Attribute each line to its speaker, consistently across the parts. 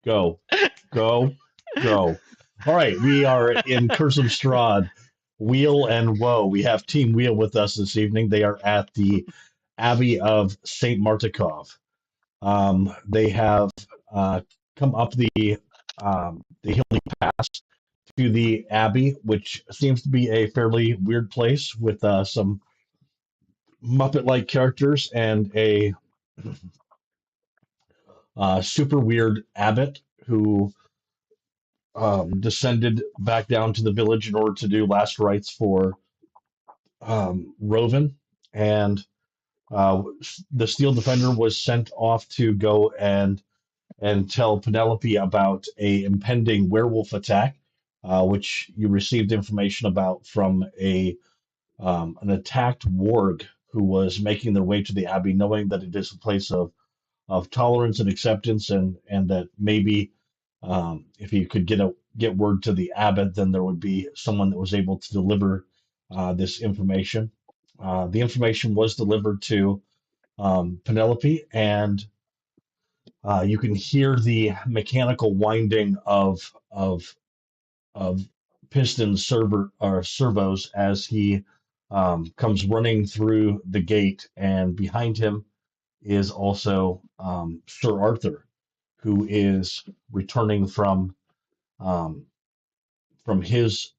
Speaker 1: Go, go, go. All right, we are in Curse of Strahd, Weal and Woe. We have Team Weal with us this evening. They are at the Abbey of Saint Martikov. They have come up the hilly pass to the Abbey, which seems to be a fairly weird place with some Muppet-like characters and a super weird abbot who descended back down to the village in order to do last rites for Roven. And the Steel Defender was sent off to go and tell Penelope about a impending werewolf attack, which you received information about from a an attacked warg who was making their way to the Abbey, knowing that it is a place of tolerance and acceptance, and that maybe if you could get word to the abbot, then there would be someone that was able to deliver this information. The information was delivered to Penelope, and you can hear the mechanical winding of piston server or servos as he comes running through the gate, and behind him is also Sir Arthur, who is returning um, from his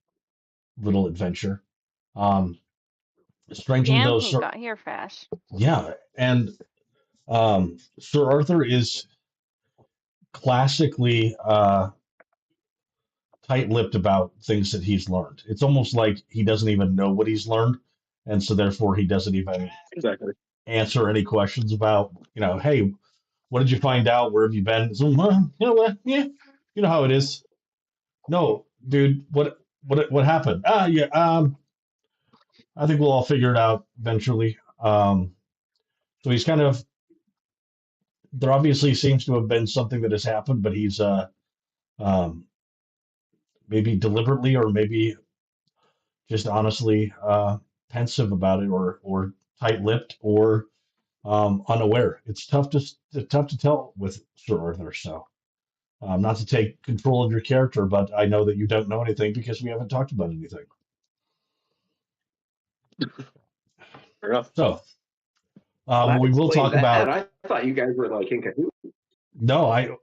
Speaker 1: little adventure. Um, Strangely
Speaker 2: Damn,
Speaker 1: though,
Speaker 2: he got here fast.
Speaker 1: yeah, and Sir Arthur is classically tight-lipped about things that he's learned. It's almost like he doesn't even know what he's learned, and so therefore he doesn't even
Speaker 3: Exactly.
Speaker 1: answer any questions about, hey, what did you find out? Where have you been? So, well, you know what? Yeah, you know how it is. No, dude, what happened? Yeah, I think we'll all figure it out eventually. So he's kind of there. Obviously, seems to have been something that has happened, but he's um, maybe deliberately or maybe just honestly pensive about it, or tight-lipped, or unaware. It's tough to tell with Sir Arthur. So, not to take control of your character, but I know that you don't know anything because we haven't talked about anything.
Speaker 3: Fair enough.
Speaker 1: So,
Speaker 3: That
Speaker 1: we will
Speaker 3: explains
Speaker 1: talk about.
Speaker 3: I thought you guys were like in cahoots.
Speaker 1: No,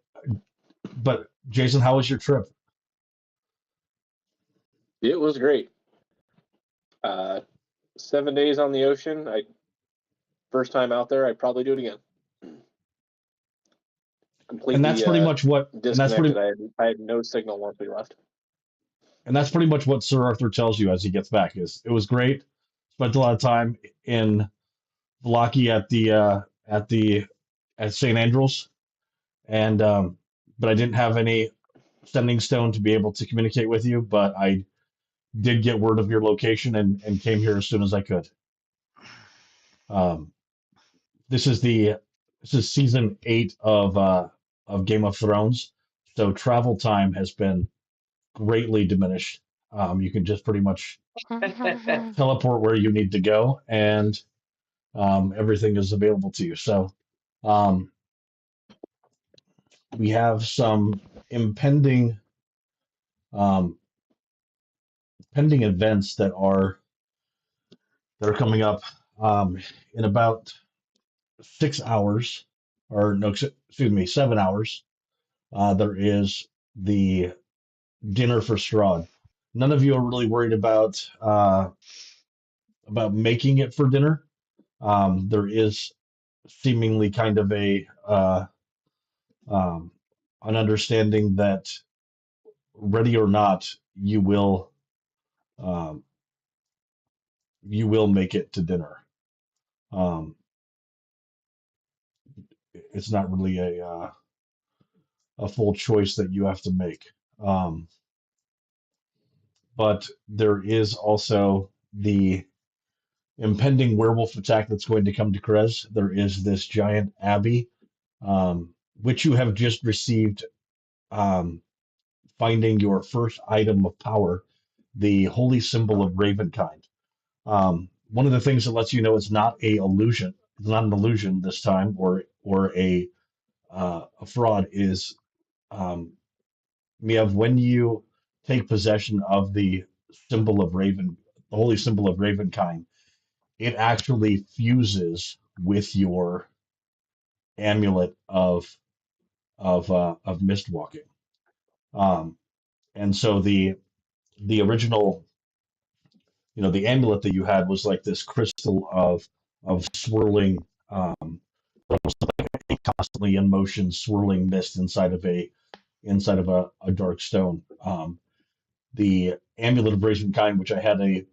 Speaker 1: but Jason, how was your trip?
Speaker 4: It was great. 7 days on the ocean. First time out there. I'd probably do it again. Completely.
Speaker 1: And that's pretty much what.
Speaker 4: Disconnected. I had no signal once we left.
Speaker 1: And that's pretty much what Sir Arthur tells you as he gets back. Is it was great. Spent a lot of time in Vlaki at St. Andrews, and but I didn't have any sending stone to be able to communicate with you. But I did get word of your location and came here as soon as I could. Um, this is season 8 of Game of Thrones, so travel time has been greatly diminished. You can just pretty much teleport where you need to go, and everything is available to you. So we have some impending pending events that are coming up in about 6 hours, or no, excuse me, 7 hours. There is the dinner for Strahd. None of you are really worried about making it for dinner. There is seemingly kind of an understanding that ready or not, um, you will make it to dinner. Um, it's not really a full choice that you have to make. But there is also the impending werewolf attack that's going to come to Krez. There is this giant abbey, which you have just received, finding your first item of power, the holy symbol of Ravenkind. One of the things that lets you know it's not a illusion, it's not an illusion this time, or a fraud, is Miev, when you take possession of the symbol of Raven, the holy symbol of Ravenkind, it actually fuses with your amulet of mist walking. Um, and so the original, the amulet that you had was like this crystal of swirling, constantly in motion, swirling mist inside of a dark stone. The amulet of Ravenkind, which I had a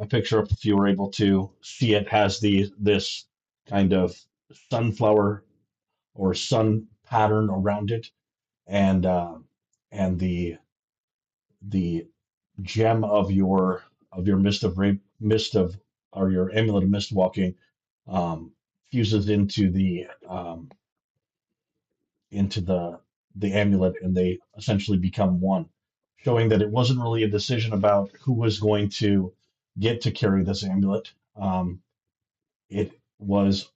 Speaker 1: picture of, if you were able to see it, has this kind of sunflower or sun pattern around it, and the gem of your mist of or your amulet of mist walking fuses into the amulet, and they essentially become one, showing that it wasn't really a decision about who was going to get to carry this amulet. It was,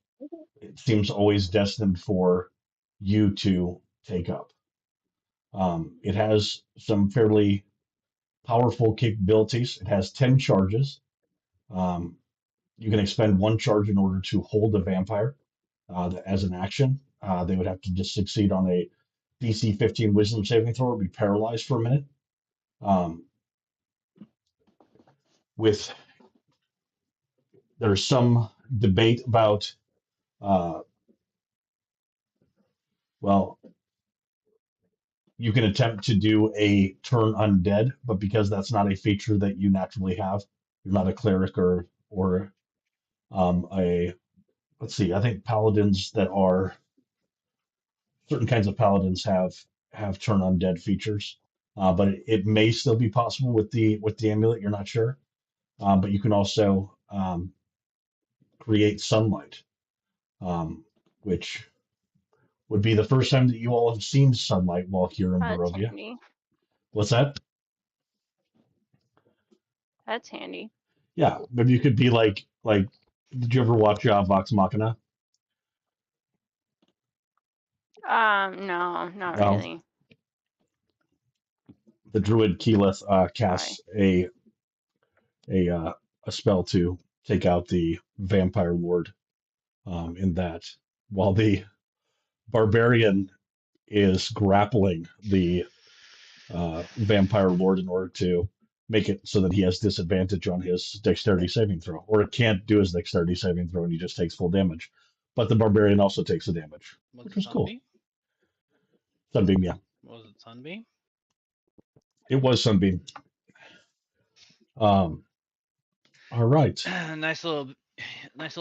Speaker 1: it seems, always destined for you to take up. It has some fairly powerful capabilities. It has 10 charges. Um, you can expend one charge in order to hold a vampire as an action. They would have to just succeed on a DC 15 Wisdom saving throw or be paralyzed for a minute. Um, with There's some debate about, uh, well, you can attempt to do a turn undead, but because that's not a feature that you naturally have, you're not a cleric or a let's see. I think paladins that are certain kinds of paladins have turn undead features, but it may still be possible with the amulet. You're not sure, but you can also create sunlight, which would be the first time that you all have seen sunlight while here in
Speaker 2: That's
Speaker 1: Barovia.
Speaker 2: handy.
Speaker 1: What's that?
Speaker 2: That's handy.
Speaker 1: Yeah, maybe you could be like. Did you ever watch Vox Machina?
Speaker 2: No, not
Speaker 1: No.
Speaker 2: really.
Speaker 1: The druid Keyleth
Speaker 2: Sorry.
Speaker 1: casts a spell to take out the vampire lord. In that, while the barbarian is grappling the vampire lord in order to make it so that he has disadvantage on his dexterity saving throw, or it can't do his dexterity saving throw and he just takes full damage. But the barbarian also takes the damage,
Speaker 5: Was
Speaker 1: which
Speaker 5: it
Speaker 1: was cool.
Speaker 5: Sunbeam?
Speaker 1: Sunbeam, yeah.
Speaker 5: Was it Sunbeam?
Speaker 1: It was Sunbeam. Um, all right.
Speaker 5: nice little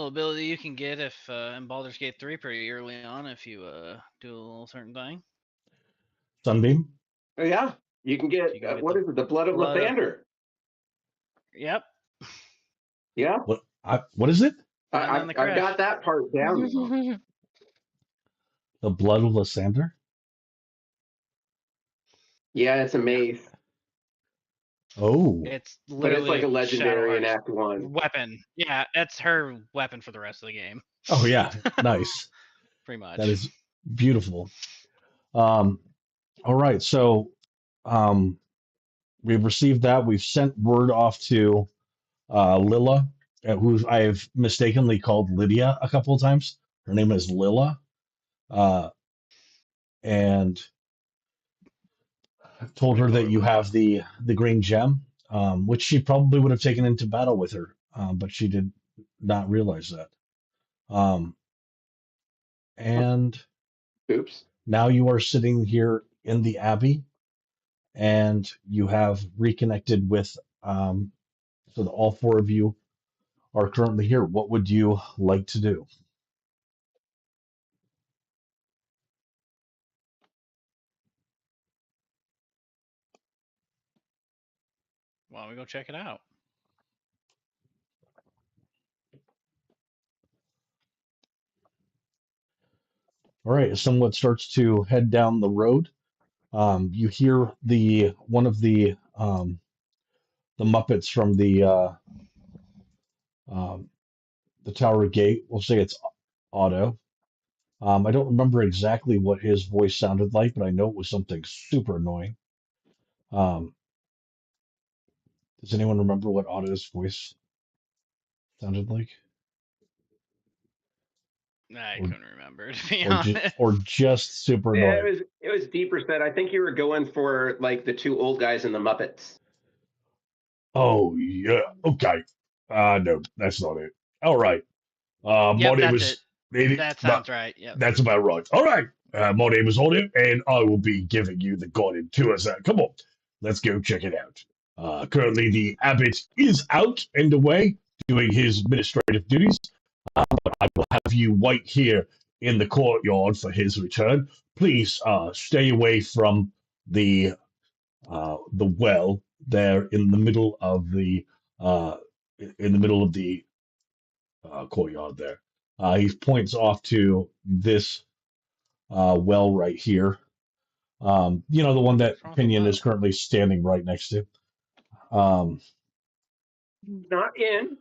Speaker 5: ability you can get if in Baldur's Gate 3 pretty early on if you do a little certain thing.
Speaker 1: Sunbeam?
Speaker 3: Oh, yeah. You can get, what is it? The blood of Lathander.
Speaker 5: Yep.
Speaker 3: Yeah.
Speaker 1: What is it?
Speaker 3: I've got that part down now.
Speaker 1: The blood of Lysander?
Speaker 3: Yeah, it's a mace.
Speaker 1: Oh.
Speaker 5: It's
Speaker 3: But
Speaker 5: literally
Speaker 3: it's like a legendary in
Speaker 5: Shadowheart's
Speaker 3: Act 1.
Speaker 5: weapon. Yeah, it's her weapon for the rest of the game.
Speaker 1: Oh yeah, nice.
Speaker 5: Pretty much.
Speaker 1: That is beautiful. All right, so we've received that. We've sent word off to Lilla, who I've mistakenly called Lydia a couple of times. Her name is Lilla, and I've told her that you have the green gem, which she probably would have taken into battle with her, but she did not realize that. And
Speaker 3: Oops.
Speaker 1: now you are sitting here in the Abbey, and you have reconnected with, so that all four of you are currently here. What would you like to do?
Speaker 5: Why don't we go check it out?
Speaker 1: All right, as someone starts to head down the road, you hear one of the Muppets from um, the Tower Gate. We'll say it's Otto. I don't remember exactly what his voice sounded like, but I know it was something super annoying. Um, does anyone remember what Otto's voice sounded like,
Speaker 5: I
Speaker 1: or
Speaker 5: couldn't remember, to be
Speaker 1: just
Speaker 5: honest.
Speaker 1: super
Speaker 3: Yeah,
Speaker 1: annoying?
Speaker 3: it was deeper set. I think you were going for like the two old guys in the Muppets.
Speaker 1: Oh yeah, okay. No, that's not it. All right. My
Speaker 5: Yep,
Speaker 1: name
Speaker 5: that's it.
Speaker 1: is. Maybe
Speaker 5: That
Speaker 1: that
Speaker 5: sounds right. Yep.
Speaker 1: that's about right. All right. My name is Otto, and I will be giving you the guided tour. So come on, let's go check it out. Currently, the abbot is out and away doing his administrative duties. But I will have you wait here in the courtyard for his return. Please stay away from the well there in the middle of the uh, courtyard there. He points off to this well right here. The one that
Speaker 5: What's wrong with the
Speaker 1: Pinion is
Speaker 5: well?
Speaker 1: currently standing right next to. Um,
Speaker 3: Not in.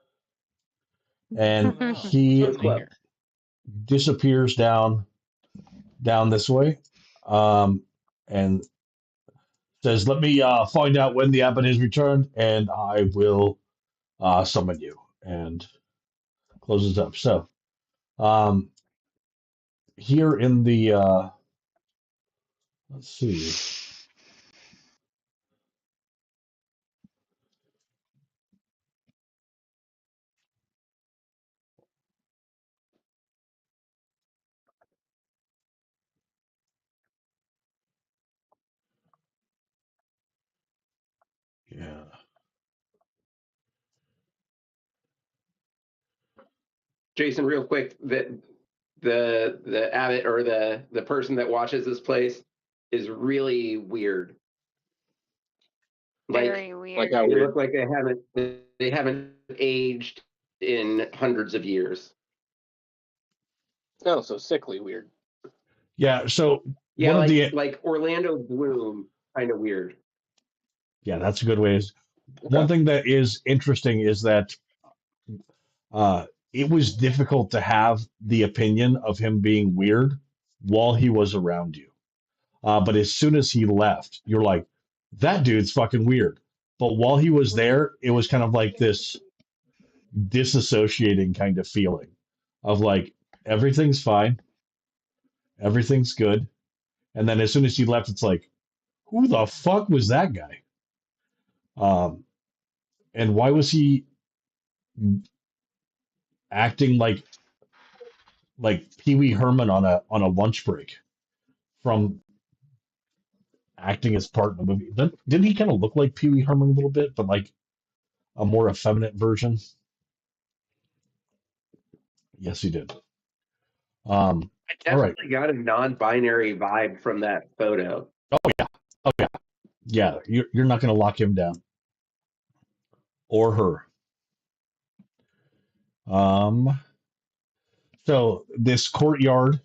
Speaker 1: and
Speaker 5: Well,
Speaker 1: he
Speaker 3: Close
Speaker 5: in
Speaker 3: club.
Speaker 5: here.
Speaker 1: disappears down this way, and says, "Let me find out when the abbot is returned, and I will summon you." And closes up. So, um, here in the let's see, yeah,
Speaker 3: Jason, real quick, the abbot or the person that watches this place is really weird.
Speaker 2: Very
Speaker 3: Like
Speaker 4: Like
Speaker 2: weird.
Speaker 4: how
Speaker 3: they
Speaker 4: weird.
Speaker 3: look like they haven't aged in hundreds of years.
Speaker 4: Oh, so sickly weird.
Speaker 1: yeah. So
Speaker 3: Yeah,
Speaker 1: one of the
Speaker 3: like Orlando Bloom, kind of weird.
Speaker 1: yeah, that's a good way. One
Speaker 4: Okay.
Speaker 1: thing that is interesting is that uh, it was difficult to have the opinion of him being weird while he was around you. But as soon as he left, you're like, that dude's fucking weird. But while he was there, it was kind of like this disassociating kind of feeling of like, everything's fine, everything's good. And then as soon as he left, it's like, who the fuck was that guy? Um, and why was he acting like Pee Wee Herman on a lunch break from acting his part in the movie? Didn't he kind of look like Pee Wee Herman a little bit, but like a more effeminate version? Yes, he did.
Speaker 3: I
Speaker 1: All right.
Speaker 3: definitely got a non-binary vibe from that photo.
Speaker 1: Oh yeah. Oh yeah. Yeah. You're not going to lock him down or her. Um. So this courtyard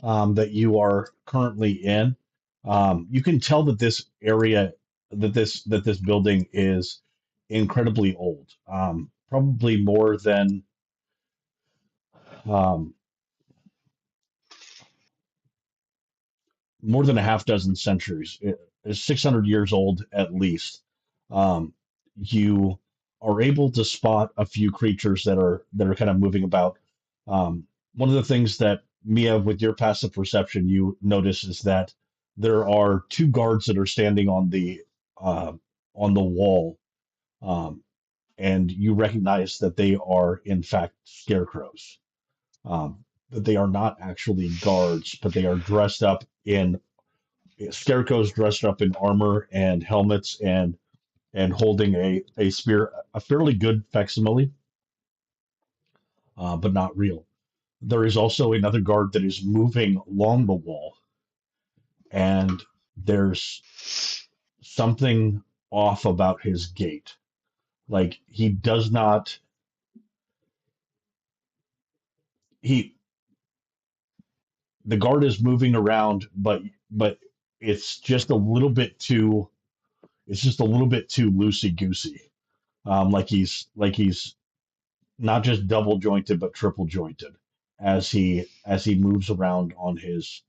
Speaker 1: that you are currently in, you can tell that this area, that this building is incredibly old. Probably um, more than a half dozen centuries. It is 600 years old at least. You are able to spot a few creatures that are kind of moving about. One of the things that Mia, with your passive perception, you notice is that there are two guards that are standing uh, on the wall, um, and you recognize that they are in fact scarecrows. That they are not actually guards, but they are dressed up in scarecrows dressed up in armor and helmets and holding a spear, a fairly good facsimile, but not real. There is also another guard that is moving along the wall, and there's something off about his gait. Like he does not he the guard is moving around, but it's just a little bit too loosey goosey. Like he's not just double jointed but triple jointed. as he moves around on his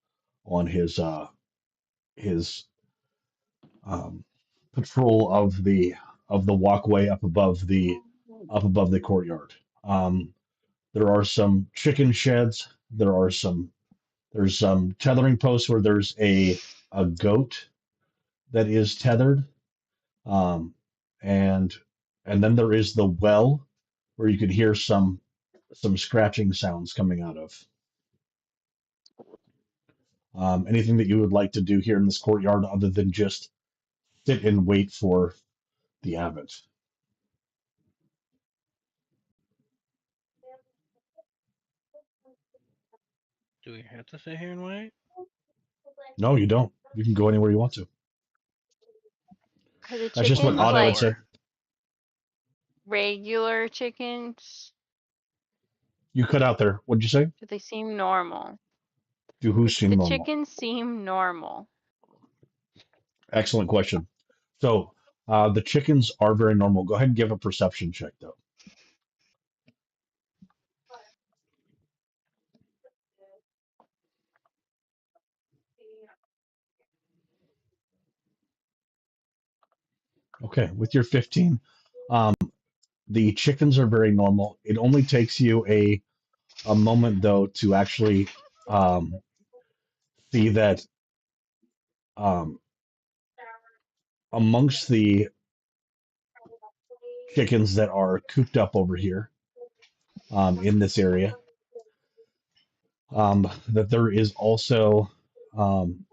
Speaker 1: patrol of the walkway up above the courtyard. There are some chicken sheds. There's some tethering posts where there's a goat that is tethered, um, and and then there is the well where you could hear some scratching sounds coming out of. Anything that you would like to do here in this courtyard other than just sit and wait for the abbot?
Speaker 5: Do we have to sit here and wait?
Speaker 1: No, you don't. You can go anywhere you want to.
Speaker 2: Are the
Speaker 1: That's just what
Speaker 2: chickens
Speaker 5: Unless
Speaker 1: Otto would
Speaker 2: like
Speaker 1: say.
Speaker 2: regular chickens?
Speaker 1: You cut out there. What'd you say?
Speaker 2: Do they seem normal?
Speaker 1: Do who
Speaker 2: The
Speaker 1: seem normal?
Speaker 2: chickens seem normal.
Speaker 1: Excellent question. So the chickens are very normal. Go ahead and give a perception check, though. Okay, with your 15, um, the chickens are very normal. It only takes you a moment though to actually um, see that um, amongst the chickens that are cooped up over here in this area, that there is also um,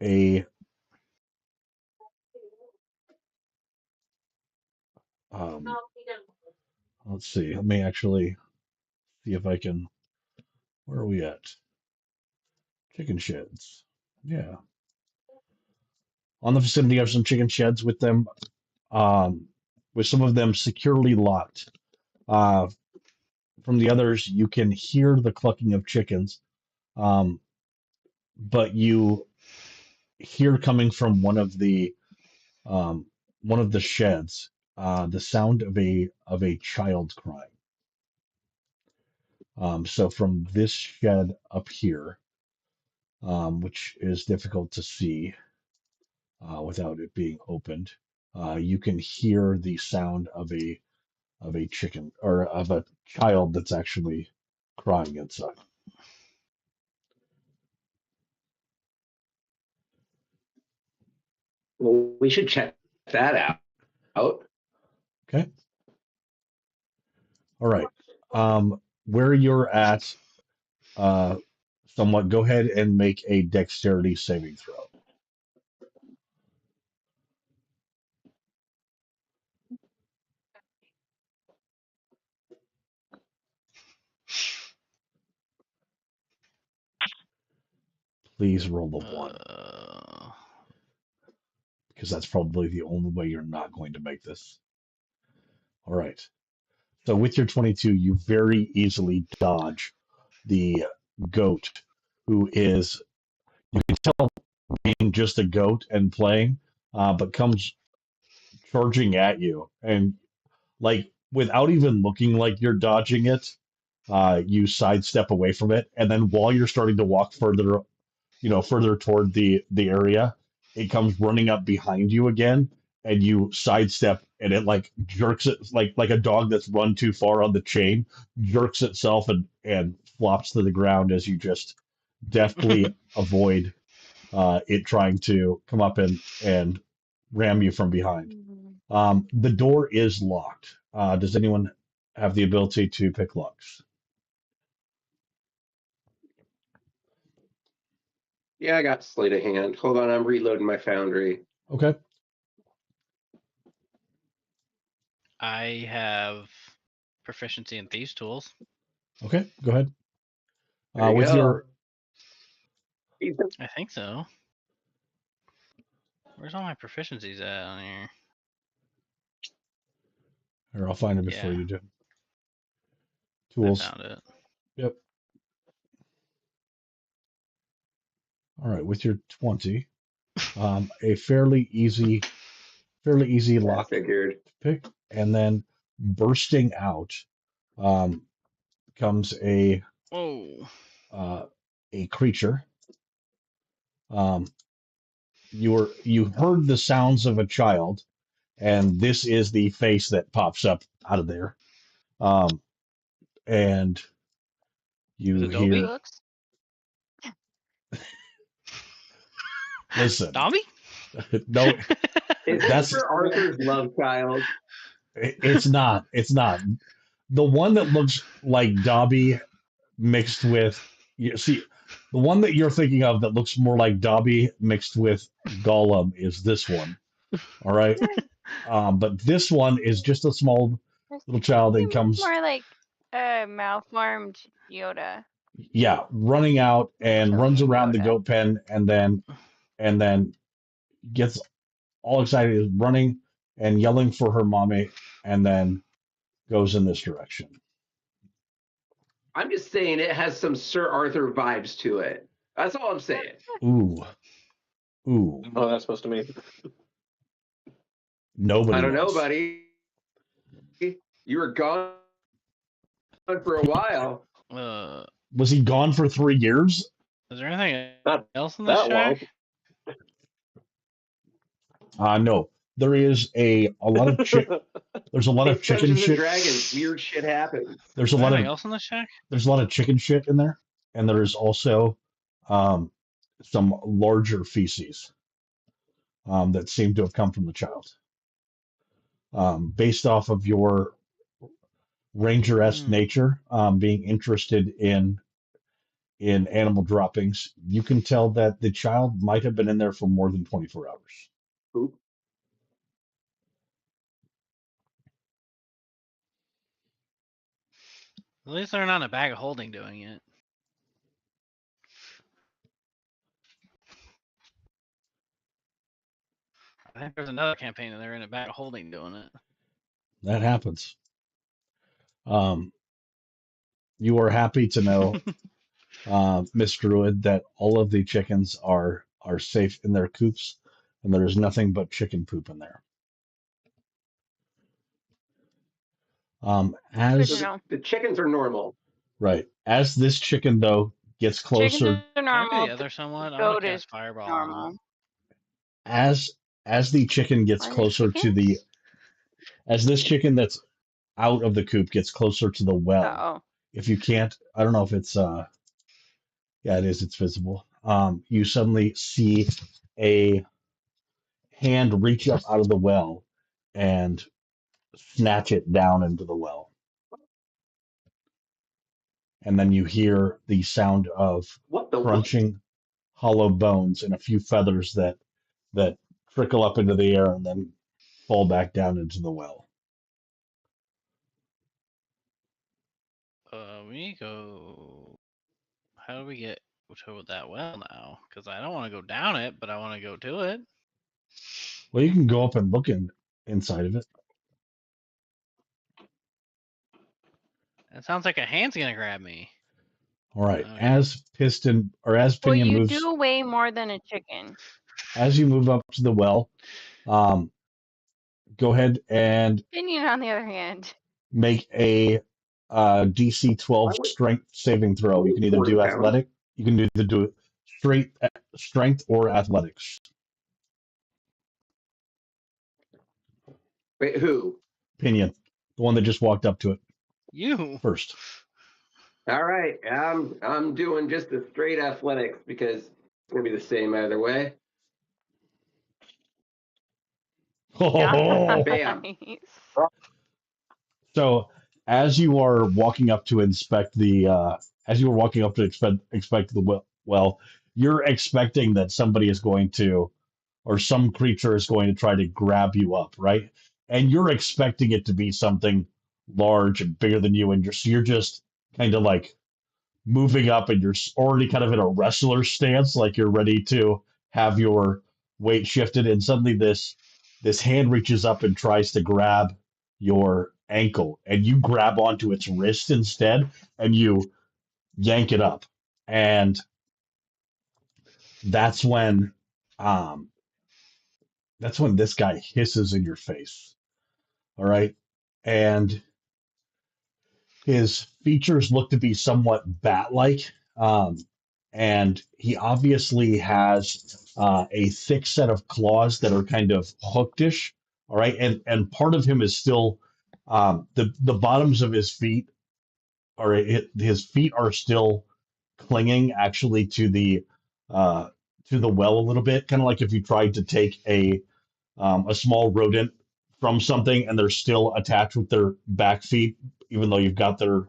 Speaker 1: a um, let's see. Let me actually see if I can. Where are we at? Chicken sheds. Yeah. On the vicinity of some chicken sheds with them, with some of them securely locked. Uh, from the others, you can hear the clucking of chickens, um, but you hear coming from um, one of the sheds the sound of a child crying. So from this shed up here, which is difficult to see without it being opened, you can hear the sound of a chicken or of a child that's actually crying inside.
Speaker 3: Well, we should check that out.
Speaker 1: Okay. All right. Where you're at, somewhat, go ahead and make a dexterity saving throw. Please roll the one, because that's probably the only way you're not going to make this. All right. So with your 22, you very easily dodge the goat, who is, you can tell, being just a goat and playing, but comes charging at you. And like without even looking like you're dodging it, you sidestep away from it. And then while you're starting to walk further, further toward the area, it comes running up behind you again, and you sidestep, and it like jerks it like a dog that's run too far on the chain, jerks itself and flops to the ground as you just deftly avoid it trying to come up and ram you from behind. The door is locked. Does anyone have the ability to pick locks?
Speaker 3: Yeah, I got sleight of hand. Hold on, I'm reloading my foundry.
Speaker 1: Okay.
Speaker 5: I have proficiency in thieves' tools.
Speaker 1: Okay. Go ahead.
Speaker 3: There you
Speaker 1: With
Speaker 3: go.
Speaker 1: your
Speaker 5: I think so. Where's all my proficiencies at on here?
Speaker 1: Or I'll find it before
Speaker 5: Yeah.
Speaker 1: you do.
Speaker 5: I
Speaker 1: Tools.
Speaker 5: found it.
Speaker 1: Yep. All right. With your 20, a fairly easy
Speaker 3: I
Speaker 1: lock to
Speaker 3: figured.
Speaker 1: pick, and then bursting out comes a
Speaker 5: Whoa.
Speaker 1: a creature. You heard the sounds of a child, and this is the face that pops up out of there. And you
Speaker 5: Is it Dobby?
Speaker 1: hear,
Speaker 2: Looks.
Speaker 1: listen,
Speaker 5: Dobby?
Speaker 1: no,
Speaker 3: Is it
Speaker 1: that's
Speaker 3: for Arthur's love child?
Speaker 1: it's not. It's not. The one that looks like Dobby mixed with, you see, the one that you're thinking of that looks more like Dobby mixed with Gollum is this one. All right. But this one is just a small
Speaker 2: This
Speaker 1: little child and
Speaker 2: seems
Speaker 1: comes,
Speaker 2: more like a malformed Yoda.
Speaker 1: yeah, running out and runs
Speaker 2: Reptilian
Speaker 1: around the
Speaker 2: Yoda.
Speaker 1: goat pen and then gets all excited, is running and yelling for her mommy, and then goes in this direction.
Speaker 3: I'm just saying it has some Sir Arthur vibes to it. That's all I'm saying.
Speaker 1: Ooh.
Speaker 4: Oh, that's supposed to mean.
Speaker 1: Nobody
Speaker 3: I don't know,
Speaker 1: knows.
Speaker 3: buddy. You were gone for a while.
Speaker 1: Was he gone for 3 years?
Speaker 5: Is there anything
Speaker 4: Not
Speaker 5: else in this
Speaker 4: that long.
Speaker 5: shack?
Speaker 1: No. There is a lot of there's a lot of
Speaker 3: It's
Speaker 1: chicken
Speaker 3: Dungeons and
Speaker 1: shit.
Speaker 3: Dragons. Weird shit happens.
Speaker 1: There's
Speaker 5: Is
Speaker 1: a
Speaker 5: there
Speaker 1: lot
Speaker 5: anything
Speaker 1: of
Speaker 5: else in this shack?
Speaker 1: there's a lot of chicken shit in there, and there is also some larger feces that seem to have come from the child. Based off of your ranger-esque nature, being interested in animal droppings, you can tell that the child might have been in there for more than 24 hours.
Speaker 3: Oop.
Speaker 5: At least they're not in a bag of holding doing it. I think there's another campaign and they're in a bag of holding doing it.
Speaker 1: That happens. You are happy to know, Miss Druid, that all of the chickens are safe in their coops, and there is nothing but chicken poop in there.
Speaker 2: Good
Speaker 1: As
Speaker 2: to know.
Speaker 3: The chickens are normal.
Speaker 1: right, as this chicken though gets
Speaker 2: Chickens
Speaker 1: closer,
Speaker 2: are
Speaker 5: Can I do
Speaker 2: normal.
Speaker 5: the other somewhat? I want
Speaker 2: Goat
Speaker 5: to
Speaker 2: is
Speaker 5: cast Fireball on
Speaker 2: normal.
Speaker 1: as the chicken gets
Speaker 2: Are there
Speaker 1: closer to the,
Speaker 2: chickens?
Speaker 1: as this chicken that's out of the coop gets closer to the well.
Speaker 2: Oh.
Speaker 1: If you can't, I don't know if it's yeah, it is. It's visible. You suddenly see a hand reach up out of the well and snatch it down into the well. And then you hear the sound of
Speaker 3: What the what?
Speaker 1: crunching hollow bones and a few feathers that trickle up into the air and then fall back down into the well.
Speaker 5: We go. How do we get to that well now? Because I don't want to go down it, but I want to go to it.
Speaker 1: Well, you can go up and look inside of it.
Speaker 5: It sounds like a hand's gonna grab me.
Speaker 1: All right.
Speaker 5: Okay.
Speaker 1: As Pinion
Speaker 2: Well, you
Speaker 1: moves,
Speaker 2: do weigh more than a chicken.
Speaker 1: as you move up to the well, go ahead and
Speaker 2: Pinion, on the other hand.
Speaker 1: make a DC 12 strength saving throw. You can either
Speaker 3: 40
Speaker 1: do
Speaker 3: pounds.
Speaker 1: athletic, you can either do it straight strength or athletics.
Speaker 3: Wait, who?
Speaker 1: Pinion, the one that just walked up to it
Speaker 5: You.
Speaker 1: first.
Speaker 3: All right, I'm doing just the straight athletics because it's gonna be the same either way.
Speaker 1: Oh.
Speaker 3: Bam.
Speaker 2: Nice.
Speaker 1: So as you are walking up to inspect the well, you're expecting that somebody is going to, or some creature is going to try to grab you up, right? And you're expecting it to be something large and bigger than you, and you're just kind of like moving up, and you're already kind of in a wrestler stance, like you're ready to have your weight shifted, and suddenly this hand reaches up and tries to grab your ankle, and you grab onto its wrist instead, and you yank it up, and that's when um this guy hisses in your face. All right. And His features look to be somewhat bat-like, and he obviously has a thick set of claws that are kind of hookedish. All right, and part of him is still the bottoms of his feet or his feet are still clinging actually uh, to the well a little bit, kind of like if you tried to take a small rodent from something and they're still attached with their back feet, even though you've got their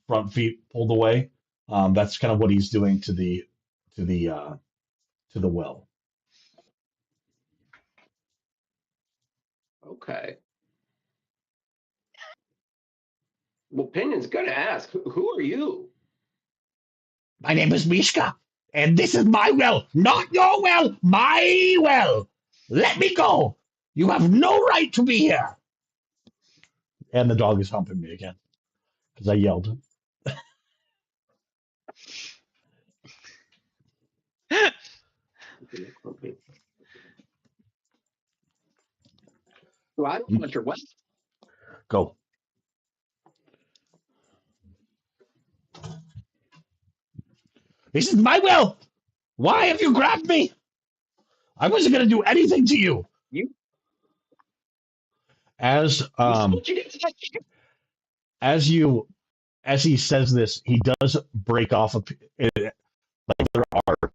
Speaker 1: front feet pulled away. That's kind of what he's doing to the uh, to the well.
Speaker 3: Okay. Well, Pinion's gonna ask, who are you?
Speaker 1: My name is Mishka, and this is my well, not your well, my well. Let me go. You have no right to be here. And the dog is humping me again because I yelled.
Speaker 3: Well, I don't want your what?
Speaker 1: Go. This is my will. Why have you grabbed me? I wasn't going to do anything to you.
Speaker 3: You,
Speaker 1: As
Speaker 3: you said you didn't touch you.
Speaker 1: as you as he says this, he does break off like there are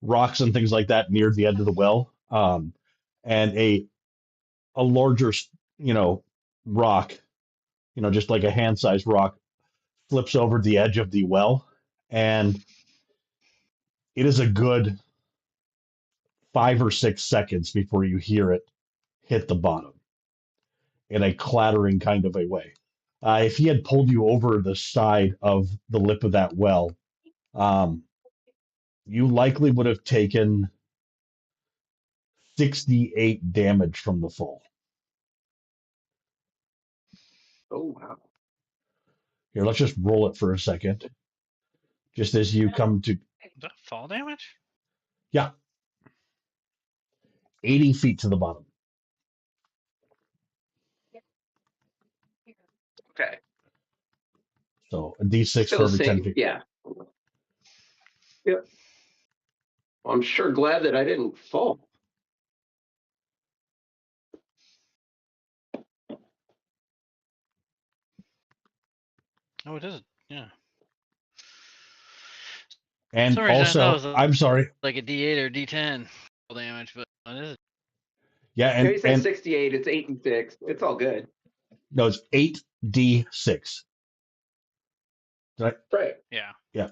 Speaker 1: rocks and things like that near the end of the well, and a larger rock, just like a hand-sized rock, flips over the edge of the well, and it is a good 5 or 6 seconds before you hear it hit the bottom in a clattering kind of a way. If he had pulled you over the side of the lip of that well, um, you likely would have taken 68 damage from the fall.
Speaker 3: Oh wow.
Speaker 1: Here, let's just roll it for a second. Just as you come to,
Speaker 5: Is that fall damage?
Speaker 1: yeah, 80 feet to the bottom.
Speaker 3: Okay.
Speaker 1: So a d6 for
Speaker 3: Still
Speaker 1: every 10
Speaker 3: saying,
Speaker 1: feet.
Speaker 3: yeah. Yep. Well, I'm sure glad that I didn't fall.
Speaker 5: Oh, it is. Yeah.
Speaker 1: And
Speaker 5: For some reason I thought it
Speaker 1: also,
Speaker 5: was
Speaker 1: I'm sorry.
Speaker 5: like a D8 or D10 fall damage, but it is.
Speaker 1: Yeah,
Speaker 3: Yeah, he said
Speaker 1: and
Speaker 3: 68. It's 8 and 6. It's all good.
Speaker 1: no, it's 8d6. Did I,
Speaker 3: Right.
Speaker 5: Yeah.
Speaker 1: yeah.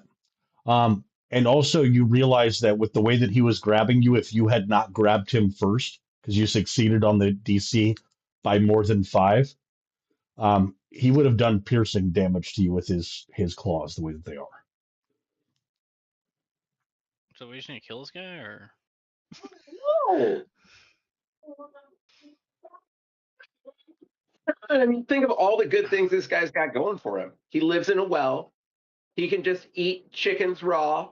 Speaker 1: And also you realize that with the way that he was grabbing you, if you had not grabbed him first, because you succeeded on the DC by more than 5, he would have done piercing damage to you with his claws the way that they are.
Speaker 5: So we just need to kill this guy, or
Speaker 3: No. I mean, think of all the good things this guy's got going for him. He lives in a well. He can just eat chickens raw.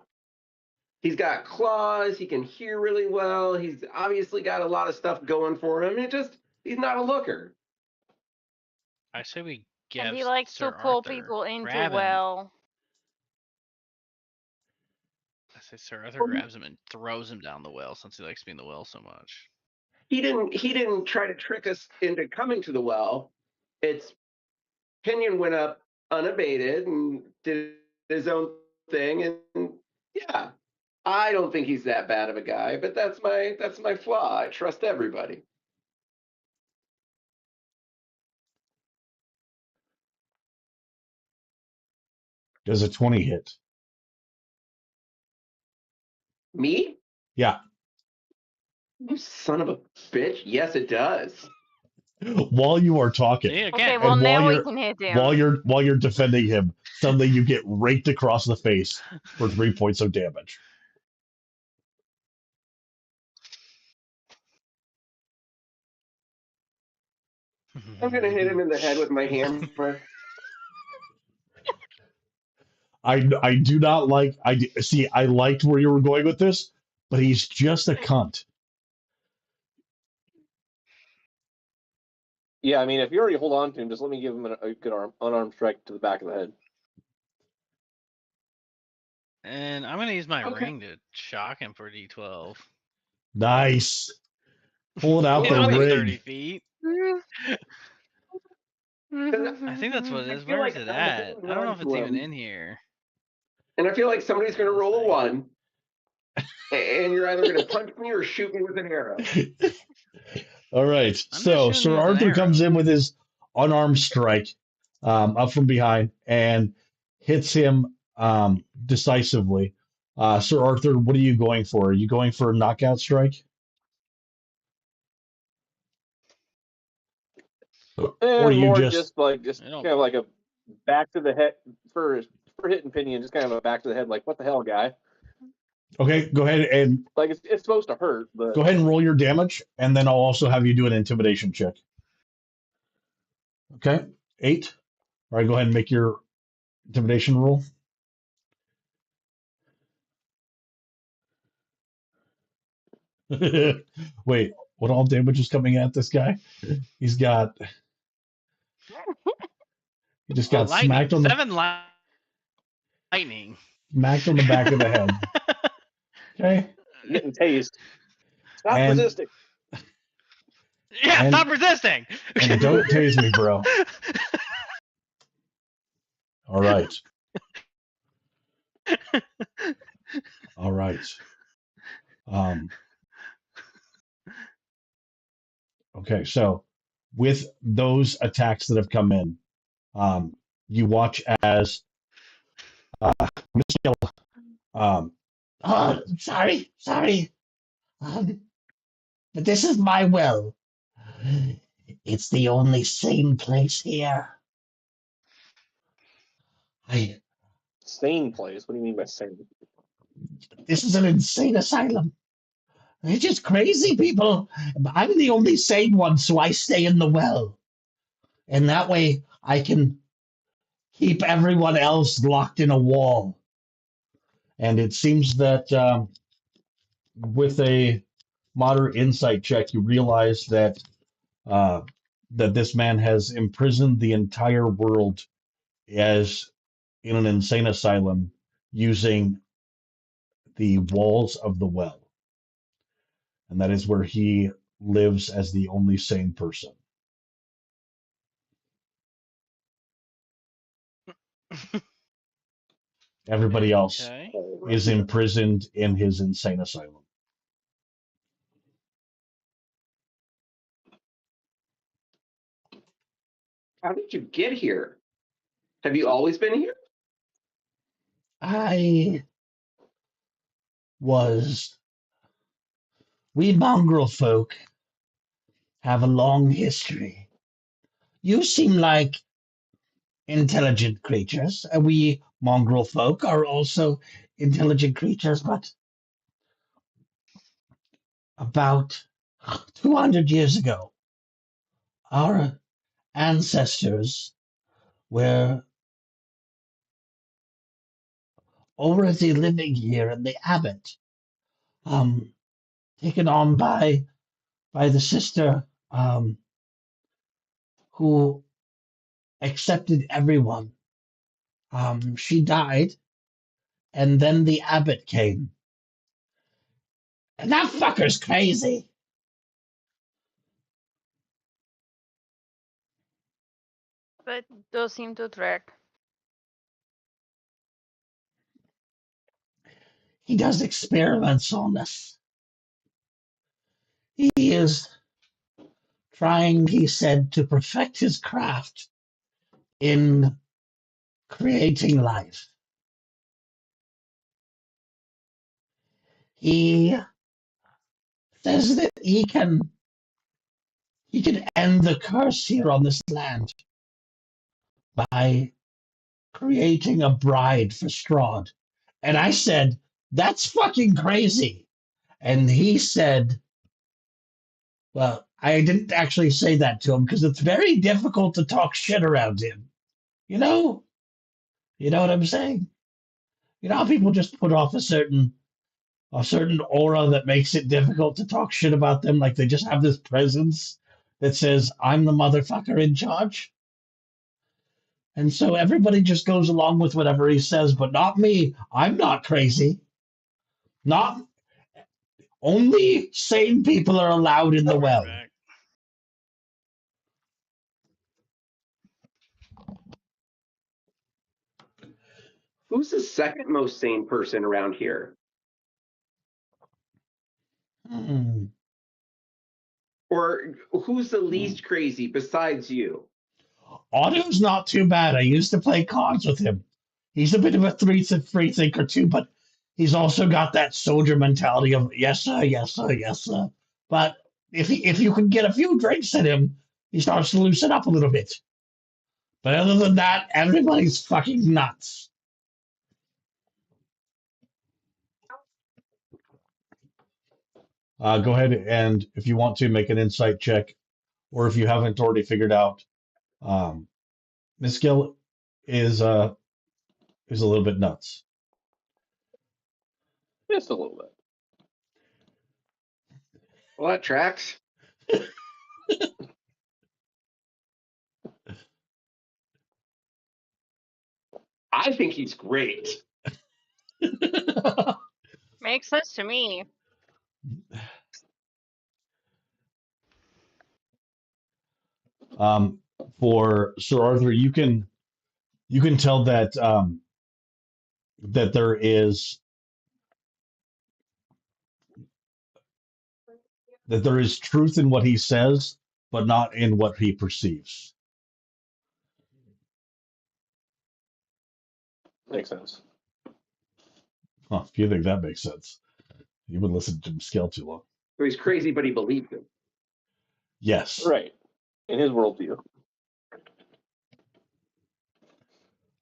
Speaker 3: He's got claws. He can hear really well. He's obviously got a lot of stuff going for him. He's not a looker.
Speaker 5: I say we
Speaker 2: And
Speaker 5: get
Speaker 2: he likes
Speaker 5: Sir
Speaker 2: to pull
Speaker 5: Arthur,
Speaker 2: people into
Speaker 5: grab him.
Speaker 2: well.
Speaker 5: I say Sir Arthur grabs him and throws him down the well since he likes being in the well so much.
Speaker 3: He didn't try to trick us into coming to the well. It's Pinion went up unabated and did his own thing, and yeah, I don't think he's that bad of a guy, but that's my flaw. I trust everybody.
Speaker 1: Does a 20 hit?
Speaker 3: Me?
Speaker 1: Yeah.
Speaker 3: You son of a bitch. Yes, it does.
Speaker 1: While you are talking,
Speaker 5: See,
Speaker 2: Okay,
Speaker 5: again.
Speaker 2: well
Speaker 1: And
Speaker 2: now
Speaker 1: while
Speaker 2: we
Speaker 1: you're-
Speaker 2: can hit him.
Speaker 1: while you're defending him, suddenly you get raked across the face for 3 points of damage.
Speaker 3: I'm gonna hit him in the head with my hammer.
Speaker 1: I do not like see I liked where you were going with this, but he's just a cunt.
Speaker 4: Yeah, I mean, if you already hold on to him, just let me give him a good unarmed strike to the back of the head.
Speaker 5: And I'm gonna use my
Speaker 3: Okay.
Speaker 5: ring to shock him for D12.
Speaker 1: Nice. Pull it out
Speaker 3: Well,
Speaker 1: the
Speaker 5: Out to
Speaker 3: wait.
Speaker 5: 30
Speaker 1: ring.
Speaker 5: feet. I think that's what it
Speaker 3: I
Speaker 5: is.
Speaker 3: feel
Speaker 5: Where is
Speaker 3: like
Speaker 5: it
Speaker 3: I'm
Speaker 5: at?
Speaker 3: holding
Speaker 5: I don't know
Speaker 3: on
Speaker 5: if it's
Speaker 3: to
Speaker 5: even
Speaker 3: him,
Speaker 5: in here.
Speaker 3: and I feel like somebody's going to
Speaker 5: This
Speaker 3: roll a
Speaker 5: thing.
Speaker 3: 1, and you're either going to punch me or shoot me with an arrow.
Speaker 1: All right.
Speaker 5: I'm just
Speaker 1: So
Speaker 5: shooting
Speaker 1: Sir
Speaker 5: you with an
Speaker 1: Arthur comes
Speaker 5: arrow.
Speaker 1: in with his unarmed strike up from behind and hits him decisively. Sir Arthur, what are you going for? Are you going for a knockout strike? Or are
Speaker 4: And
Speaker 1: you
Speaker 4: more
Speaker 1: just
Speaker 4: just kind
Speaker 5: I don't.
Speaker 4: of like a back to the head for hitting Pinion, just kind of a back to the head, like what the hell, guy?
Speaker 1: okay?
Speaker 4: Like it's supposed to hurt,
Speaker 1: Go
Speaker 4: but
Speaker 1: ahead and roll your damage, and then I'll also have you do an intimidation check. Okay, 8. All right, go ahead and make your intimidation roll. Wait, what all damage is coming at this guy? He's got. He just
Speaker 5: Oh,
Speaker 1: got
Speaker 5: lightning! 7 lightning.
Speaker 1: smacked on the back of the head. Okay,
Speaker 4: getting tased. Stop
Speaker 1: and
Speaker 4: resisting.
Speaker 5: Yeah,
Speaker 1: and
Speaker 5: stop resisting.
Speaker 1: and don't tase me, bro. All right, all right. Um, okay, so with those attacks that have come in, you watch as Michelle. Oh, sorry. But this is my well. It's the only sane place here. I.
Speaker 4: Sane place. What do you mean by sane?
Speaker 1: This is an insane asylum. They're just crazy people. I'm the only sane one, so I stay in the well. And that way I can keep everyone else locked in a wall. And it seems that with a moderate insight check, you realize that uh, that this man has imprisoned the entire world as in an insane asylum using the walls of the well. And that is where he lives as the only sane person. Everybody else
Speaker 5: Okay.
Speaker 1: is imprisoned in his insane asylum.
Speaker 3: How did you get here? Have you always been here?
Speaker 1: I was. We mongrel folk have a long history. You seem like intelligent creatures. We mongrel folk are also intelligent creatures, but about 200 years ago, our ancestors were already living here in the abbot, um, taken on by the sister who accepted everyone. She died, and then the abbot came. And that fucker's crazy.
Speaker 2: But those seem to track.
Speaker 1: He does experiments on us. He is trying, he said, to perfect his craft in creating life. He says that he can end the curse here on this land by creating a bride for Strahd. And I said, that's fucking crazy. And he said, well, I didn't actually say that to him because it's very difficult to talk shit around him. You know? You know what I'm saying? You know how people just put off a certain aura that makes it difficult to talk shit about them, like they just have this presence. that says, I'm the motherfucker in charge. And so everybody just goes along with whatever he says, but not me. I'm not crazy. Not only sane people are allowed in the
Speaker 5: Right
Speaker 1: well.
Speaker 5: back.
Speaker 3: Who's the second most sane person around here?
Speaker 1: Hmm.
Speaker 3: Or who's the least crazy besides you?
Speaker 1: Otto's not too bad. I used to play cards with him. He's a bit of a free thinker too, but he's also got that soldier mentality of yes sir, yes sir, yes sir. But if you can get a few drinks in him, he starts to loosen up a little bit. But other than that, everybody's fucking nuts. Go ahead and if you want to make an insight check, or if you haven't already figured out, um, Miss Gill is a little bit nuts.
Speaker 4: Just a little bit.
Speaker 3: Well, that tracks. I think he's great.
Speaker 2: Makes sense to me.
Speaker 1: For Sir Arthur, you can tell that that there is truth in what he says, but not in what he perceives.
Speaker 4: Makes sense.
Speaker 1: Huh, if you think that makes sense, you would listen to Scale too long.
Speaker 3: So he's crazy, but he believed him.
Speaker 1: Yes.
Speaker 4: Right. In his worldview.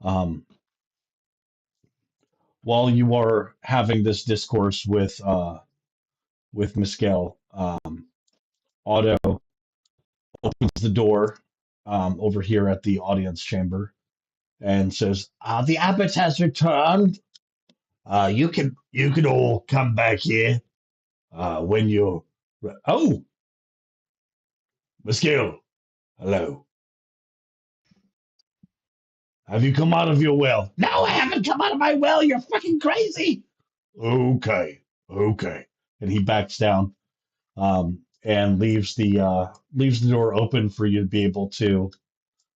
Speaker 1: Um, while you are having this discourse with Mescal, Otto opens the door over here at the audience chamber and says, "The abbot has returned. You can all come back here when you're." Oh, Mescal, hello. Have you come out of your well? No, I haven't come out of my well. You're fucking crazy. Okay, okay. And he backs down and leaves the door open for you to be able to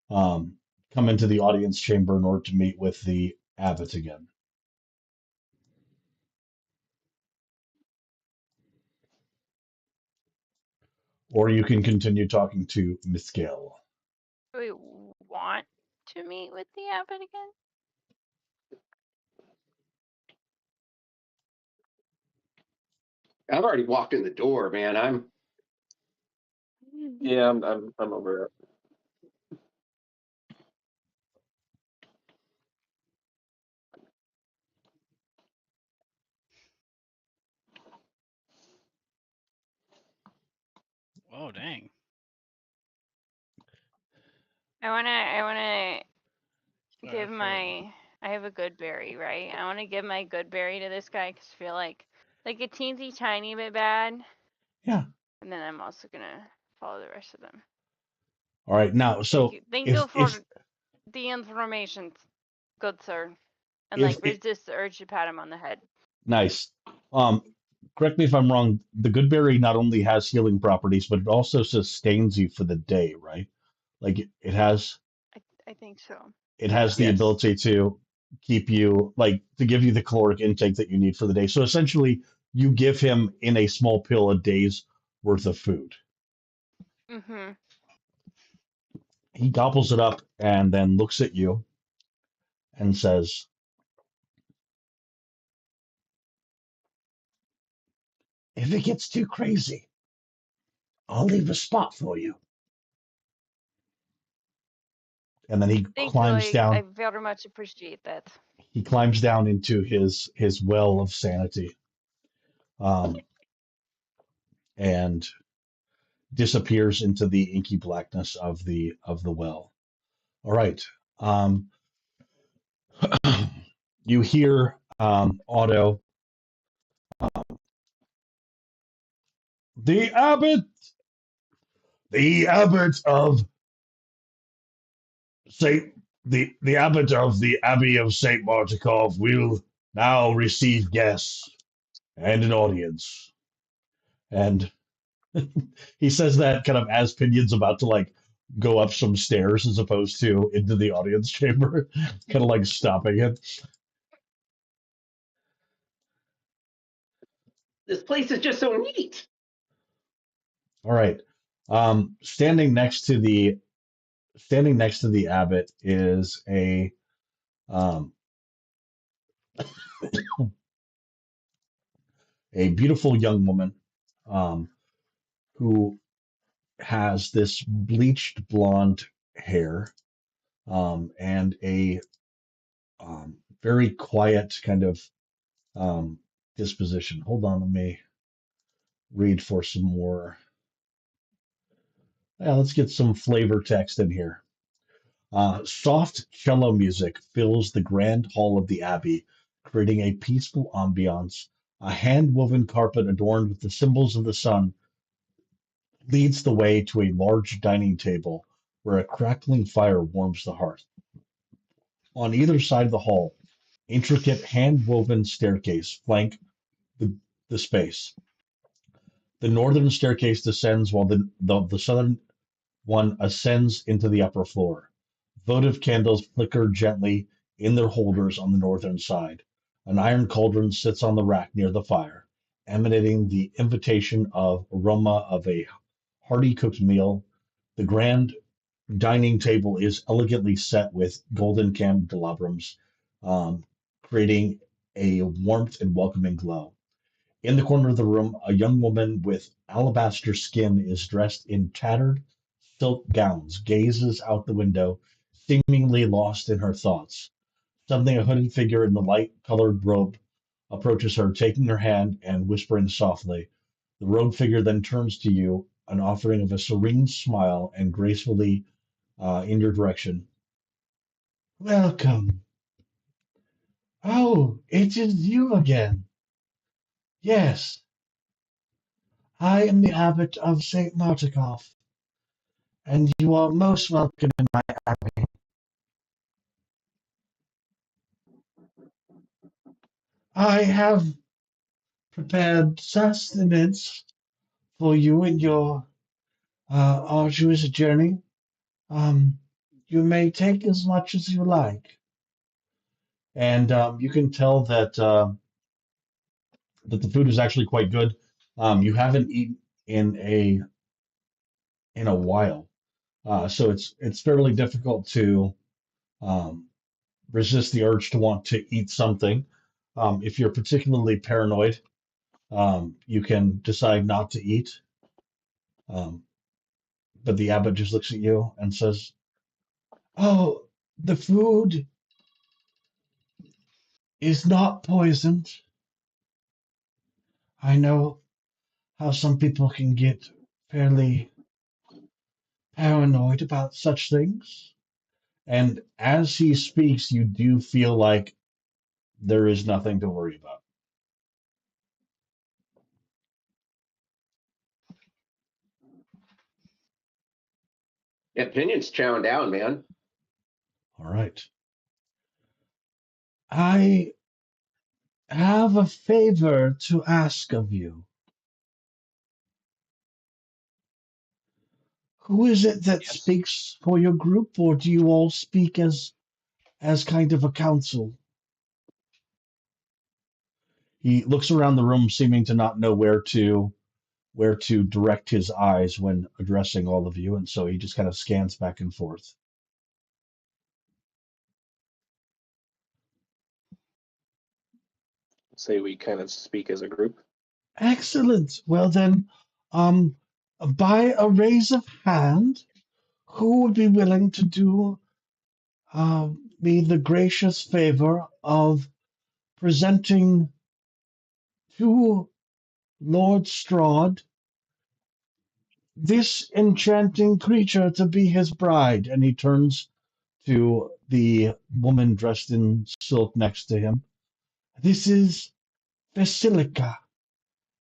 Speaker 1: um, come into the audience chamber in order to meet with the abbot again. Or you can continue talking to Miss Gill.
Speaker 2: Do we want to meet with the abbot again?
Speaker 3: I've already walked in the door, man.
Speaker 4: Yeah, I'm over it.
Speaker 5: Oh dang.
Speaker 2: I wanna give
Speaker 5: Further.
Speaker 2: I have a good berry, right? I wanna give my good berry to this guy because I feel like a teensy tiny bit bad.
Speaker 1: Yeah.
Speaker 2: And then I'm also gonna follow the rest of them.
Speaker 1: All right. Now, so
Speaker 2: Thank you for
Speaker 1: if
Speaker 2: the information, good sir. And
Speaker 1: if
Speaker 2: resist the urge to pat him on the head.
Speaker 1: nice. Correct me if I'm wrong. The good berry not only has healing properties, but it also sustains you for the day, right? Like it has
Speaker 2: I think so.
Speaker 1: the
Speaker 3: Yes.
Speaker 1: ability to keep you to give you the caloric intake that you need for the day. So essentially, you give him in a small pill a day's worth of food.
Speaker 2: Mm-hmm.
Speaker 1: He gobbles it up and then looks at you and says, "If it gets too crazy, I'll leave a spot for you." And then he
Speaker 2: Thank you.
Speaker 1: climbs
Speaker 2: I
Speaker 1: down.
Speaker 2: very much appreciate that.
Speaker 1: He climbs down into his well of sanity, and disappears into the inky blackness of the well. All right. You hear Otto. The abbot The abbot of Saint the abbot of the Abbey of Saint Martikov will now receive guests and an audience. And he says that kind of as Pinion's about to like go up some stairs as opposed to into the audience chamber, kind of like stopping it.
Speaker 3: This place is just so neat.
Speaker 1: All right. Standing next to the abbot is um, a beautiful young woman um, who has this bleached blonde hair and a very quiet kind of disposition. Hold on, let me read for some more. Yeah, let's get some flavor text in here. Soft cello music fills the grand hall of the abbey, creating a peaceful ambiance. A hand-woven carpet adorned with the symbols of the sun leads the way to a large dining table where a crackling fire warms the hearth. On either side of the hall, intricate hand-woven staircase flank the, the space. The northern staircase descends while the southern one ascends into the upper floor. Votive candles flicker gently in their holders on the northern side. An iron cauldron sits on the rack near the fire, emanating the invitation of aroma of a hearty cooked meal. The grand dining table is elegantly set with golden candelabras, creating a warmth and welcoming glow. In the corner of the room, a young woman with alabaster skin is dressed in tattered silk gowns, gazes out the window, seemingly lost in her thoughts. Suddenly, a hooded figure in the light-colored robe approaches her, taking her hand and whispering softly. The robed figure then turns to you, an offering of a serene smile, and gracefully in your direction. Welcome. Oh, it is you again. Yes, I am the abbot of St. Martikov, and you are most welcome in my abbey. I have prepared sustenance for you in your arduous journey. Um, you may take as much as you like. And you can tell that the food is actually quite good. You haven't eaten in a while, so it's fairly difficult to um, resist the urge to want to eat something. If you're particularly paranoid, you can decide not to eat. Um, but the abbot just looks at you and says, "Oh, the food is not poisoned. I know how some people can get fairly paranoid about such things." And as he speaks, you do feel like there is nothing to worry about.
Speaker 3: Yeah, Pinion's chowing down, man.
Speaker 1: All right. I have a favor to ask of you. Who is it that
Speaker 4: Yes.
Speaker 1: speaks for your group, or do you all speak as kind of a council? He looks around the room, seeming to not know where to direct his eyes when addressing all of you, and so he just kind of scans back and forth.
Speaker 4: Say we kind of speak as a group.
Speaker 1: Excellent. Well then, um, by a raise of hand, who would be willing to do me the gracious favor of presenting to Lord Strahd this enchanting creature to be his bride? And he turns to the woman dressed in silk next to him. This is Basilica,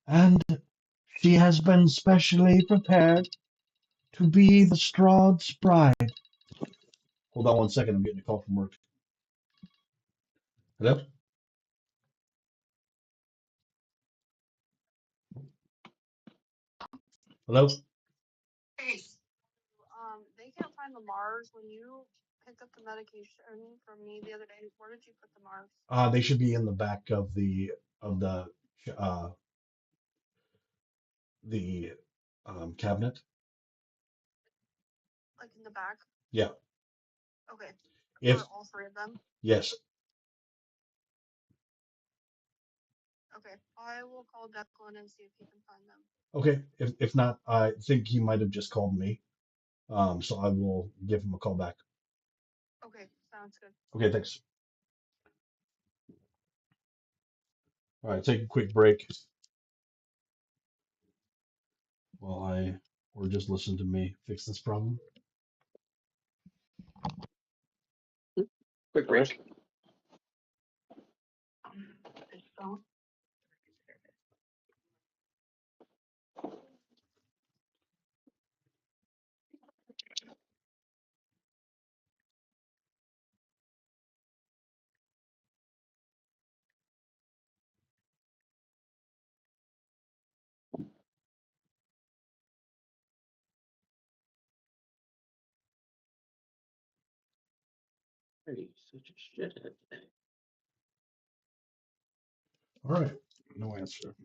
Speaker 1: and she has been specially prepared to be the Strahd's bride. Hold on 1 second. I'm getting a call from work. Hello? Hello?
Speaker 6: They can't find the Mars when you picked up the medication from me the other day. Where did you put the Mars?
Speaker 1: They should be in the back of the uh the cabinet.
Speaker 6: Like in the back?
Speaker 1: Yeah.
Speaker 6: Okay.
Speaker 1: If
Speaker 6: For all three of them?
Speaker 1: yes.
Speaker 6: Okay. I will call Declan and see if he can find them.
Speaker 1: Okay. If not, I think he might have just called me. So I will give him a call back.
Speaker 6: Okay, sounds good.
Speaker 1: Okay, thanks. All right, take a quick break while or just listen to me fix this problem.
Speaker 3: Quick break.
Speaker 6: Don't.
Speaker 3: Hey, such a shithead.
Speaker 1: All right, no answer.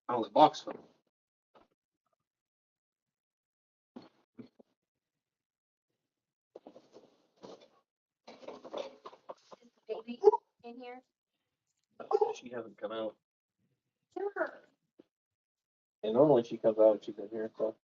Speaker 4: Oh, the box.
Speaker 6: Baby in here.
Speaker 4: She hasn't come out. And normally she comes out and she's in here, so.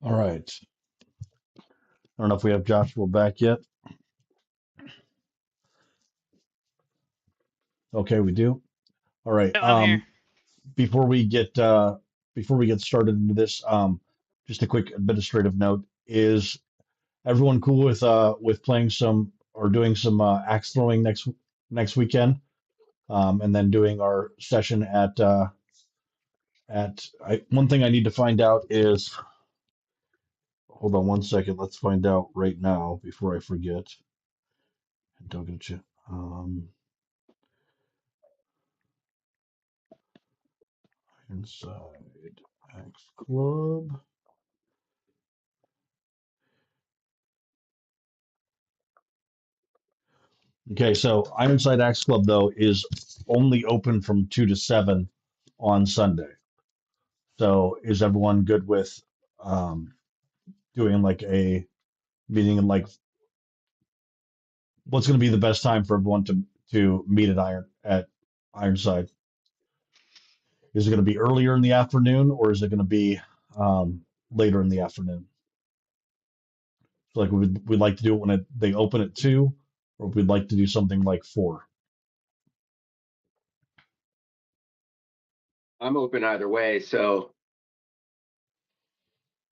Speaker 1: All right. I don't know if we have Joshua back yet. Okay, we do. All right.
Speaker 5: No, I'm here.
Speaker 1: Before we get started into this, just a quick administrative note: is everyone cool with playing some or doing some axe throwing next weekend, and then doing our session one thing I need to find out is, hold on one second. Let's find out right now before I forget. Don't get you. Inside Axe Club. Okay, so Ironside Axe Club though is only open from 2 to 7 on Sunday. So is everyone good with doing like a meeting and like what's going to be the best time for everyone to meet at Ironside? Is it going to be earlier in the afternoon or is it going to be later in the afternoon? So like we'd like to do it when they open at 2, or we'd like to do something like 4.
Speaker 3: I'm open either way, so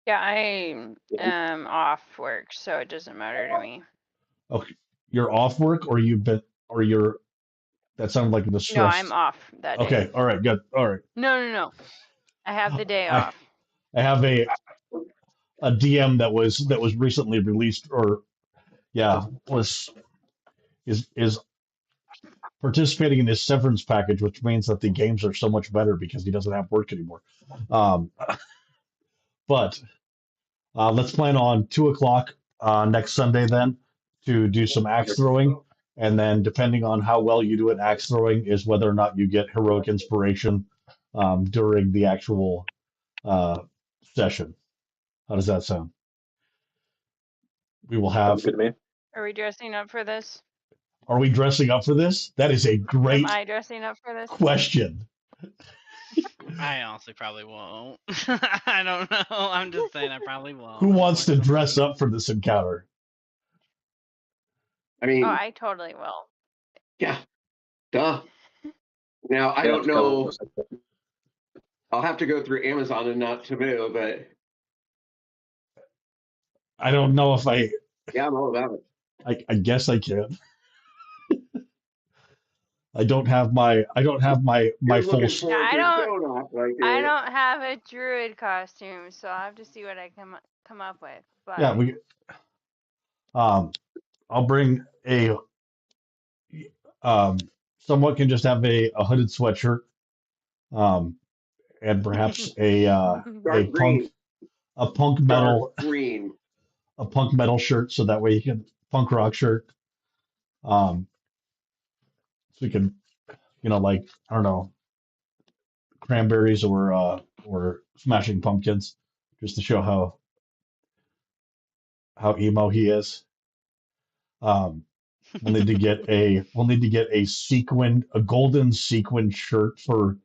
Speaker 2: Yeah, I am off work, so it doesn't matter to me.
Speaker 1: Okay, you're off work or you're that sounded like a
Speaker 2: No,
Speaker 1: distressed.
Speaker 2: I'm off that day.
Speaker 1: Okay, all right, good. All right.
Speaker 2: No. I have the day
Speaker 1: I
Speaker 2: off.
Speaker 1: I have a DM that was recently released, or was is participating in his severance package, which means that the games are so much better because he doesn't have work anymore. Um, but let's plan on 2 o'clock next Sunday then to do some axe throwing, and then depending on how well you do at axe throwing is whether or not you get heroic inspiration during the actual session. How does that sound? We will
Speaker 4: Sounds
Speaker 1: have.
Speaker 4: good to me.
Speaker 2: Are we dressing up for this?
Speaker 1: Are we dressing up for this? That is a
Speaker 2: Am
Speaker 1: great
Speaker 2: I dressing up for this?
Speaker 1: question.
Speaker 5: I honestly probably won't. I don't know. I'm just saying I probably won't.
Speaker 1: Who wants to dress up for this encounter?
Speaker 3: I mean,
Speaker 2: Oh, I totally will.
Speaker 3: yeah, duh. Now I don't know. I'll have to go through Amazon and not Taboo, but
Speaker 1: I don't know if
Speaker 3: yeah, I'm all about it.
Speaker 1: I guess I can. I don't have my
Speaker 3: You're
Speaker 1: full.
Speaker 3: looking forward to showing off, like
Speaker 2: I don't have a druid costume, so I have to see what I come up with. But
Speaker 1: Yeah, I'll bring a someone can just have a hooded sweatshirt, and perhaps
Speaker 3: dark green,
Speaker 1: a punk
Speaker 3: dark
Speaker 1: metal
Speaker 3: green.
Speaker 1: shirt, so that way you can punk rock shirt. So we can, like, I don't know, cranberries or smashing pumpkins, just to show how emo he is. We'll need to get a golden sequin shirt for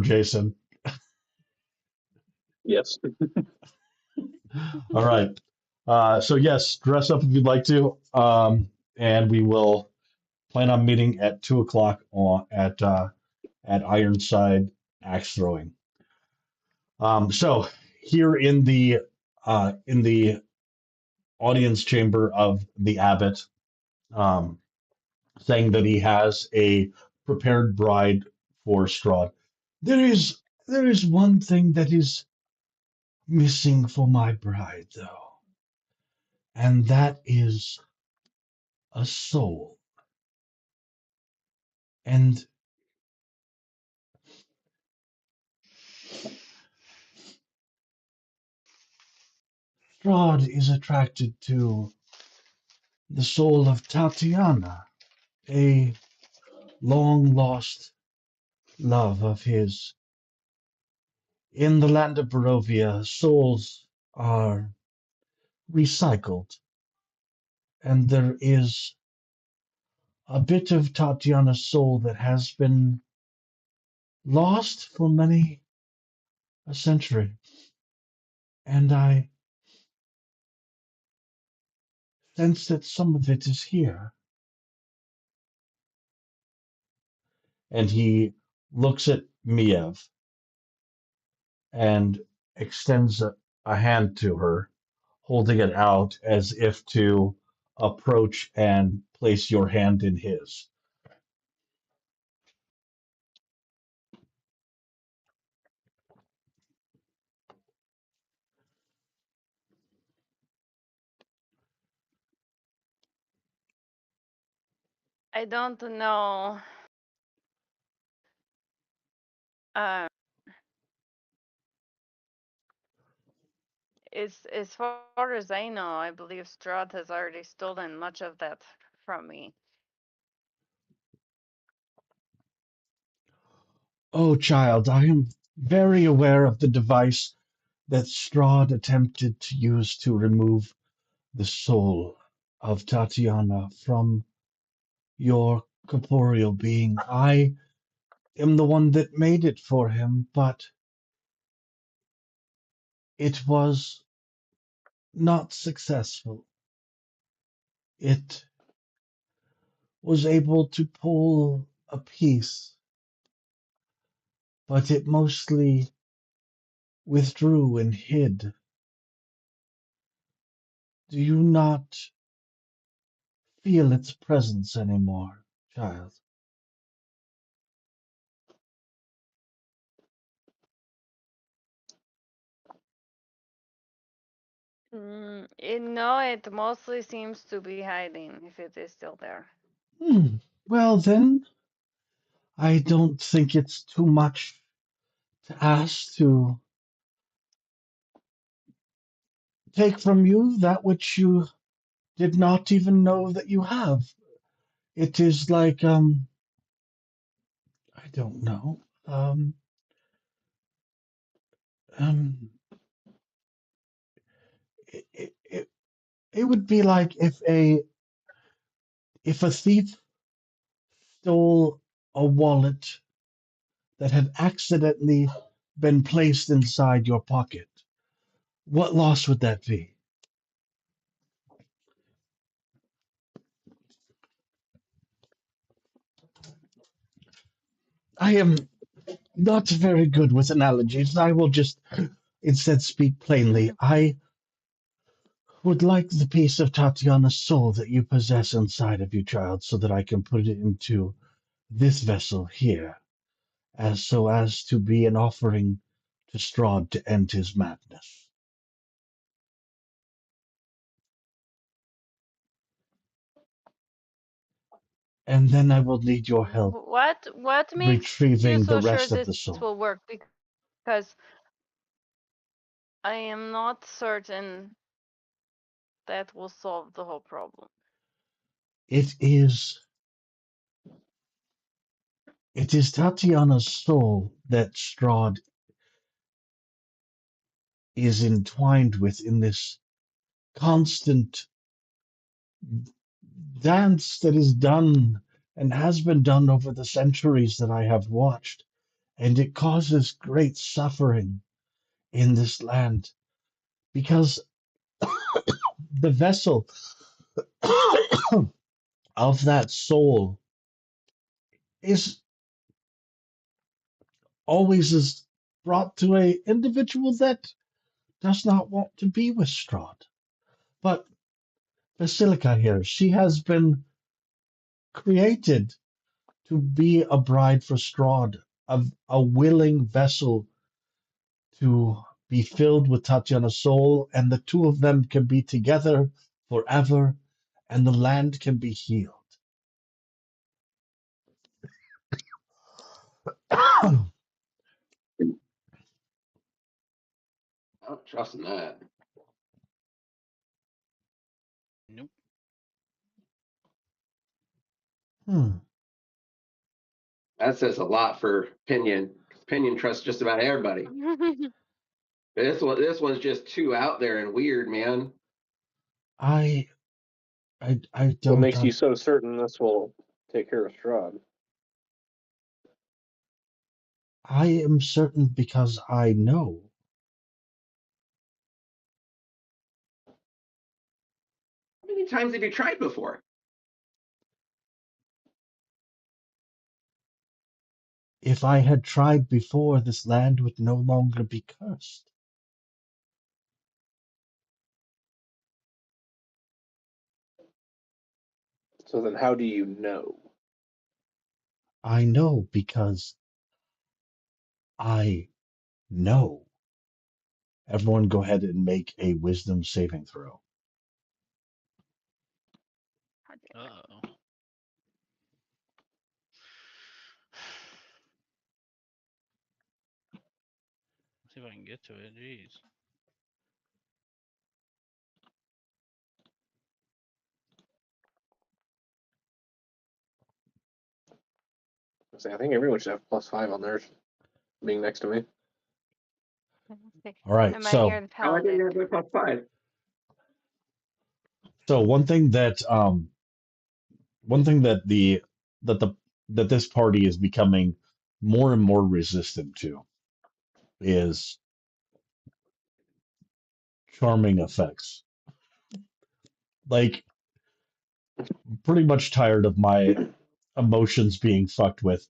Speaker 1: Jason.
Speaker 4: Yes.
Speaker 1: All right. So yes, dress up if you'd like to, and we will plan on meeting at 2 o'clock at Ironside Axe Throwing. So here in the audience chamber of the abbot, saying that he has a prepared bride for Strahd. There is one thing that is missing for my bride, though, and that is a soul. And Strahd is attracted to the soul of Tatiana, a long lost love of his. In the land of Barovia, souls are recycled, and there is a bit of Tatiana's soul that has been lost for many a century. And I sense that some of it is here. And he looks at Miev and extends a hand to her, holding it out as if to approach and place your hand in his.
Speaker 2: I don't know. Uh, as far as I know, I believe Strahd has already stolen much of that from me.
Speaker 1: Oh, child, I am very aware of the device that Strahd attempted to use to remove the soul of Tatiana from your corporeal being. I am the one that made it for him, but it was not successful. It was able to pull a piece, but it mostly withdrew and hid. Do you not feel its presence anymore, child?
Speaker 2: No, it mostly seems to be hiding if it is still there.
Speaker 1: Well, then, I don't think it's too much to ask to take from you that which you did not even know that you have. It is like, I don't know. Um, it, it, it, it would be like if a thief stole a wallet that had accidentally been placed inside your pocket. What loss would that be? I am not very good with analogies. I will just instead speak plainly. I would like the piece of Tatiana's soul that you possess inside of you, child, so that I can put it into this vessel here, as so as to be an offering to Strahd to end his madness. And then I will need your help
Speaker 2: What makes you
Speaker 1: retrieving the
Speaker 2: so sure
Speaker 1: rest of
Speaker 2: this
Speaker 1: the soul.
Speaker 2: will work? Because I am not certain that will solve the whole problem.
Speaker 1: It is Tatiana's soul that Strahd is entwined with in this constant dance that is done and has been done over the centuries that I have watched, and it causes great suffering in this land because the vessel of that soul is always is brought to a individual that does not want to be with Strahd. But Basilica here, she has been created to be a bride for Strahd, a willing vessel to be filled with Tatiana's soul, and the two of them can be together forever, and the land can be healed.
Speaker 3: I'm not trusting that.
Speaker 5: Nope.
Speaker 3: That says a lot for Pinion. Pinion trusts just about everybody. This one's just too out there and weird, man.
Speaker 1: I
Speaker 4: What
Speaker 1: don't.
Speaker 4: makes you so certain this will take care of Strahd?
Speaker 1: I am certain because I know.
Speaker 3: How many times have you tried before?
Speaker 1: If I had tried before, this land would no longer be cursed.
Speaker 4: So then how do you know?
Speaker 1: I know because I know. Everyone go ahead and make a wisdom saving throw.
Speaker 5: Uh-oh. See if I can get to it. Jeez.
Speaker 4: I think everyone should have +5 on theirs, being next to me.
Speaker 1: All right,
Speaker 2: Am I near the
Speaker 3: How I didn't
Speaker 2: paladin?
Speaker 3: have my +5.
Speaker 1: so one thing that the that the that this party is becoming more and more resistant to is charming effects. Like, pretty much tired of my emotions being fucked with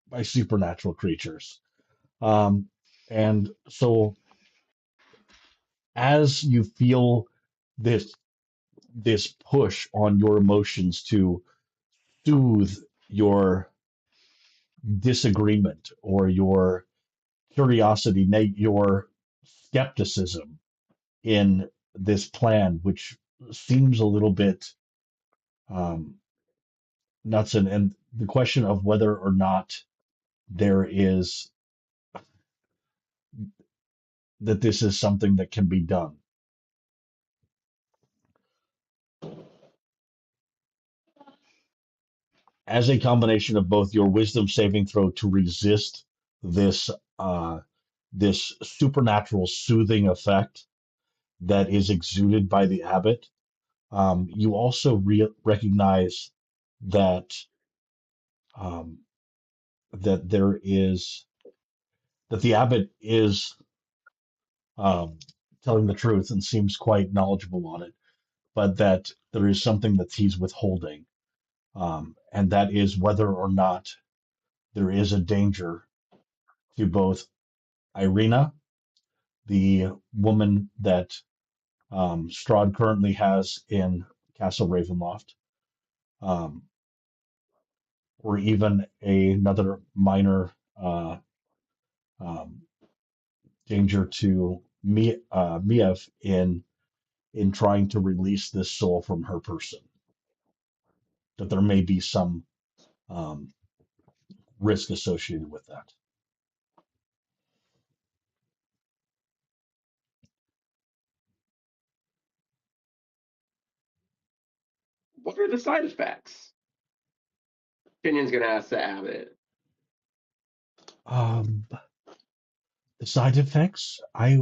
Speaker 1: by supernatural creatures. And so as you feel this push on your emotions to soothe your disagreement or your curiosity, your skepticism in this plan, which seems a little bit um, nuts, and the question of whether or not there is that this is something that can be done. As a combination of both your wisdom saving throw to resist this this supernatural soothing effect that is exuded by the abbot, you also recognize that um, that there is that the abbot is um, telling the truth and seems quite knowledgeable on it, but that there is something that he's withholding, and that is whether or not there is a danger to both Irina, the woman that Strahd currently has in Castle Ravenloft, um, or even another minor um, danger to Miev in trying to release this soul from her person. That there may be some um, risk associated with that.
Speaker 3: What are the side effects? Pinion's gonna ask the abbot.
Speaker 1: Um, the side effects, I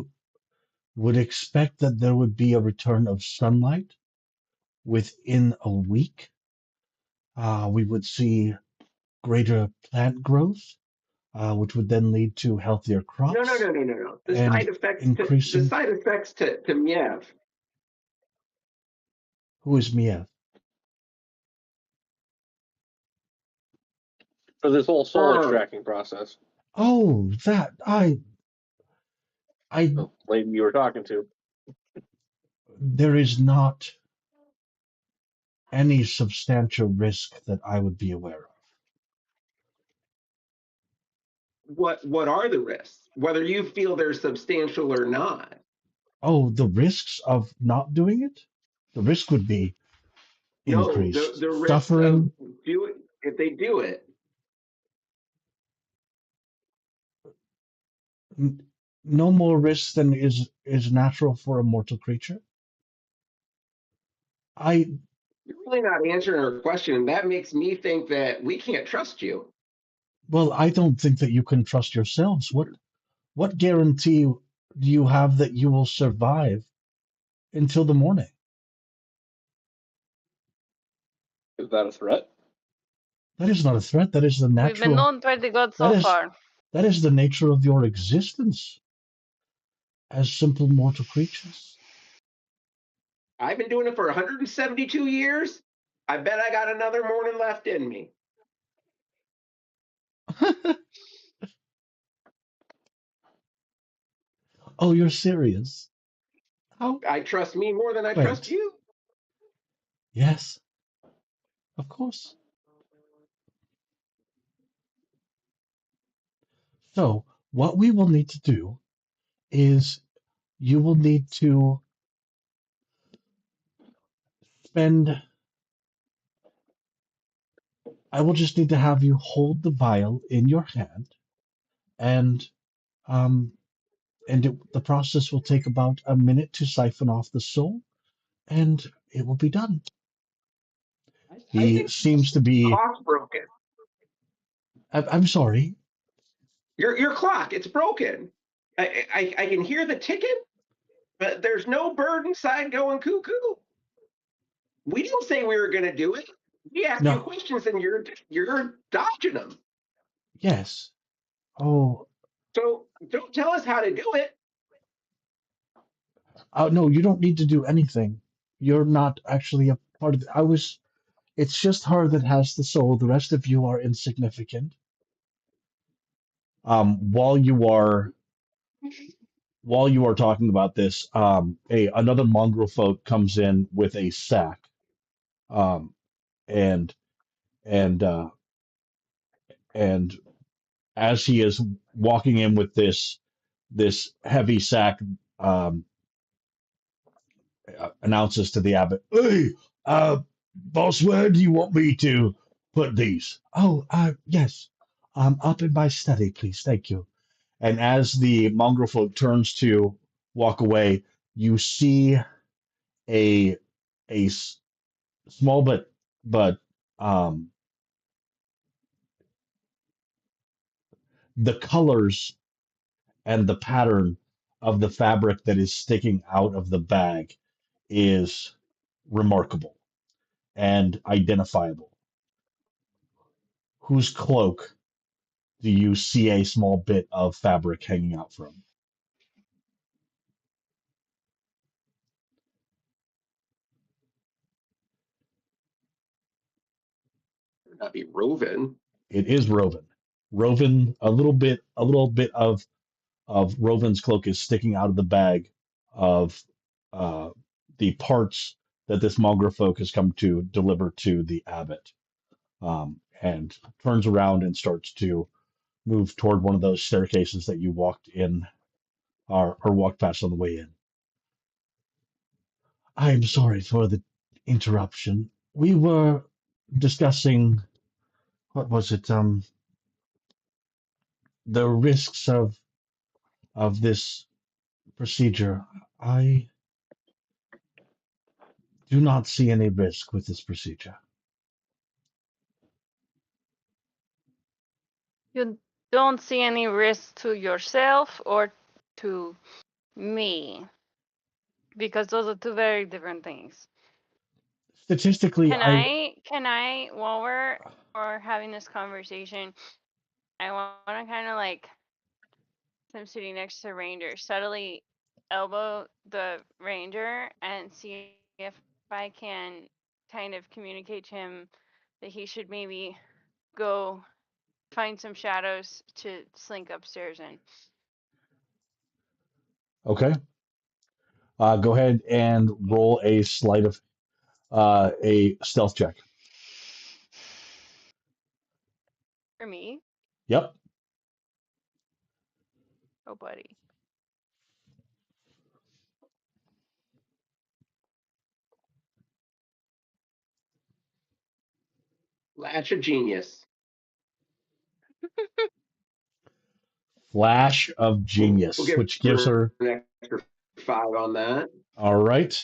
Speaker 1: would expect that there would be a return of sunlight within a week. We would see greater plant growth, which would then lead to healthier crops
Speaker 3: No. The
Speaker 1: and
Speaker 3: side effects
Speaker 1: increasing.
Speaker 3: to Miev.
Speaker 1: Who is Mia?
Speaker 4: For this whole soul
Speaker 3: Her.
Speaker 4: extracting process.
Speaker 1: Oh, that I.
Speaker 4: The lady you were talking to.
Speaker 1: There is not any substantial risk that I would be aware of.
Speaker 3: what are the risks, whether you feel they're substantial or not.
Speaker 1: Oh, the risks of not doing it? The risk would be
Speaker 3: No,
Speaker 1: increased
Speaker 3: the risks of
Speaker 1: suffering.
Speaker 3: do it if they do it.
Speaker 1: No more risk than is natural for a mortal creature. I
Speaker 3: You're really not answering our question, and that makes me think that we can't trust you.
Speaker 1: well, I don't think that you can trust yourselves. What guarantee do you have that you will survive until the morning?
Speaker 4: Is that a threat?
Speaker 1: That is not a threat. That is the
Speaker 2: We've been
Speaker 1: natural.
Speaker 2: doing pretty good
Speaker 1: That
Speaker 2: so
Speaker 1: is
Speaker 2: far.
Speaker 1: that is the nature of your existence as simple mortal creatures.
Speaker 3: I've been doing it for 172 years. I bet I got another morning left in me.
Speaker 1: Oh, you're serious? How
Speaker 3: I trust me more than I trust
Speaker 1: quaint.
Speaker 3: you.
Speaker 1: Yes, of course. So, what we will need to do is you will need to spend. I will just need to have you hold the vial in your hand, and um, the process will take about a minute to siphon off the soul, and it will be done.
Speaker 3: I
Speaker 1: He
Speaker 3: think
Speaker 1: seems to be.
Speaker 3: clock's broken.
Speaker 1: I'm sorry.
Speaker 3: Your clock, it's broken. I can hear the ticking, but there's no bird inside going cuckoo. We didn't say we were going to do it. We asked you
Speaker 1: No.
Speaker 3: questions and you're dodging them.
Speaker 1: Yes. Oh.
Speaker 3: So don't tell us how to do it.
Speaker 1: No. You don't need to do anything. You're not actually a part of. I was. It's just her that has the soul. The rest of you are insignificant. Um, while you are while you are talking about this, another mongrel folk comes in with a sack, um, and and and as he is walking in with this heavy sack, um, announces to the abbot, "Hey, boss, where do you want me to put these?" Oh, yes, up in my study, please, thank you. And as the mongrel folk turns to walk away, you see a a small but um, the colors and the pattern of the fabric that is sticking out of the bag is remarkable and identifiable. Whose cloak do you see a small bit of fabric hanging out from?
Speaker 3: Not be Roven.
Speaker 1: It is Roven. Roven, a little bit of Roven's cloak is sticking out of the bag of uh, the parts that this Mongrel folk has come to deliver to the abbot, and turns around and starts to move toward one of those staircases that you walked in or walked past on the way in. I'm sorry for the interruption. We were discussing what was it? The risks of this procedure. I do not see any risk with this procedure.
Speaker 2: You don't see any risk to yourself or to me, because those are two very different things.
Speaker 1: Statistically,
Speaker 2: Can I, while we're having this conversation, I want to kind of like, I'm sitting next to Ranger, subtly elbow the Ranger and see if I can kind of communicate to him that he should maybe go find some shadows to slink upstairs in.
Speaker 1: okay. Go ahead and roll a sleight of a stealth check.
Speaker 2: For me,
Speaker 1: Yep.
Speaker 2: Oh, buddy.
Speaker 3: Latch of genius.
Speaker 1: Flash of
Speaker 3: We'll
Speaker 1: genius,
Speaker 3: give
Speaker 1: which gives
Speaker 3: her
Speaker 1: her
Speaker 3: an extra 5 on that.
Speaker 1: all right.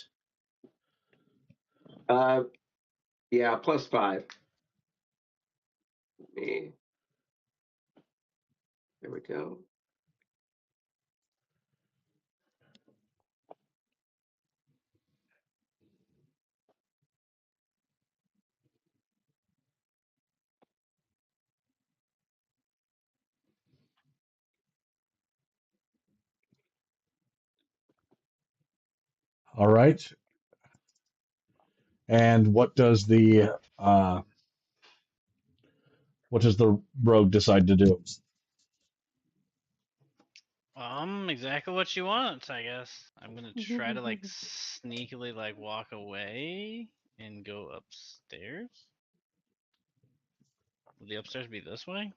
Speaker 3: Yeah, plus 5. Me. There we go.
Speaker 1: All right. And what does the rogue decide to do?
Speaker 5: Exactly what you want, I guess. I'm gonna try to like sneakily like walk away and go upstairs. Will the upstairs be this way?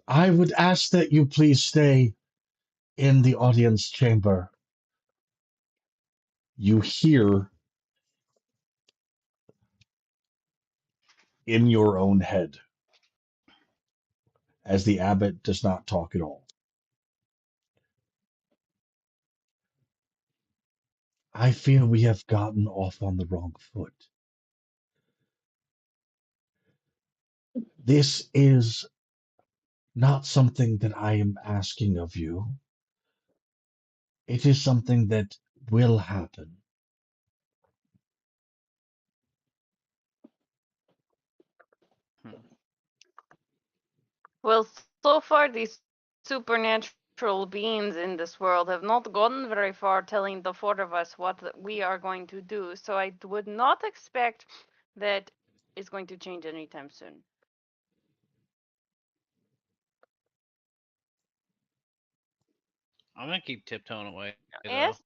Speaker 1: I would ask that you please stay in the audience chamber. You hear in your own head as the abbot does not talk at all. I fear we have gotten off on the wrong foot. This is not something that I am asking of you. It is something that will happen.
Speaker 5: Hmm.
Speaker 2: Well, so far these supernatural beings in this world have not gotten very far telling the four of us what we are going to do. So I would not expect that it's going to change anytime soon.
Speaker 5: I'm gonna keep tiptoeing away though.
Speaker 2: Yes.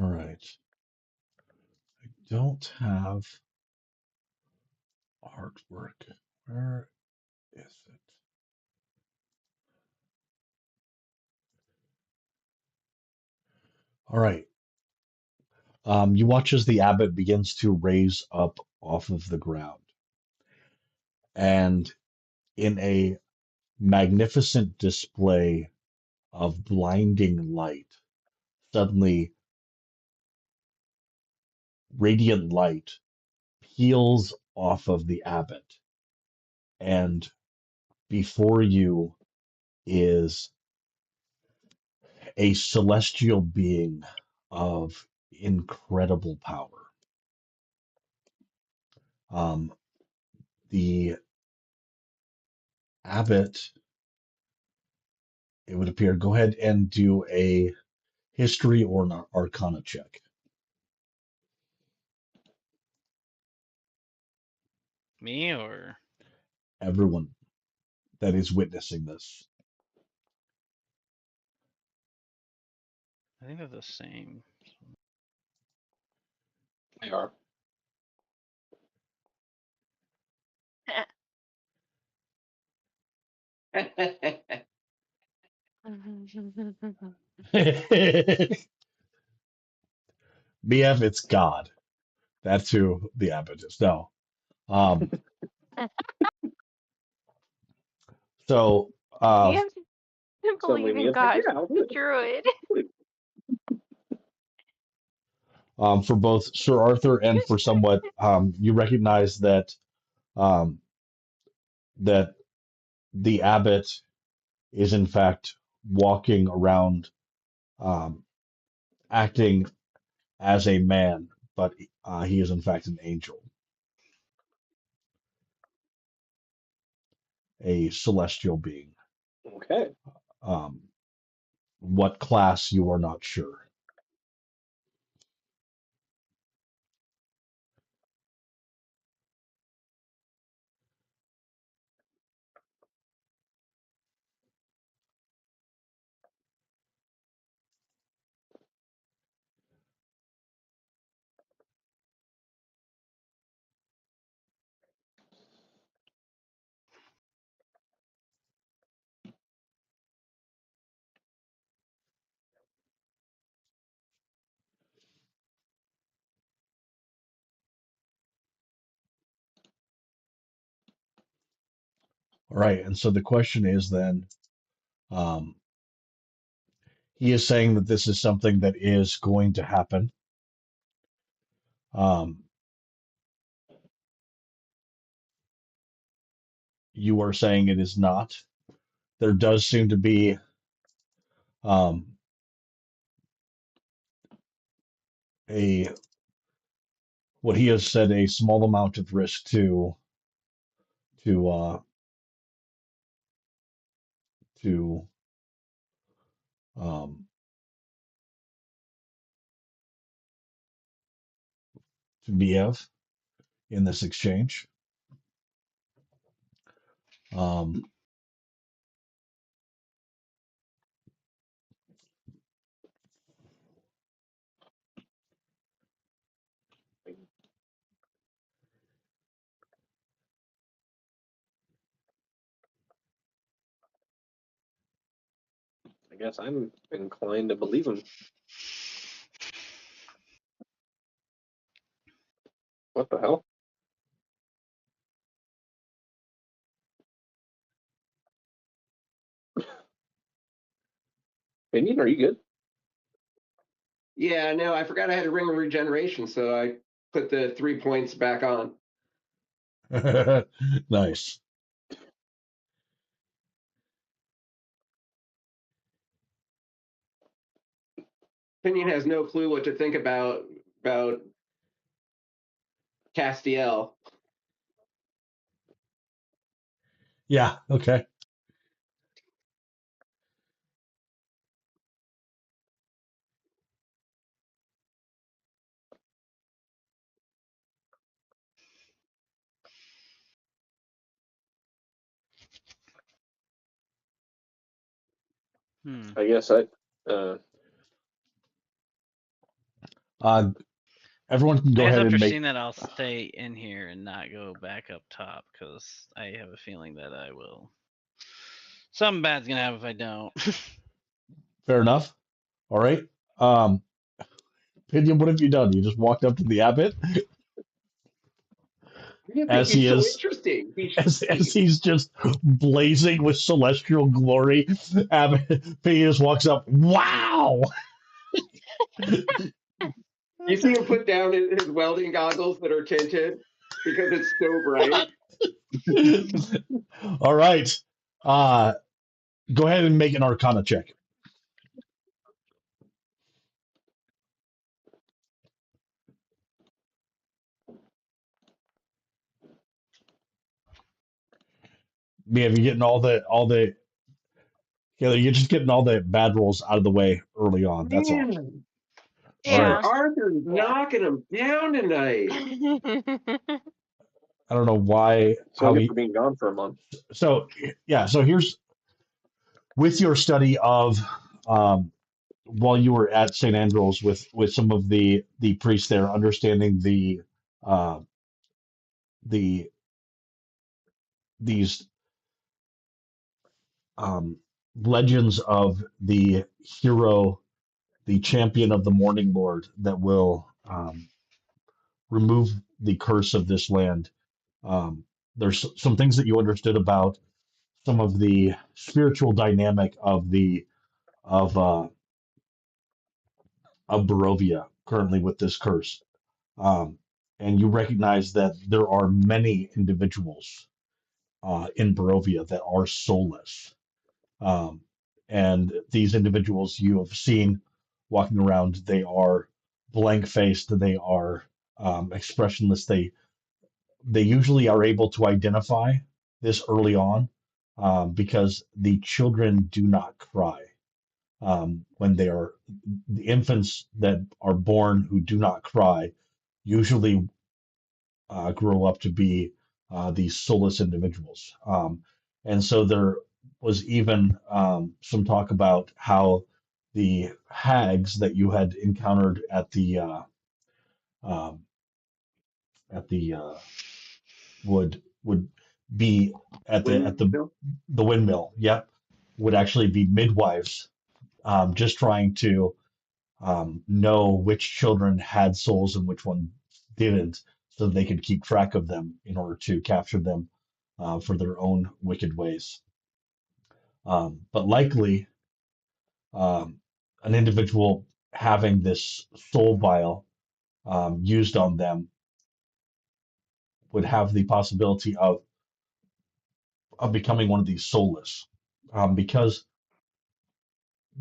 Speaker 1: All right. I don't have artwork. Where is it? All right. You watch as the abbot begins to raise up off of the ground. And in a magnificent display of blinding light, suddenly radiant light peels off of the abbot. And before you is a celestial being of incredible power. Um, the abbot, it would appear, go ahead and do a history or an arcana check.
Speaker 5: Me or
Speaker 1: Everyone that is witnessing this.
Speaker 5: I think they're the same.
Speaker 4: They are.
Speaker 1: BF, it's God. That's who the abbot is. No. Um, so
Speaker 2: You have to
Speaker 4: Suddenly
Speaker 2: believe in
Speaker 4: Mia's like,
Speaker 2: God,
Speaker 4: yeah, I'll do it.
Speaker 2: Druid.
Speaker 1: for both Sir Arthur and for somewhat, you recognize um, that the abbot is in fact walking around, um, acting as a man, but he is in fact an angel, a celestial being.
Speaker 4: Okay.
Speaker 1: Um, what class you are not sure. All right, and so the question is then, um, he is saying that this is something that is going to happen. Um, you are saying it is not. There does seem to be um, a what he has said a small amount of risk to to um, to BF in this exchange. Um,
Speaker 4: I guess I'm inclined to believe him. What the hell? Opinion, are you good?
Speaker 3: Yeah, no, I forgot I had a ring of regeneration, so I put the 3 points back on.
Speaker 1: nice.
Speaker 3: Pinion has no clue what to think about Castiel.
Speaker 1: Yeah. Okay.
Speaker 4: I guess I.
Speaker 1: Everyone can
Speaker 5: I
Speaker 1: go
Speaker 5: guess
Speaker 1: ahead and
Speaker 5: after
Speaker 1: make.
Speaker 5: seeing that, I'll stay in here and not go back up top because I have a feeling that I will. Something bad's gonna happen if I don't.
Speaker 1: Fair enough. All right. Um, Pinion, what have you done? You just walked up to the abbot
Speaker 3: You think
Speaker 1: as he
Speaker 3: he's so
Speaker 1: is
Speaker 3: interesting.
Speaker 1: as he's just blazing with celestial glory. Abbot Pinion just walks up. Wow.
Speaker 3: You see him put down his welding goggles that are tinted because it's so bright.
Speaker 1: All right. Uh, go ahead and make an Arcana check. Yeah, you're getting all the yeah, you're just getting all the bad rolls out of the way early on. That's all.
Speaker 3: Man,
Speaker 1: All right.
Speaker 2: Yeah.
Speaker 3: Sir Arthur's
Speaker 2: Yeah.
Speaker 3: knocking him down tonight.
Speaker 1: I don't know why
Speaker 4: So
Speaker 1: how
Speaker 4: good for
Speaker 1: he
Speaker 4: being gone for a month.
Speaker 1: so yeah, so here's with your study of um while you were at St. Andrews with some of the priests there, understanding uh the these um legends of the hero, the champion of the Morning Lord that will remove the curse of this land. There's some things that you understood about some of the spiritual dynamic of uh, of Barovia currently with this curse, um, and you recognize that there are many individuals in Barovia that are soulless, um, and these individuals you have seen walking around. They are blank faced. They are expressionless. They usually are able to identify this early on because the children do not cry when they are the infants that are born who do not cry usually grow up to be these soulless individuals. And so there was even some talk about how the hags that you had encountered um, at the would be at
Speaker 3: Windmill?
Speaker 1: the windmill. Yep, would actually be midwives, just trying to know which children had souls and which one didn't, so they could keep track of them in order to capture them for their own wicked ways. But likely, an individual having this soul vial used on them would have the possibility of becoming one of these soulless, because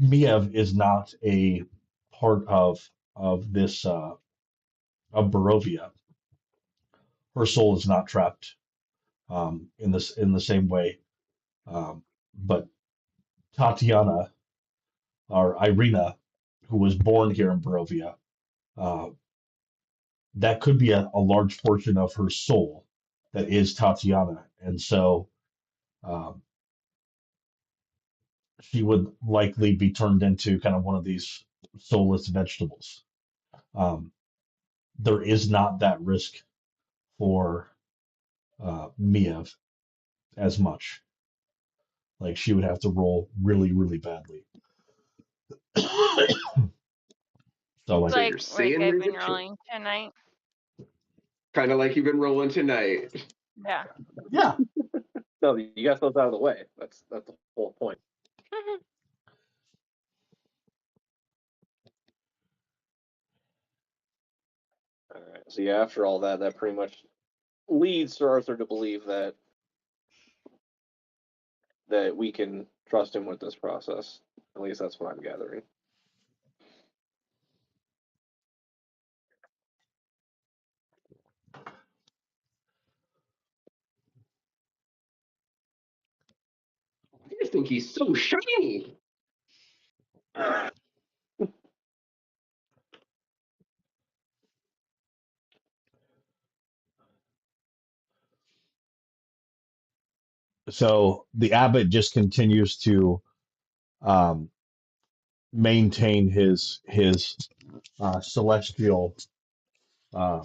Speaker 1: Miev is not a part of this of Barovia. Her soul is not trapped in the same way. But Tatiana or Irina, who was born here in Barovia, uh, that could be a large portion of her soul that is Tatiana, and so um, she would likely be turned into kind of one of these soulless vegetables. Um, there is not that risk for Miev as much. Like she would have to roll really, really badly. So like,
Speaker 3: So
Speaker 2: Like
Speaker 3: you're saying
Speaker 2: I've
Speaker 3: there's a
Speaker 2: been rolling tonight.
Speaker 3: kind of like you've been rolling tonight.
Speaker 2: Yeah.
Speaker 1: yeah,
Speaker 4: No, you got those out of the way. That's the whole point. All right. So yeah, after all that, that pretty much leads Sir Arthur to believe that we can trust him with this process. At least that's what I'm gathering.
Speaker 3: I just think he's so shiny.
Speaker 1: so the abbot just continues to um, maintain his celestial uh,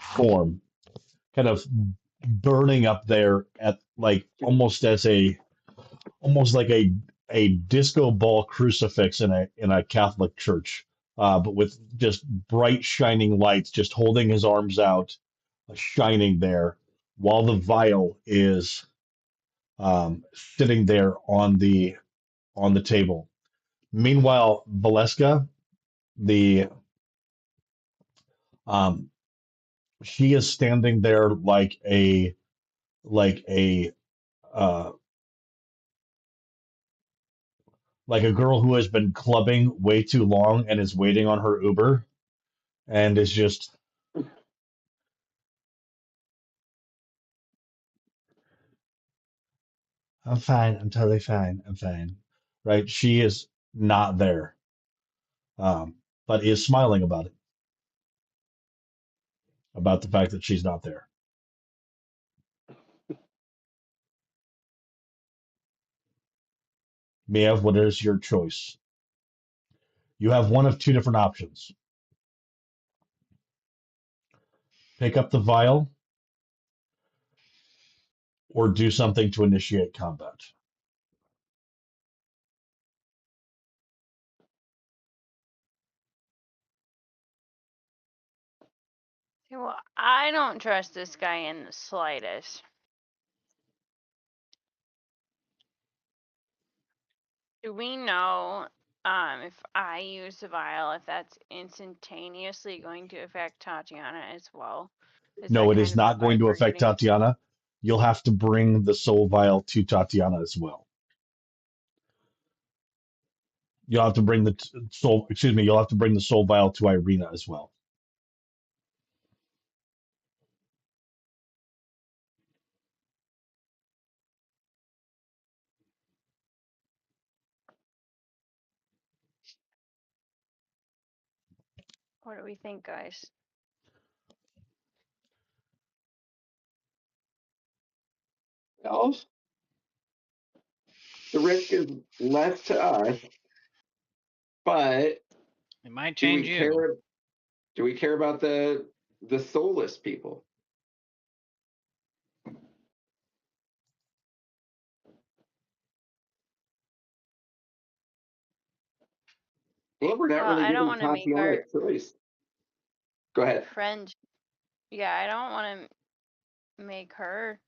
Speaker 1: form, kind of burning up there at like almost like a disco ball crucifix in a Catholic church, but with just bright shining lights, just holding his arms out, shining there, while the vial is sitting there on the table. Meanwhile, Valeska, the um, she is standing there like a uh, like a girl who has been clubbing way too long and is waiting on her Uber and is just, I'm fine, I'm totally fine, I'm fine. Right? She is not there, but is smiling about the fact that she's not there. Miev, what is your choice? You have one of two different options. Pick up the vial or do something to initiate combat.
Speaker 2: Well, I don't trust this guy in the slightest. Do we know if I use the vial, if that's instantaneously going to affect Tatiana as well? Is
Speaker 1: No,
Speaker 2: that
Speaker 1: it
Speaker 2: kind
Speaker 1: is
Speaker 2: of what
Speaker 1: not going
Speaker 2: I'm
Speaker 1: to affect
Speaker 2: forgetting?
Speaker 1: Tatiana. You'll have to bring the soul vial to Tatiana as well. You'll have to bring the soul, excuse me, you'll have to bring the soul vial to Irina as well.
Speaker 2: What do we think, guys?
Speaker 3: Well, the risk is less to us, but
Speaker 5: It might
Speaker 3: do
Speaker 5: change
Speaker 3: we
Speaker 5: you.
Speaker 3: care? Do we care about the soulless people? And we're not
Speaker 2: Well,
Speaker 3: really
Speaker 2: I don't
Speaker 3: giving
Speaker 2: want to make
Speaker 3: Tatiana
Speaker 2: our
Speaker 3: a choice. Go ahead.
Speaker 2: friend. Yeah, I don't want to make her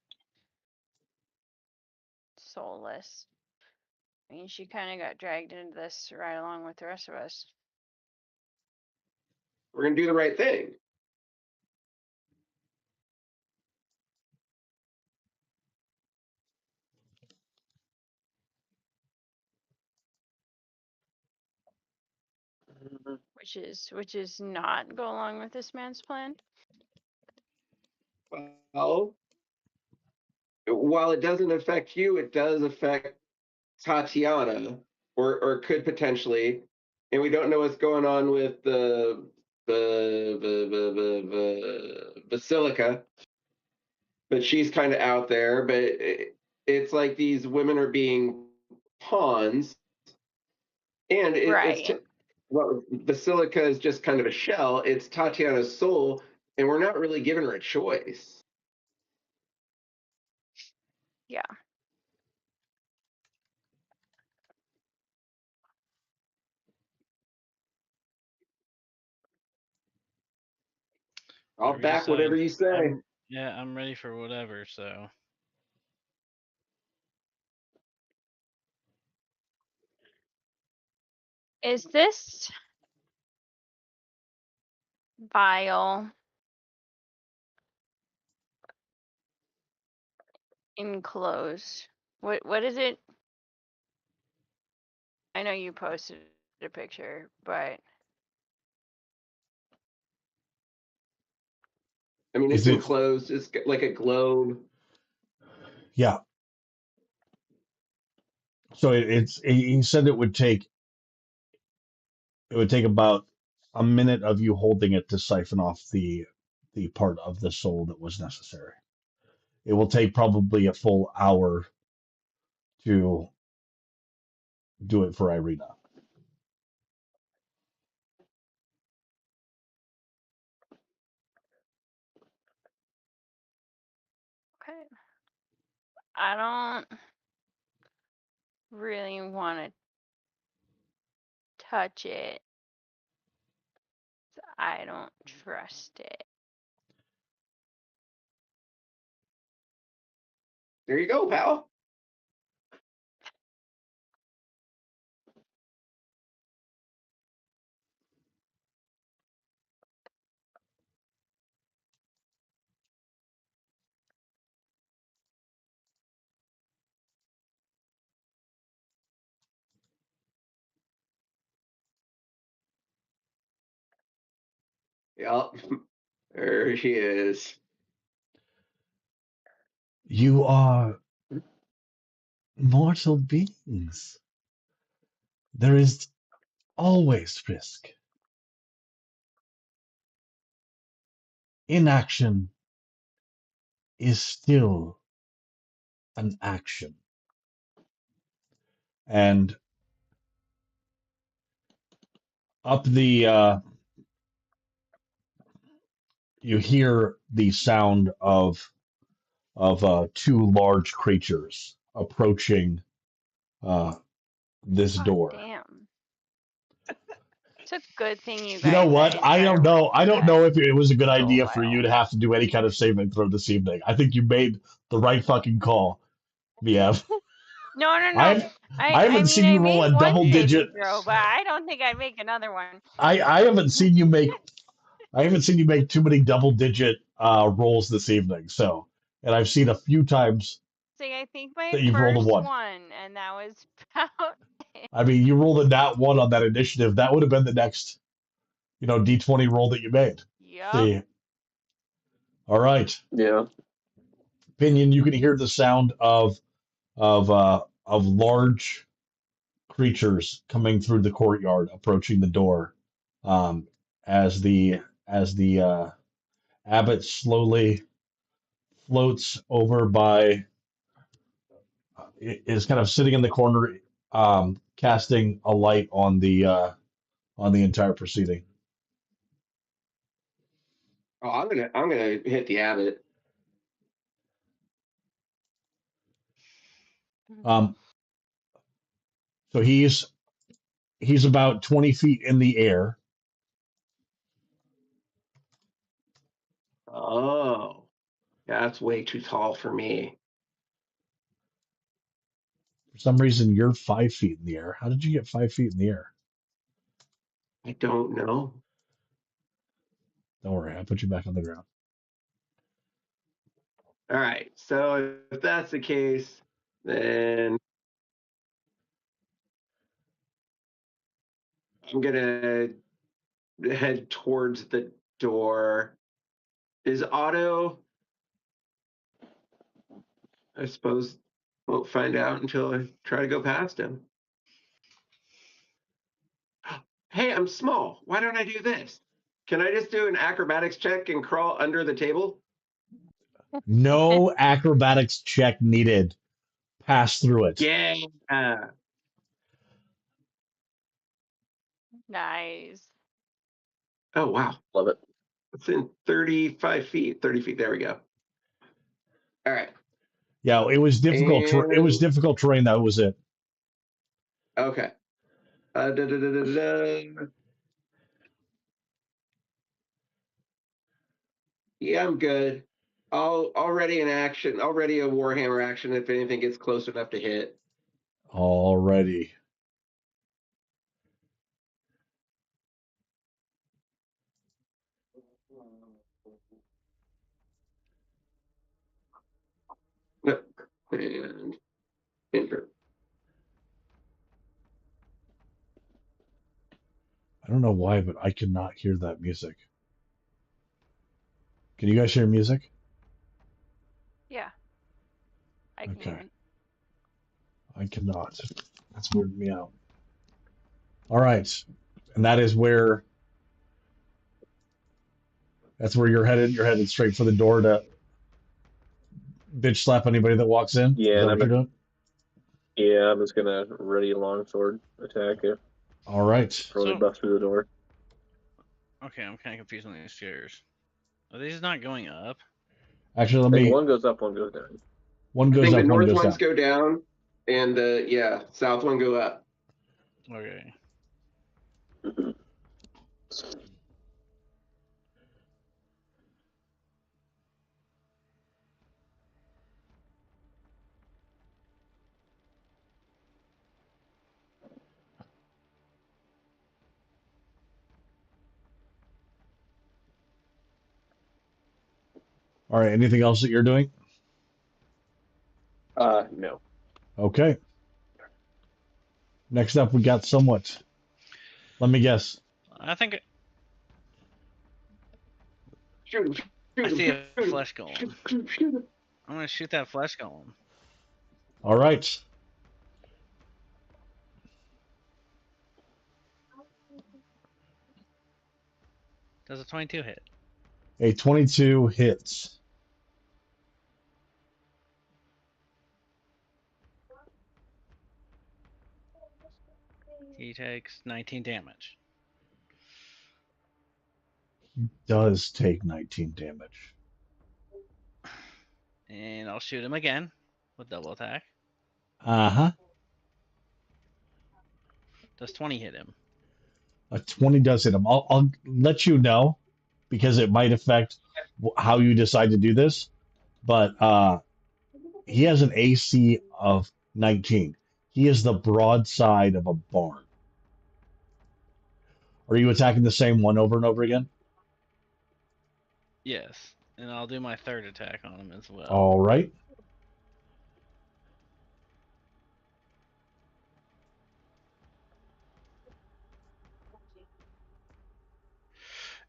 Speaker 2: soulless. I mean, she kind of got dragged into this right along with the rest of us.
Speaker 3: We're gonna do the right thing.
Speaker 2: Which is not go along with this man's plan.
Speaker 3: Well, while it doesn't affect you, it does affect Tatiana, or could potentially, and we don't know what's going on with the Basilica, but she's kind of out there. But it's like these women are being pawns, and
Speaker 2: Right.
Speaker 3: well, Basilica is just kind of a shell. It's Tatiana's soul, and we're not really giving her a choice.
Speaker 2: Yeah.
Speaker 3: I'll
Speaker 5: Whatever you
Speaker 3: back
Speaker 5: say.
Speaker 3: whatever you say.
Speaker 5: I'm ready for whatever. So
Speaker 2: Is this vial enclosed? What is it? I know you posted a picture, but
Speaker 3: I mean,
Speaker 1: Is
Speaker 3: it's
Speaker 1: it?
Speaker 3: enclosed. It's like a globe.
Speaker 1: Yeah. So he said it would take about a minute of you holding it to siphon off the part of the soul that was necessary. It will take probably a full hour to do it for Irina.
Speaker 2: okay. I don't really want to touch it. I don't trust it.
Speaker 3: There you go, pal. Yep. There she is.
Speaker 1: You are mortal beings. There is always risk. Inaction is still an action. And up you hear the sound of two large creatures approaching uh, this
Speaker 2: God
Speaker 1: door.
Speaker 2: damn. It's a good thing you
Speaker 1: You know
Speaker 2: guys
Speaker 1: what?
Speaker 2: didn't try to
Speaker 1: I don't
Speaker 2: that
Speaker 1: know if it was a good
Speaker 2: soul
Speaker 1: idea for you
Speaker 2: vial.
Speaker 1: to have to do any kind of saving throw this evening. I think you made the right fucking call, Miev.
Speaker 2: No.
Speaker 1: I
Speaker 2: I
Speaker 1: I
Speaker 2: I
Speaker 1: haven't
Speaker 2: mean,
Speaker 1: seen
Speaker 2: I
Speaker 1: you roll
Speaker 2: made
Speaker 1: a
Speaker 2: one
Speaker 1: double digit.
Speaker 2: saving throw, but I don't think I'd make another one.
Speaker 1: I haven't seen you make too many double digit rolls this evening. So, and I've seen a few times
Speaker 2: See, I think my
Speaker 1: that you've rolled a
Speaker 2: first
Speaker 1: one.
Speaker 2: one, and that was about it.
Speaker 1: I mean, you rolled a nat one on that initiative. That would have been the next, D20 roll that you made.
Speaker 2: Yup.
Speaker 1: See, all right,
Speaker 4: Yeah.
Speaker 1: Pinion. You can hear the sound of large creatures coming through the courtyard, approaching the door, um, as the abbot slowly floats over by, is kind of sitting in the corner, casting a light on the entire proceeding.
Speaker 3: Oh, I'm gonna hit the abbot.
Speaker 1: Um, so he's about 20 feet in the air.
Speaker 3: Oh, that's way too tall for me.
Speaker 1: For some reason, you're 5 feet in the air. How did you get 5 feet in the air?
Speaker 3: I don't know.
Speaker 1: Don't worry, I'll put you back on the ground.
Speaker 3: All right. So if that's the case, then I'm gonna head towards the door. Is Otto? I suppose won't find out until I try to go past him. Hey, I'm small. Why don't I do this? Can I just do an acrobatics check and crawl under the table?
Speaker 1: No acrobatics check needed. Pass through it.
Speaker 3: Yeah.
Speaker 2: Nice.
Speaker 3: Oh, wow.
Speaker 4: Love it.
Speaker 3: It's in 35 feet. 30 feet. There we go. All right.
Speaker 1: Yeah, it was difficult. It was
Speaker 3: And
Speaker 1: difficult terrain. That was it.
Speaker 3: okay. Da, da, da, da, da. Yeah, I'm good. Already an action, already a Warhammer action if anything gets close enough to hit.
Speaker 1: Already.
Speaker 3: No. And enter.
Speaker 1: I don't know why, but I cannot hear that music. Can you guys hear music?
Speaker 2: Yeah. I can hear
Speaker 1: Okay.
Speaker 2: it.
Speaker 1: I cannot. That's weirded me out. All right. And that's where you're headed. You're headed straight for the door to bitch slap anybody that walks in. Is
Speaker 4: Yeah,
Speaker 1: that
Speaker 4: and
Speaker 1: what you're doing?
Speaker 4: I'm just gonna ready a longsword attack you.
Speaker 1: All right.
Speaker 4: Before they
Speaker 5: So-
Speaker 4: bust through the door.
Speaker 5: Okay, I'm kind of confused on these stairs. Are these not going up?
Speaker 1: Actually,
Speaker 4: I think one goes up, one goes down.
Speaker 1: one
Speaker 3: I
Speaker 1: goes
Speaker 3: think the
Speaker 1: up, one
Speaker 3: north
Speaker 1: goes
Speaker 3: ones
Speaker 1: down.
Speaker 3: go down and the south one go up.
Speaker 5: Okay.
Speaker 1: All right. Anything else that you're doing?
Speaker 4: No.
Speaker 1: Okay. Next up, we got somewhat. Let me guess.
Speaker 5: I think
Speaker 3: Shoot him, shoot
Speaker 5: I
Speaker 3: him,
Speaker 5: see a
Speaker 3: shoot him,
Speaker 5: flesh golem.
Speaker 3: shoot him, shoot him.
Speaker 5: I'm gonna shoot that flesh golem.
Speaker 1: All right.
Speaker 5: Does a 22 hit?
Speaker 1: A 22 hits.
Speaker 5: He takes 19 damage.
Speaker 1: Does take 19 damage.
Speaker 5: And I'll shoot him again with double attack.
Speaker 1: Uh-huh.
Speaker 5: Does 20 hit him?
Speaker 1: A 20 does hit him. I'll let you know because it might affect how you decide to do this. But he has an AC of 19. He is the broadside of a barn. Are you attacking the same one over and over again?
Speaker 5: Yes. And I'll do my third attack on him as well.
Speaker 1: All right.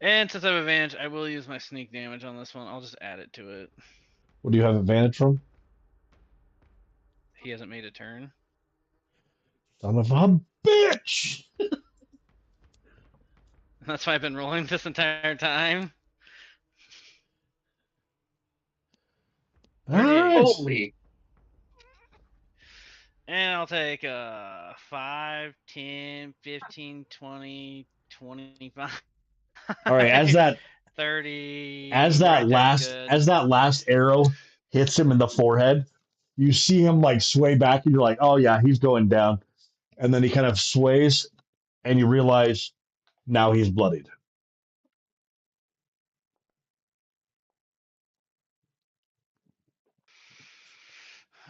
Speaker 5: And since I have advantage, I will use my sneak damage on this one. I'll just add it to it.
Speaker 1: What do you have advantage from?
Speaker 5: He hasn't made a turn.
Speaker 1: Son of a bitch!
Speaker 5: That's why I've been rolling this entire time.
Speaker 1: All right.
Speaker 3: Holy.
Speaker 5: And I'll take 5, 10, 15, 20, 25.
Speaker 1: All right.
Speaker 5: 30.
Speaker 1: As that last arrow hits him in the forehead, you see him like sway back, and you're like, "Oh yeah, he's going down." And then he kind of sways, and you realize now he's bloodied.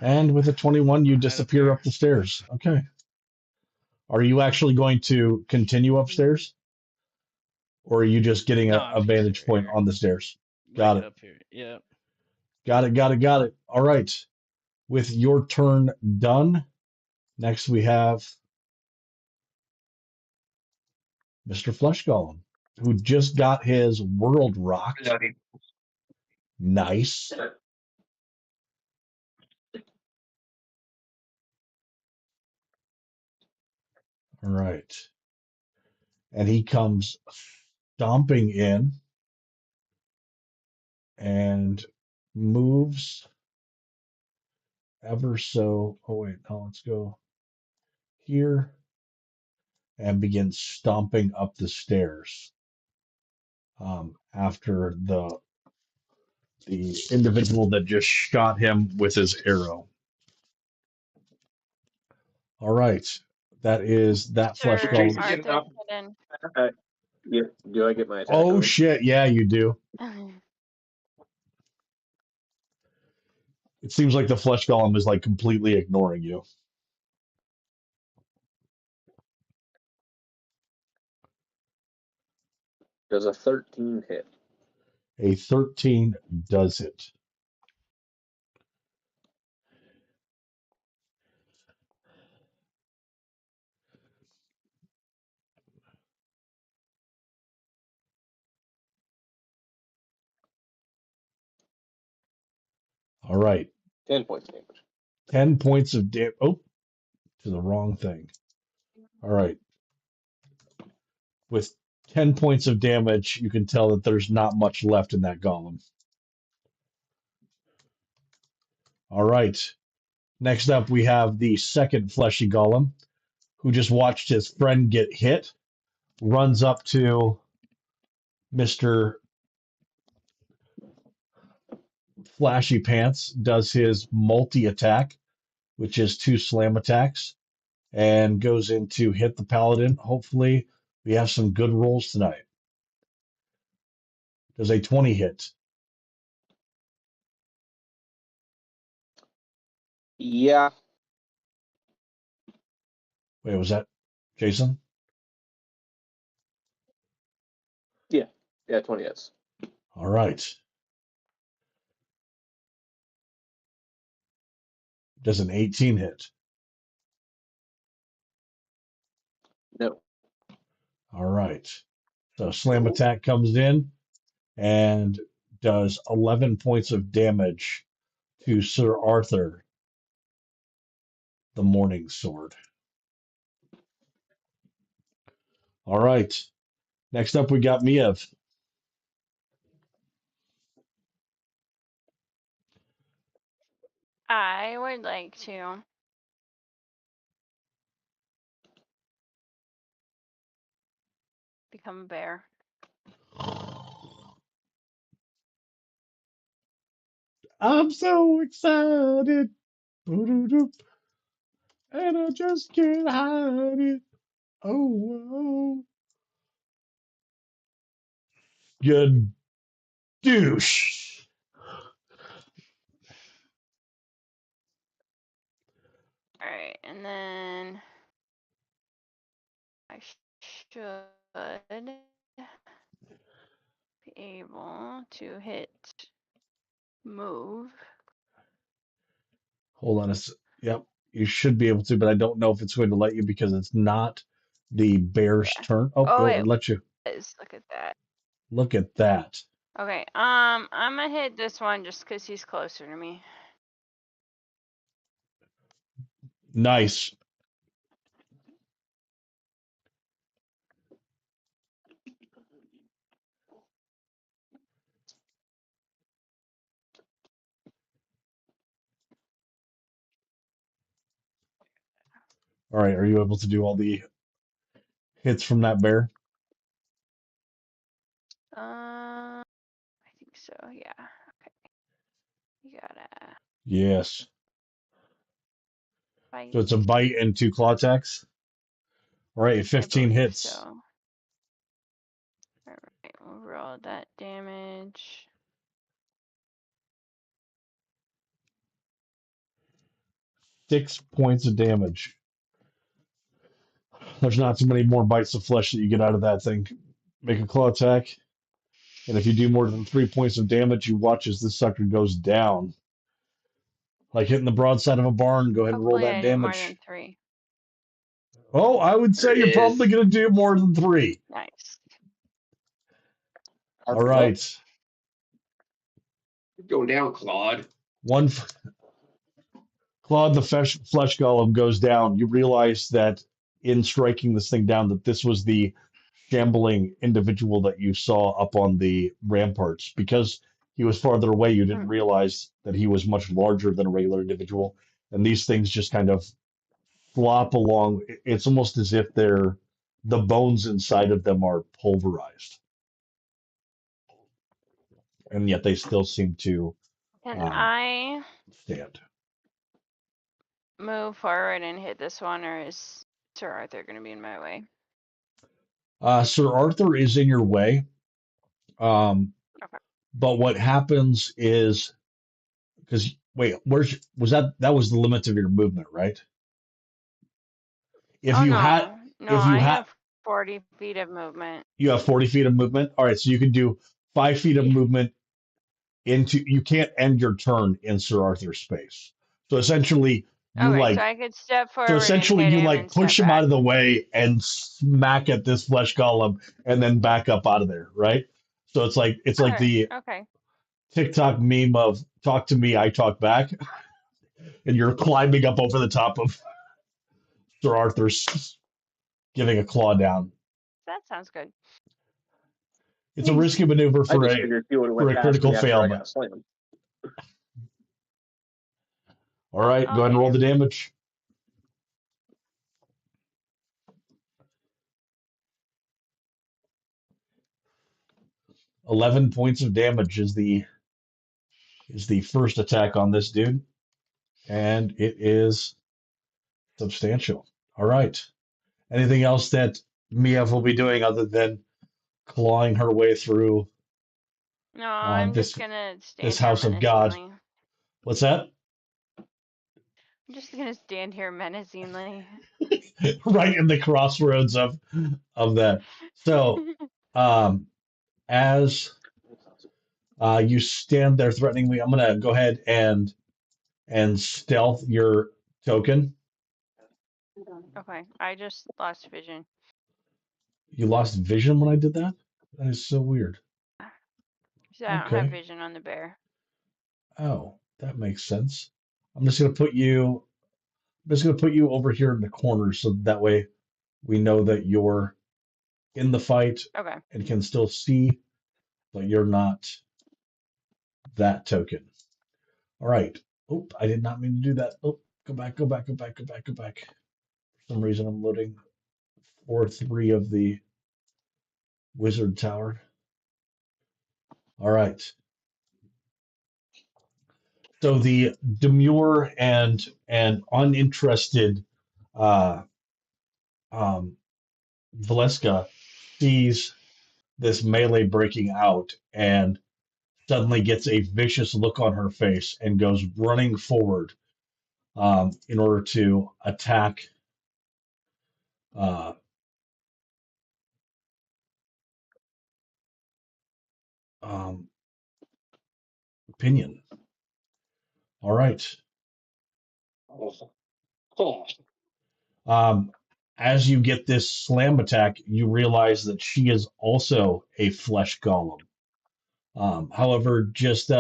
Speaker 1: And with a 21, you
Speaker 5: Right up
Speaker 1: disappear
Speaker 5: there.
Speaker 1: up the stairs. Okay. Are you actually going to continue upstairs? Or are you just getting
Speaker 5: No,
Speaker 1: a
Speaker 5: I'm gonna stay
Speaker 1: vantage
Speaker 5: right
Speaker 1: point
Speaker 5: here.
Speaker 1: on the stairs?
Speaker 5: Like
Speaker 1: Got it.
Speaker 5: up here. Yep.
Speaker 1: Got it. Got it. Got it. All right. With your turn done, next we have Mr. Flesh Golem, who just got his world rocked. Nice. All right. And he comes stomping in and moves ever so. Oh, wait. Now let's go here and begins stomping up the stairs after the individual that just shot him with his arrow. All right. That is that flesh
Speaker 2: Sir
Speaker 1: golem.
Speaker 4: Jason, get
Speaker 2: Arthur
Speaker 4: enough.
Speaker 2: hidden.
Speaker 4: Yeah, do I get my attack
Speaker 1: Oh
Speaker 4: on him?
Speaker 1: shit, yeah, you do. It seems like the flesh golem is like completely ignoring you.
Speaker 4: Does a 13 hit?
Speaker 1: A 13 does it. All right.
Speaker 4: 10 points of damage.
Speaker 1: 10 points of damage. Oh, to the wrong thing. All right. With 10 points of damage, you can tell that there's not much left in that golem. All right. Next up, we have the second fleshy golem who just watched his friend get hit, runs up to Mr. Flashy Pants, does his multi attack, which is 2 slam attacks, and goes in to hit the paladin. Hopefully, we have some good rolls tonight. Does a 20 hit?
Speaker 4: Yeah.
Speaker 1: Wait, was that Jason?
Speaker 4: Yeah. Yeah, 20 hits.
Speaker 1: All right. Does an 18 hit?
Speaker 4: No.
Speaker 1: All right. So slam attack comes in and does 11 points of damage to Sir Arthur, the Morning Sword. All right. Next up, we got Miev.
Speaker 2: I would like to become a bear.
Speaker 1: I'm so excited. Boo-doo-doo. And I just can't hide it. Oh, you douche.
Speaker 2: Alright, and then I should be able to hit move.
Speaker 1: Hold on a sec. Yep, you should be able to, but I don't know if it's going to let you because it's not the bear's
Speaker 2: Yeah.
Speaker 1: turn. Oh,
Speaker 2: Oh,
Speaker 1: it
Speaker 2: it
Speaker 1: let you.
Speaker 2: was. Look at that.
Speaker 1: Look at that.
Speaker 2: Okay, I'm gonna hit this one just because he's closer to me.
Speaker 1: Nice. All right, are you able to do all the hits from that bear?
Speaker 2: I think so, yeah. Okay. You gotta
Speaker 1: Yes.
Speaker 2: fight.
Speaker 1: So it's a bite and 2 claw attacks. All right,
Speaker 2: I
Speaker 1: 15
Speaker 2: believe
Speaker 1: hits.
Speaker 2: so. Alright, we'll roll that damage.
Speaker 1: 6 points of damage. There's not too many more bites of flesh that you get out of that thing. Make a claw attack. And if you do more than 3 points of damage, you watch as this sucker goes down. Like hitting the broadside of a barn, go ahead and roll
Speaker 2: Hopefully
Speaker 1: that
Speaker 2: I do more
Speaker 1: damage.
Speaker 2: than 3.
Speaker 1: Oh, I would say
Speaker 3: There it
Speaker 1: you're
Speaker 3: is.
Speaker 1: probably going to do more than 3.
Speaker 2: Nice.
Speaker 1: All right.
Speaker 3: Going down, Claude.
Speaker 1: Claude the flesh golem goes down. You realize that in striking this thing down, that this was the shambling individual that you saw up on the ramparts. Because he was farther away, you didn't realize that he was much larger than a regular individual. And these things just kind of flop along. It's almost as if the bones inside of them are pulverized. And yet they still seem to
Speaker 2: Can I
Speaker 1: stand.
Speaker 2: move forward and hit this one, or is Sir Arthur going to be in my way?
Speaker 1: Sir Arthur is in your way.
Speaker 2: Okay.
Speaker 1: But what happens is, because wait, was that was the limit of your movement, right? If
Speaker 2: Oh,
Speaker 1: you
Speaker 2: no.
Speaker 1: had,
Speaker 2: No,
Speaker 1: if you
Speaker 2: I
Speaker 1: had,
Speaker 2: have 40 feet of movement.
Speaker 1: you have 40 feet of movement. All right, so you can do 5 feet of
Speaker 2: Yeah.
Speaker 1: movement into. You can't end your turn in Sir Arthur's space. So essentially, you
Speaker 2: Okay, so I could step forward
Speaker 1: so
Speaker 2: and
Speaker 1: essentially
Speaker 2: hit
Speaker 1: you
Speaker 2: him
Speaker 1: like
Speaker 2: and
Speaker 1: push
Speaker 2: step
Speaker 1: him
Speaker 2: back.
Speaker 1: out of the way and smack at this flesh golem and then back up out of there, right? So it's like the
Speaker 2: Okay.
Speaker 1: TikTok meme of "talk to me, I talk back," and you're climbing up over the top of Sir Arthur's, giving a claw down.
Speaker 2: That sounds good.
Speaker 1: It's a risky maneuver
Speaker 4: I
Speaker 1: for
Speaker 4: just
Speaker 1: a
Speaker 4: figured he would have went past
Speaker 1: critical
Speaker 4: me after
Speaker 1: fail,
Speaker 4: I
Speaker 1: but
Speaker 4: got slammed.
Speaker 1: all right,
Speaker 2: I'll
Speaker 1: go ahead and
Speaker 2: hit
Speaker 1: roll the
Speaker 2: him.
Speaker 1: damage. 11 points of damage is the first attack on this dude, and it is substantial. All right. Anything else that Miev will be doing other than clawing her way through
Speaker 2: No, I'm
Speaker 1: this
Speaker 2: just going to
Speaker 1: this
Speaker 2: stand here
Speaker 1: house of God?
Speaker 2: menacingly.
Speaker 1: What's that?
Speaker 2: I'm just going to stand here menacingly.
Speaker 1: Right in the crossroads of that. So, as you stand there threateningly, I'm gonna go ahead and stealth your token.
Speaker 2: Okay, I just lost vision.
Speaker 1: You lost vision when I did that? That is so weird.
Speaker 2: So I don't have
Speaker 1: Okay.
Speaker 2: vision on the bear.
Speaker 1: Oh, that makes sense. I'm just gonna put you over here in the corner so that way we know that you're in the fight
Speaker 2: Okay.
Speaker 1: and can still see, but you're not that token. All right. Oh, I did not mean to do that. Oh, go back. For some reason, I'm loading 4-3 of the wizard tower. All right. So the demure and uninterested uh, Valeska sees this melee breaking out and suddenly gets a vicious look on her face and goes running forward in order to attack uh, um, Pinion. All right.
Speaker 4: Oh,
Speaker 1: As you get this slam attack, you realize that she is also a flesh golem. However, just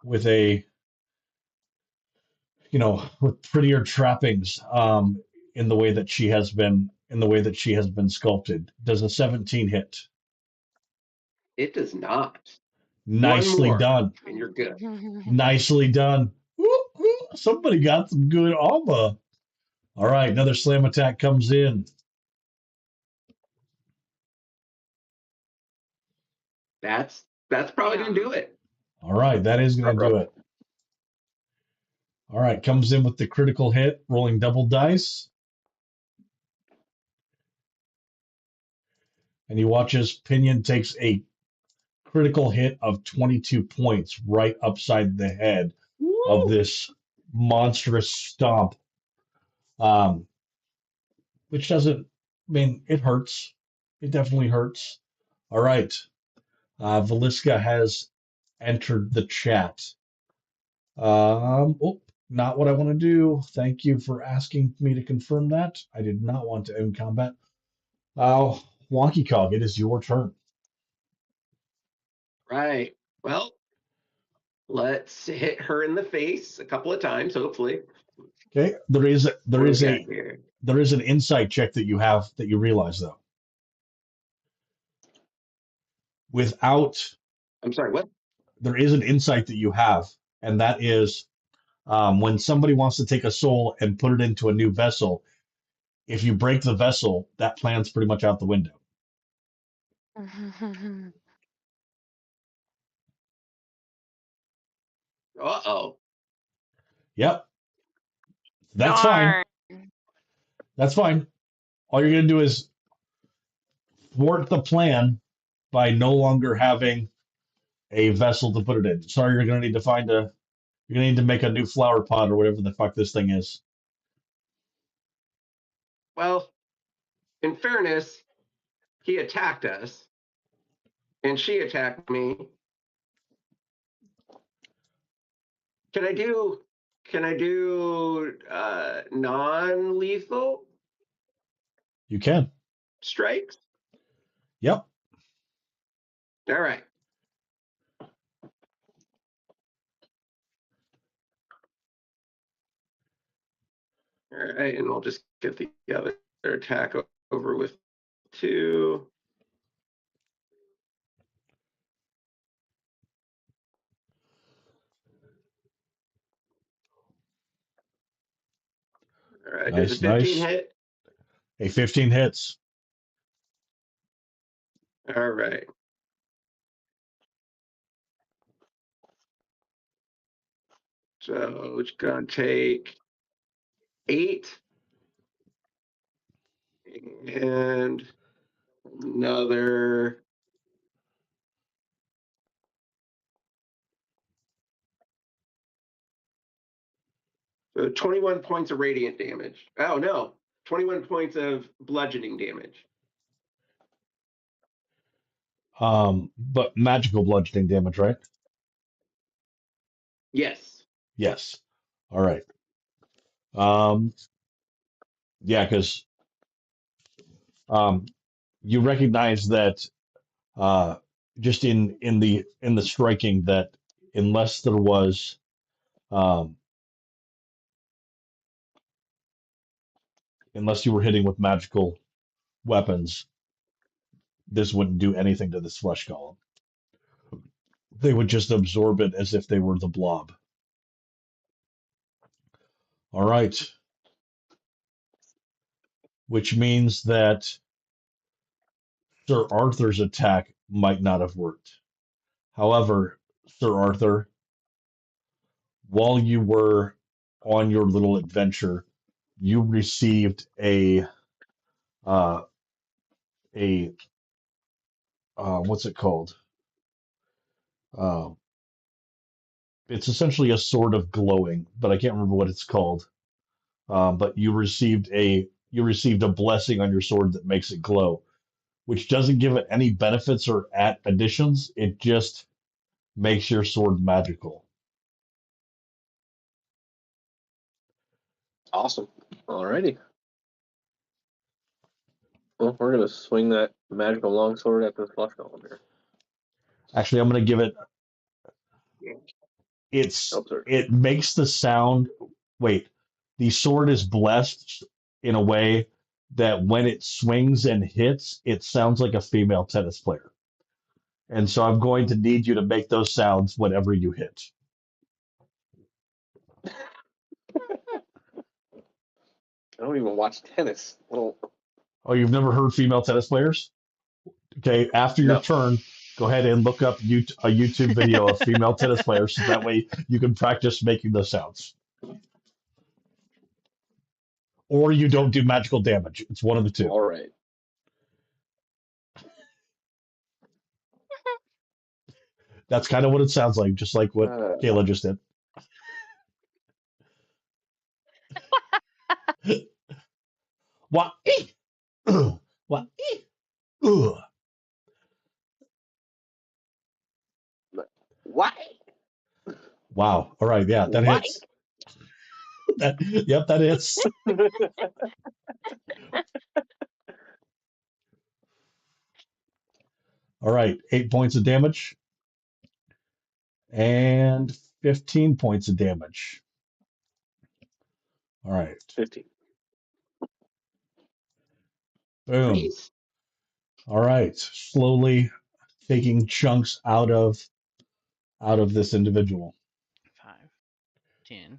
Speaker 1: with a with prettier trappings in the way that she has been sculpted. Does a 17 hit?
Speaker 3: It does not.
Speaker 1: Nicely
Speaker 3: One more,
Speaker 1: done.
Speaker 3: and you're good.
Speaker 1: Nicely done. Woo, woo. Somebody got some good armor. All right, another slam attack comes in.
Speaker 3: That's probably gonna do it.
Speaker 1: All right, that is going to do it. All right, comes in with the critical hit, rolling double dice. And he watches Pinion takes a critical hit of 22 points right upside the head of this monstrous stomp, um, which doesn't I mean it hurts. It definitely hurts. All right. Valiska has entered the chat. Oh, not what I want to do. Thank you for asking me to confirm that. I did not want to end combat. Uh, Wonky Cog, it is your turn.
Speaker 3: Right. Well, let's hit her in the face a couple of times, hopefully.
Speaker 1: Okay. There
Speaker 3: What do we got here?
Speaker 1: is an insight check that you have that you realize though. Without
Speaker 3: I'm sorry, what?
Speaker 1: There is an insight that you have, and that is when somebody wants to take a soul and put it into a new vessel. If you break the vessel, that plan's pretty much out the window.
Speaker 3: Uh-oh.
Speaker 1: Yep. That's fine.
Speaker 2: Darn.
Speaker 1: That's fine. All you're going to do is thwart the plan by no longer having a vessel to put it in. Sorry, you're going to need to you're going to need to make a new flower pot or whatever the fuck this thing is.
Speaker 3: Well, in fairness, he attacked us, and she attacked me. Can I do non-lethal
Speaker 1: You can.
Speaker 3: strikes?
Speaker 1: Yep.
Speaker 3: All right. All right, and we'll just get the other attack over with 2. All right, does a
Speaker 1: Nice,
Speaker 3: 15
Speaker 1: nice.
Speaker 3: hit?
Speaker 1: A 15 hits.
Speaker 3: All right. So it's going to take 8 and another. So 21 points of radiant damage. Oh, no. 21 points of bludgeoning damage.
Speaker 1: But magical bludgeoning damage, right?
Speaker 3: Yes.
Speaker 1: Yes. All right. Um, yeah, because um, you recognize that just in the striking that unless there was um, unless you were hitting with magical weapons, this wouldn't do anything to this flesh column. They would just absorb it as if they were the blob. All right. Which means that Sir Arthur's attack might not have worked. However, Sir Arthur, while you were on your little adventure, you received uh, a what's it called? Uh, it's essentially a sword of glowing, but I can't remember what it's called. But you received a blessing on your sword that makes it glow, which doesn't give it any benefits or additions. It just makes your sword magical.
Speaker 4: Awesome. Alrighty. Well, we're gonna swing that magical longsword at this flush column here.
Speaker 1: Actually, I'm going to give it.
Speaker 4: Oh, sorry.
Speaker 1: It makes the sound. Wait, the sword is blessed in a way that when it swings and hits, it sounds like a female tennis player. And so I'm going to need you to make those sounds whenever you hit.
Speaker 4: I don't even watch tennis. Well,
Speaker 1: Oh, you've never heard female tennis players? Okay, after your
Speaker 4: no.
Speaker 1: turn, go ahead and look up a YouTube video of female tennis players so that way you can practice making those sounds. Or you don't do magical damage. It's one of the two.
Speaker 4: All right.
Speaker 1: That's kind of what it sounds like, just like what Kayla just did. What? What? Ugh.
Speaker 4: Why?
Speaker 1: Wow. All right. Yeah, that
Speaker 4: Why?
Speaker 1: hits. Yep, that hits. All right. 8 points of damage and 15 points of damage. All right.
Speaker 4: 15.
Speaker 1: Boom.
Speaker 3: Nice.
Speaker 1: All right. Slowly taking chunks out of this individual.
Speaker 5: 5, 10,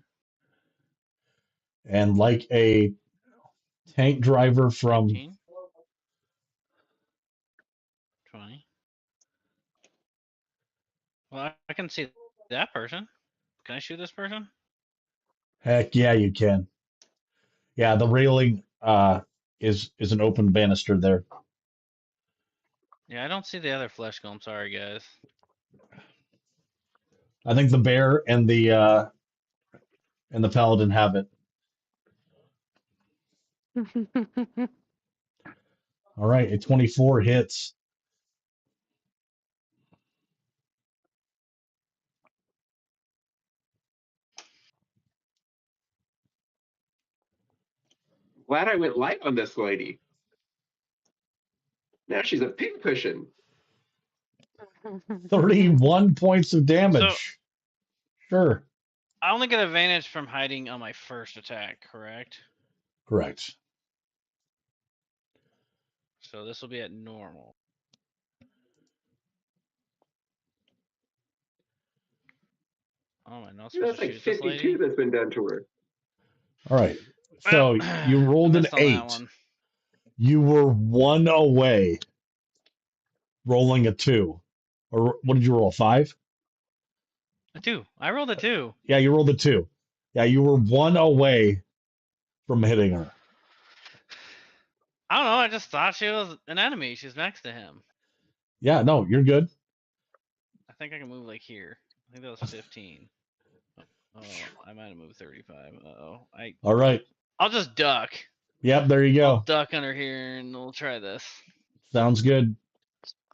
Speaker 1: And like a tank driver from
Speaker 5: 19, 20. Well, I can see that person. Can I shoot this person?
Speaker 1: heck yeah, you can. Yeah, the railing is an open banister there.
Speaker 5: Yeah, I don't see the other flesh golem. Sorry, guys.
Speaker 1: I think the bear and the paladin have it. All right, a 24 hits.
Speaker 3: Glad I went light on this lady. Now she's a pincushion.
Speaker 1: 31 points of damage. Sure.
Speaker 5: I only get advantage from hiding on my first attack, correct?
Speaker 1: Correct.
Speaker 5: So this will be at normal. Oh, am I not supposed
Speaker 3: That's
Speaker 5: to
Speaker 3: like
Speaker 5: shoot this
Speaker 3: 52
Speaker 5: lady?
Speaker 3: that's been done to her.
Speaker 1: All right. So you rolled
Speaker 5: I
Speaker 1: an
Speaker 5: missed on that
Speaker 1: 8.
Speaker 5: one.
Speaker 1: You were 1 away, rolling a 2. Or what did you roll? 5?
Speaker 5: A 2. I rolled a 2.
Speaker 1: Yeah, you rolled a 2. Yeah, you were 1 away from hitting her.
Speaker 5: I don't know. I just thought she was an enemy. She's next to him.
Speaker 1: Yeah, no, you're good.
Speaker 5: I think I can move like here. I think that was 15. Oh, I might have moved 35. Uh-oh.
Speaker 1: All right.
Speaker 5: I'll just duck.
Speaker 1: Yep, there you
Speaker 5: I'll
Speaker 1: go.
Speaker 5: duck under here and we'll try this.
Speaker 1: Sounds good.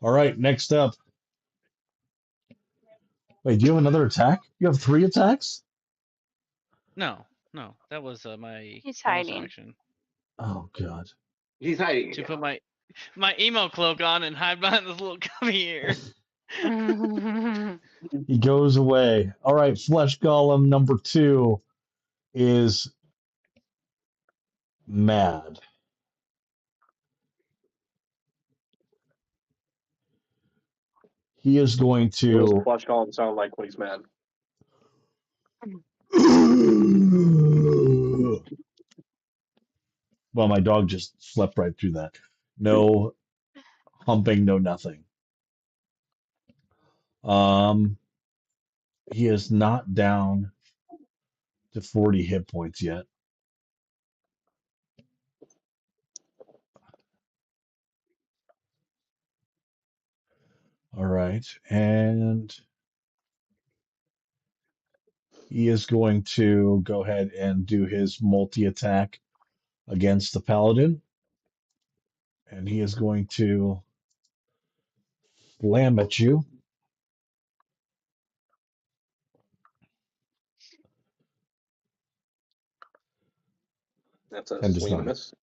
Speaker 1: All right, next up. Wait, do you have another attack? You have 3 attacks?
Speaker 5: No, that was my
Speaker 2: He's
Speaker 5: bonus
Speaker 2: hiding.
Speaker 5: action
Speaker 1: Oh god.
Speaker 3: He's hiding.
Speaker 5: to
Speaker 3: again.
Speaker 5: put my emo cloak on and hide behind this little gummy ear.
Speaker 1: He goes away. All right, flesh golem number 2 is mad. He is going
Speaker 4: What does
Speaker 1: to
Speaker 4: flesh golem sound like when he's mad?
Speaker 1: Well, my dog just slept right through that. No humping, no nothing. He is not down to 40 hit points yet. All right, and he is going to go ahead and do his multi-attack against the paladin. And he is going to slam at you.
Speaker 4: That's a
Speaker 1: 10 does
Speaker 4: swing and
Speaker 1: not
Speaker 4: a
Speaker 1: hit.
Speaker 4: miss.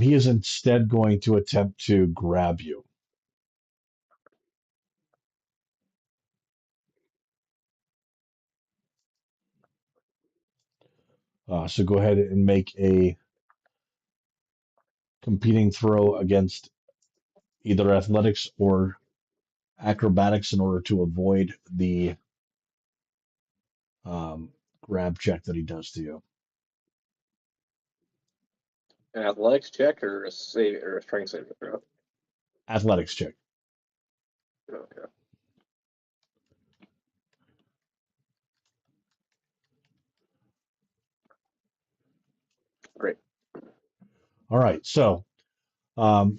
Speaker 1: He is instead going to attempt to grab you. So go ahead and make a competing throw against either athletics or acrobatics in order to avoid the grab check that he does to you.
Speaker 4: An athletics check or a save or a strength saving throw?
Speaker 1: Athletics check.
Speaker 4: Okay. Great.
Speaker 1: All right. So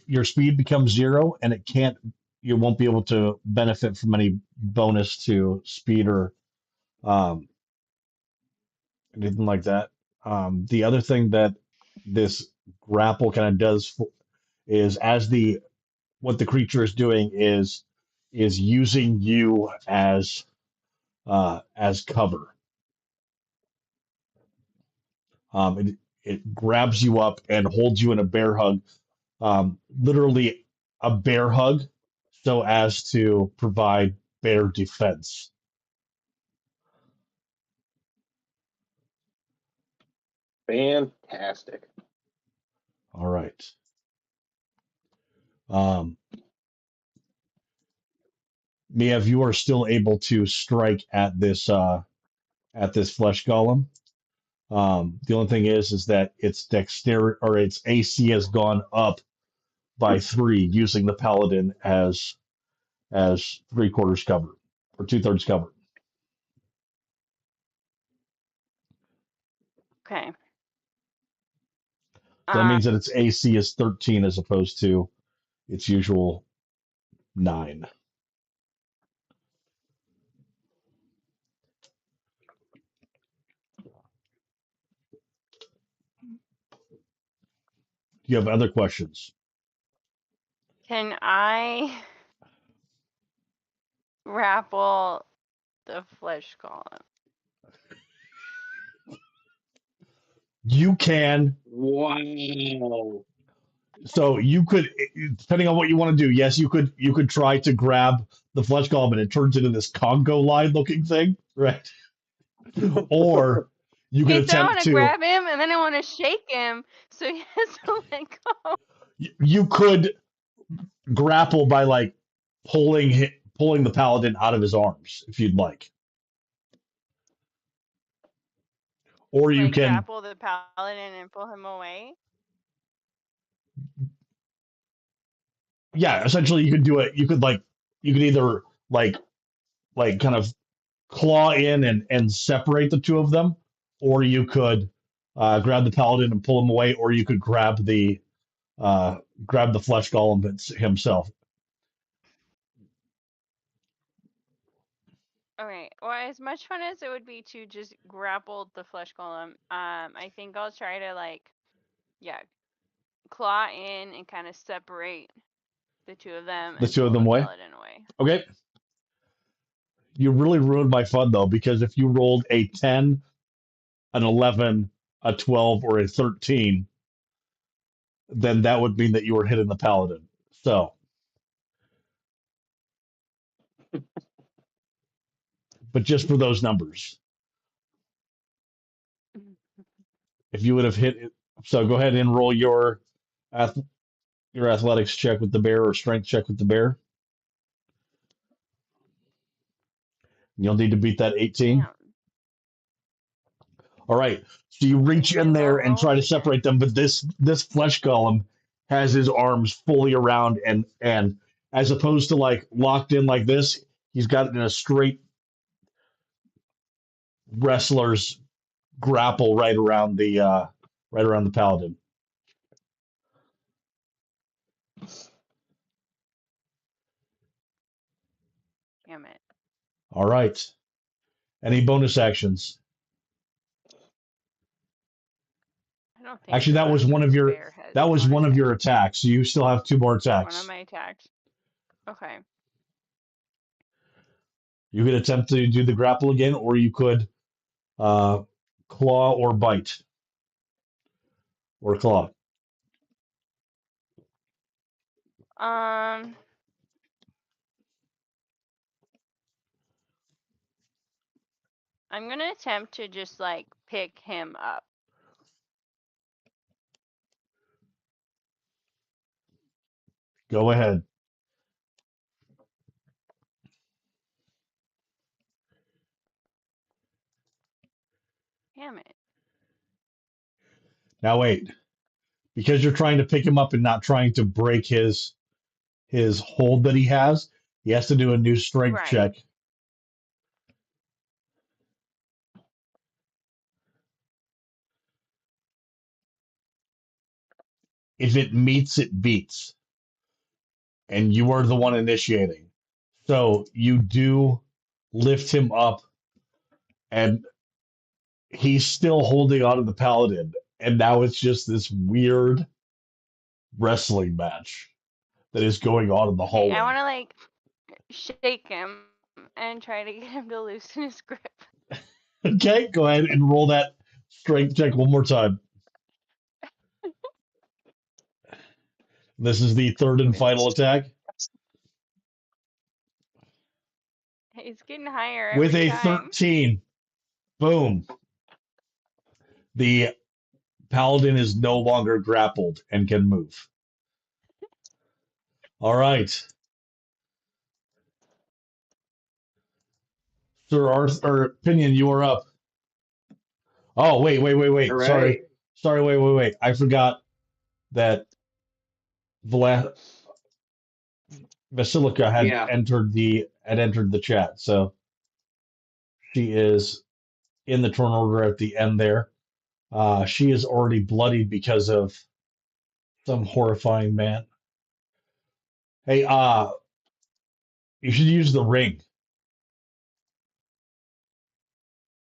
Speaker 1: your speed becomes 0, and you won't be able to benefit from any bonus to speed or anything like that. The other thing that this grapple kind of does is as the what the creature is doing is using you as cover. It grabs you up and holds you in a bear hug, literally a bear hug, so as to provide bear defense.
Speaker 4: Fantastic.
Speaker 1: All right. Um, Miev, you are still able to strike at this flesh golem. The only thing is that its dexterity or its AC has gone up by 3, using the paladin as 3/4 cover or 2/3 cover.
Speaker 2: Okay.
Speaker 1: So that means that its AC is 13 as opposed to its usual 9. Do you have other questions?
Speaker 2: Can I grapple the flesh golem?
Speaker 1: You can.
Speaker 4: Wow.
Speaker 1: So you could, depending on what you want to do. Yes, you could try to grab the flesh golem and it turns into this Congo line looking thing, right? Or you could
Speaker 2: Okay, so I want
Speaker 1: attempt
Speaker 2: to
Speaker 1: to.
Speaker 2: grab him and then I want to shake him so he has to let go.
Speaker 1: You could grapple by like pulling the paladin out of his arms if you'd like, or you
Speaker 2: Like
Speaker 1: can.
Speaker 2: grapple the paladin and pull him away.
Speaker 1: Yeah, essentially you could do it. You could either kind of claw in and separate the two of them, or you could grab the paladin and pull him away, or you could uh, grab the flesh golem himself.
Speaker 2: Okay, well, as much fun as it would be to just grapple the flesh golem, I think I'll try to yeah, claw in and kind of separate the two of them
Speaker 1: The
Speaker 2: and
Speaker 1: two of
Speaker 2: pull
Speaker 1: them
Speaker 2: the
Speaker 1: away.
Speaker 2: paladin away.
Speaker 1: Okay. You really ruined my fun though, because if you rolled a 10, an 11, a 12, or a 13, then that would mean that you were hitting the paladin. So, but just for those numbers, if you would have hit it, so go ahead and roll your athletics check with the bear or strength check with the bear. You'll need to beat that 18.
Speaker 2: Damn.
Speaker 1: All right. So you reach
Speaker 2: Okay,
Speaker 1: in
Speaker 2: what
Speaker 1: there and try to
Speaker 2: was that?
Speaker 1: separate them, but this flesh golem has his arms fully around and as opposed to like locked in like this, he's got it in a straight wrestler's grapple right around the paladin.
Speaker 2: Damn it.
Speaker 1: All right. Any bonus actions?
Speaker 2: I don't think
Speaker 1: Actually,
Speaker 2: the bear has
Speaker 1: that was one
Speaker 2: bonus
Speaker 1: of your
Speaker 2: action.
Speaker 1: attacks. So you still have 2 more
Speaker 2: One of
Speaker 1: attacks.
Speaker 2: my attacks. Okay.
Speaker 1: You could attempt to do the grapple again, or you could uh, claw or bite or claw.
Speaker 2: Um, I'm gonna attempt to just pick him up.
Speaker 1: Go ahead.
Speaker 2: Damn it.
Speaker 1: Now wait, because you're trying to pick him up and not trying to break his hold that he has to do a new strength
Speaker 2: Right.
Speaker 1: check. If it meets, it beats, and you are the one initiating. So you do lift him up, and he's still holding on to the paladin, and now it's just this weird wrestling match that is going on in the
Speaker 2: Okay, I
Speaker 1: hallway.
Speaker 2: want to like shake him and try to get him to loosen his grip.
Speaker 1: Okay, go ahead and roll that strength check one more time. This is the third and final attack.
Speaker 2: He's getting higher
Speaker 1: With
Speaker 2: every
Speaker 1: a
Speaker 2: time.
Speaker 1: 13, boom. The paladin is no longer grappled and can move. All right. Sir Arthur, or Pinion, you are up. Oh, wait.
Speaker 3: All
Speaker 1: Sorry.
Speaker 3: right.
Speaker 1: Wait. I forgot that Basilica
Speaker 3: Yeah.
Speaker 1: had entered the chat. So she is in the turn order at the end there. She is already bloodied because of some horrifying man. Hey, you should use the ring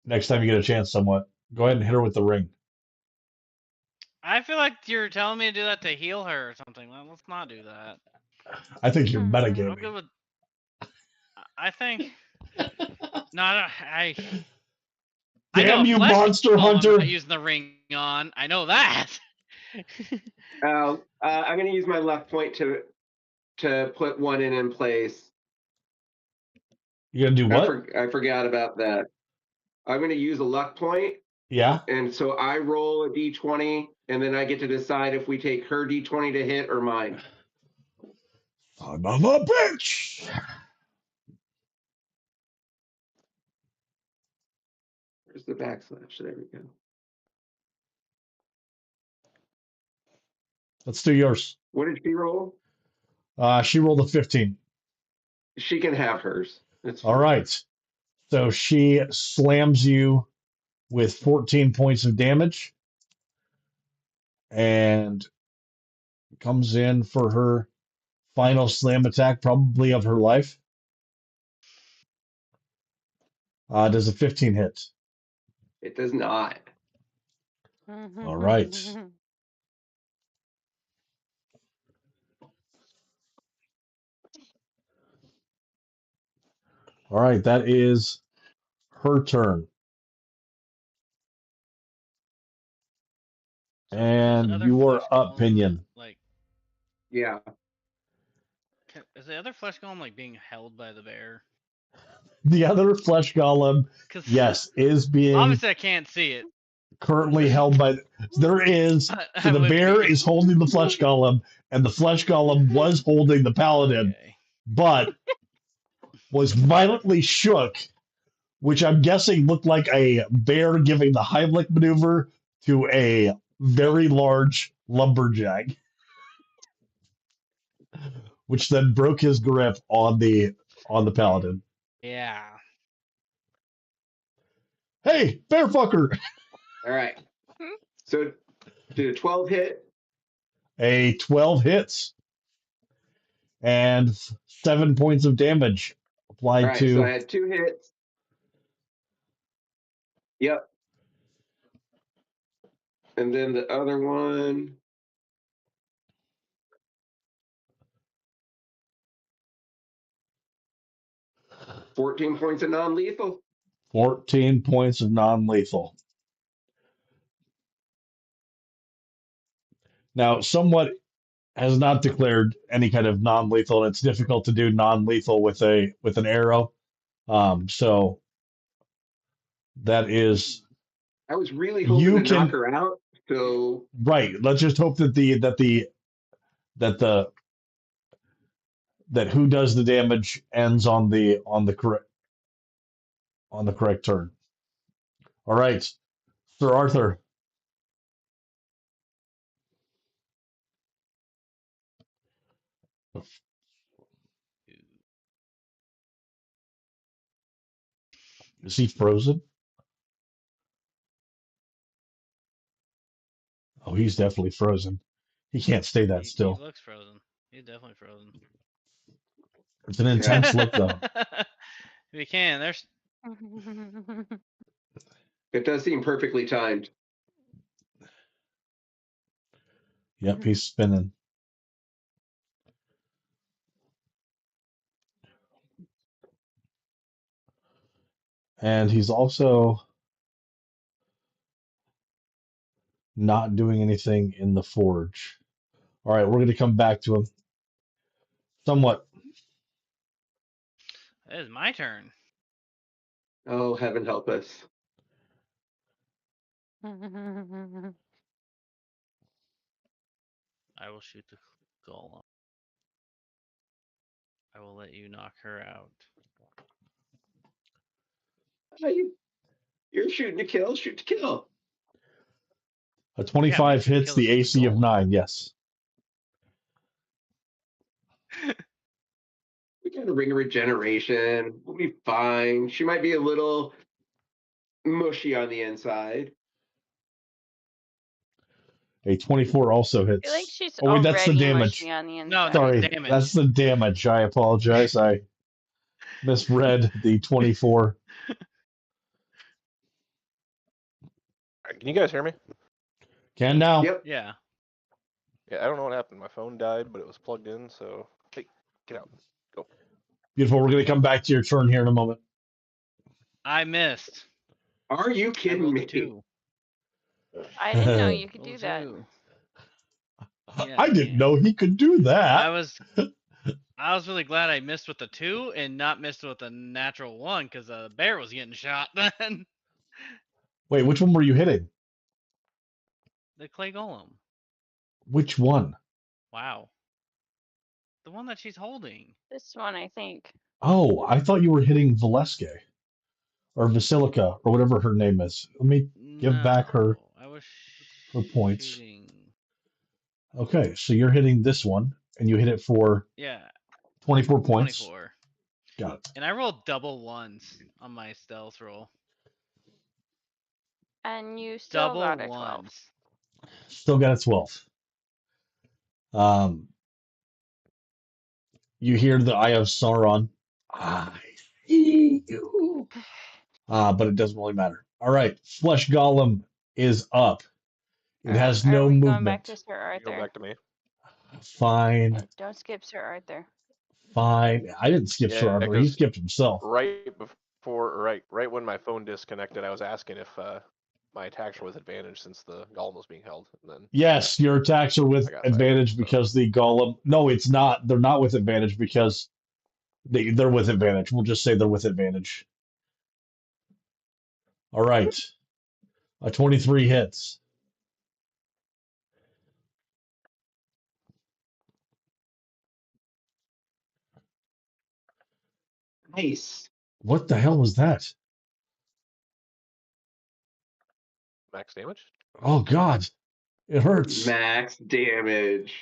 Speaker 1: next time you get a chance. Somewhat. Go ahead and hit her with the ring.
Speaker 5: I feel like you're telling me to do that to heal her or something. Let's not do that.
Speaker 1: I think you're
Speaker 5: I'm
Speaker 1: metagaming.
Speaker 5: good with. I think. No, I know
Speaker 1: Damn
Speaker 5: a
Speaker 1: you,
Speaker 5: flesh
Speaker 1: monster
Speaker 5: golem I'm
Speaker 1: hunter!
Speaker 5: not using the ring on. I know that.
Speaker 3: I'm going to use my left point to put one in place.
Speaker 1: You gonna do what?
Speaker 3: I forgot about that. I'm going to use a luck point,
Speaker 1: Yeah.
Speaker 3: and so I roll a d20, and then I get to decide if we take her d20 to hit or mine.
Speaker 1: Son of a bitch!
Speaker 3: Where's the backslash? There we go.
Speaker 1: Let's do yours.
Speaker 3: What did she roll?
Speaker 1: She rolled a 15.
Speaker 3: She can have hers. It's
Speaker 1: All
Speaker 3: fine.
Speaker 1: right. So she slams you with 14 points of damage and comes in for her final slam attack, probably of her life. Does a 15 hit?
Speaker 3: It does not.
Speaker 1: All right. All right. That is her turn. And
Speaker 5: Other
Speaker 1: you are
Speaker 5: flesh
Speaker 1: up,
Speaker 5: golem,
Speaker 1: Pinion.
Speaker 5: like,
Speaker 3: Yeah.
Speaker 5: is the other flesh golem like being held by the bear?
Speaker 1: The other flesh golem,
Speaker 5: Because
Speaker 1: yes, is being
Speaker 5: obviously I can't see it.
Speaker 1: currently held by. There is. So
Speaker 5: I'm
Speaker 1: the
Speaker 5: with
Speaker 1: bear
Speaker 5: you.
Speaker 1: is holding the flesh golem, and the flesh golem was holding the paladin,
Speaker 5: Okay.
Speaker 1: but was violently shook, which I'm guessing looked like a bear giving the Heimlich maneuver to a very large lumberjack, which then broke his grip on the paladin.
Speaker 5: Yeah.
Speaker 1: Hey, bear fucker!
Speaker 3: All right. So did a 12 hit?
Speaker 1: A 12 hits and 7 points of damage applied
Speaker 3: All right. So I
Speaker 1: to.
Speaker 3: had 2 hits. Yep. And then the other one. 14 points of non-lethal.
Speaker 1: 14 points of non-lethal. Now, somewhat has not declared any kind of non-lethal, and it's difficult to do non-lethal with an arrow. So that is
Speaker 3: I was really hoping
Speaker 1: you
Speaker 3: to knock
Speaker 1: can
Speaker 3: her out. So
Speaker 1: right. Let's just hope that that who does the damage ends on the correct turn. All right, Sir Arthur. Is he frozen? Oh, he's definitely frozen. He can't stay that
Speaker 5: He
Speaker 1: still.
Speaker 5: looks frozen. He's definitely frozen.
Speaker 1: It's an
Speaker 3: yeah.
Speaker 1: intense look, though.
Speaker 5: If you can, there's
Speaker 3: It does seem perfectly timed.
Speaker 1: Yep, he's spinning. And he's also not doing anything in the forge. All right, we're going to come back to him. Somewhat.
Speaker 5: It is my turn.
Speaker 3: Oh, heaven help us.
Speaker 5: I will shoot the golem. I will let you knock her out.
Speaker 3: You're shooting to kill, shoot to kill.
Speaker 1: A 25
Speaker 5: shoot to
Speaker 1: hits
Speaker 5: kill
Speaker 1: the
Speaker 5: the
Speaker 1: AC of
Speaker 5: golem.
Speaker 1: 9, yes.
Speaker 3: We got a ring of regeneration. We'll be fine. She might be a little mushy on the inside.
Speaker 1: A 24 also
Speaker 2: I feel like
Speaker 1: hits.
Speaker 2: she's
Speaker 1: Oh, wait, that's the
Speaker 2: already
Speaker 1: damage.
Speaker 2: mushy on the
Speaker 5: No,
Speaker 2: inside.
Speaker 1: Sorry,
Speaker 5: damage.
Speaker 1: that's the damage. I apologize. I misread the 24.
Speaker 7: Can you guys hear me?
Speaker 1: Can now?
Speaker 3: Yep.
Speaker 5: Yeah.
Speaker 7: Yeah, I don't know what happened. My phone died, but it was plugged in, so hey, get out. Go.
Speaker 1: Beautiful. We're going to come back to your turn here in a moment.
Speaker 5: I missed.
Speaker 3: Are you
Speaker 5: I
Speaker 3: kidding
Speaker 5: rolled a
Speaker 3: me?
Speaker 5: 2.
Speaker 2: I didn't know you could
Speaker 5: Rolled a
Speaker 2: do that.
Speaker 5: 2.
Speaker 1: I didn't know he could do that.
Speaker 5: I was really glad I missed with the 2 and not missed with a natural 1 because the bear was getting shot then.
Speaker 1: Wait, which one were you hitting?
Speaker 5: The clay golem.
Speaker 1: Which one?
Speaker 5: Wow. The one that she's holding.
Speaker 2: This one, I think.
Speaker 1: Oh, I thought you were hitting Valeske or Vasilica or whatever her name is. Let me give back her
Speaker 5: No, I was
Speaker 1: points.
Speaker 5: shooting.
Speaker 1: Okay, so you're hitting this one, and you hit it for
Speaker 5: Yeah,
Speaker 1: 24 points.
Speaker 5: 24.
Speaker 1: Got it.
Speaker 5: And I rolled double ones on my stealth roll.
Speaker 2: And you still
Speaker 5: Double
Speaker 2: got a 12.
Speaker 5: ones.
Speaker 1: Still got a 12. You hear the Eye of Sauron. I see you. But it doesn't really matter. All right, Flesh Golem is up. It has
Speaker 2: Are
Speaker 1: no
Speaker 2: we going back
Speaker 1: movement.
Speaker 2: to Sir
Speaker 7: You go
Speaker 2: Arthur?
Speaker 7: back to me.
Speaker 1: Fine,
Speaker 2: Don't skip Sir Arthur.
Speaker 1: fine. I didn't skip Sir
Speaker 7: Yeah,
Speaker 1: Arthur. He
Speaker 7: 'cause
Speaker 1: skipped himself.
Speaker 7: right when my phone disconnected, I was asking if my attacks were with advantage since the golem was being held, and then
Speaker 1: Yes, your attacks are with
Speaker 7: I got
Speaker 1: advantage
Speaker 7: so.
Speaker 1: because the Golem. No, it's not. They're not with advantage because they're with advantage. We'll just say they're with advantage. All right. A 23 hits.
Speaker 3: Nice.
Speaker 1: What the hell was that?
Speaker 7: Max damage.
Speaker 1: Oh, God. It hurts.
Speaker 3: Max damage.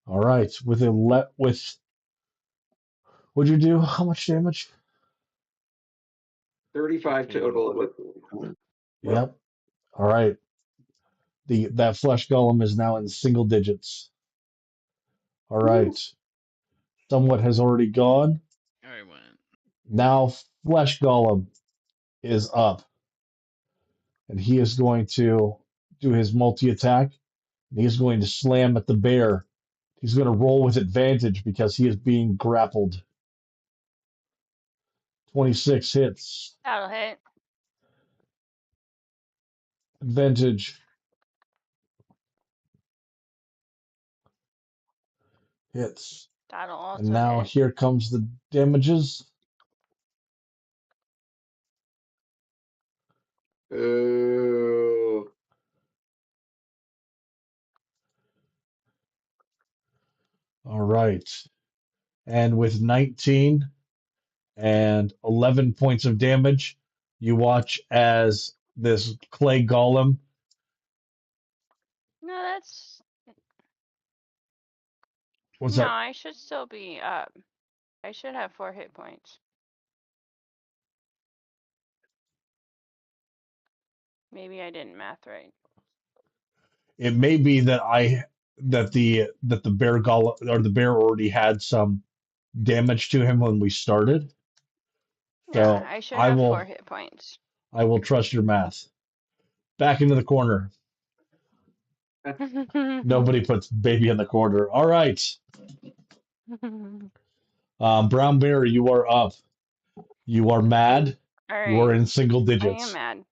Speaker 1: All right. With what'd you do? How much damage?
Speaker 3: 35
Speaker 7: 15.
Speaker 3: total.
Speaker 1: Yep. All right. That flesh golem is now in single digits. All right. Somewhat has already gone.
Speaker 5: I went.
Speaker 1: Now flesh golem is up. And he is going to do his multi-attack. And he's going to slam at the bear. He's going to roll with advantage because he is being grappled. 26 hits.
Speaker 2: That'll hit.
Speaker 1: Advantage. Hits.
Speaker 2: That'll also
Speaker 1: And now
Speaker 2: hit.
Speaker 1: here comes the damages.
Speaker 3: Ooh.
Speaker 1: All right. And with 19 and 11 points of damage, you watch as this clay golem.
Speaker 2: No, that's...
Speaker 1: What's
Speaker 2: No,
Speaker 1: that?
Speaker 2: I should still be up. I should have 4 hit points. Maybe I didn't math right.
Speaker 1: It may be that the bear or the bear already had some damage to him when we started.
Speaker 2: Yeah,
Speaker 1: So
Speaker 2: I should have 4 hit points.
Speaker 1: I will trust your math. Back into the corner. Nobody puts baby in the corner. All right. Brown bear, you are up. You are mad.
Speaker 2: All
Speaker 1: You are
Speaker 2: right,
Speaker 1: in single
Speaker 2: I am
Speaker 1: digits.
Speaker 2: mad.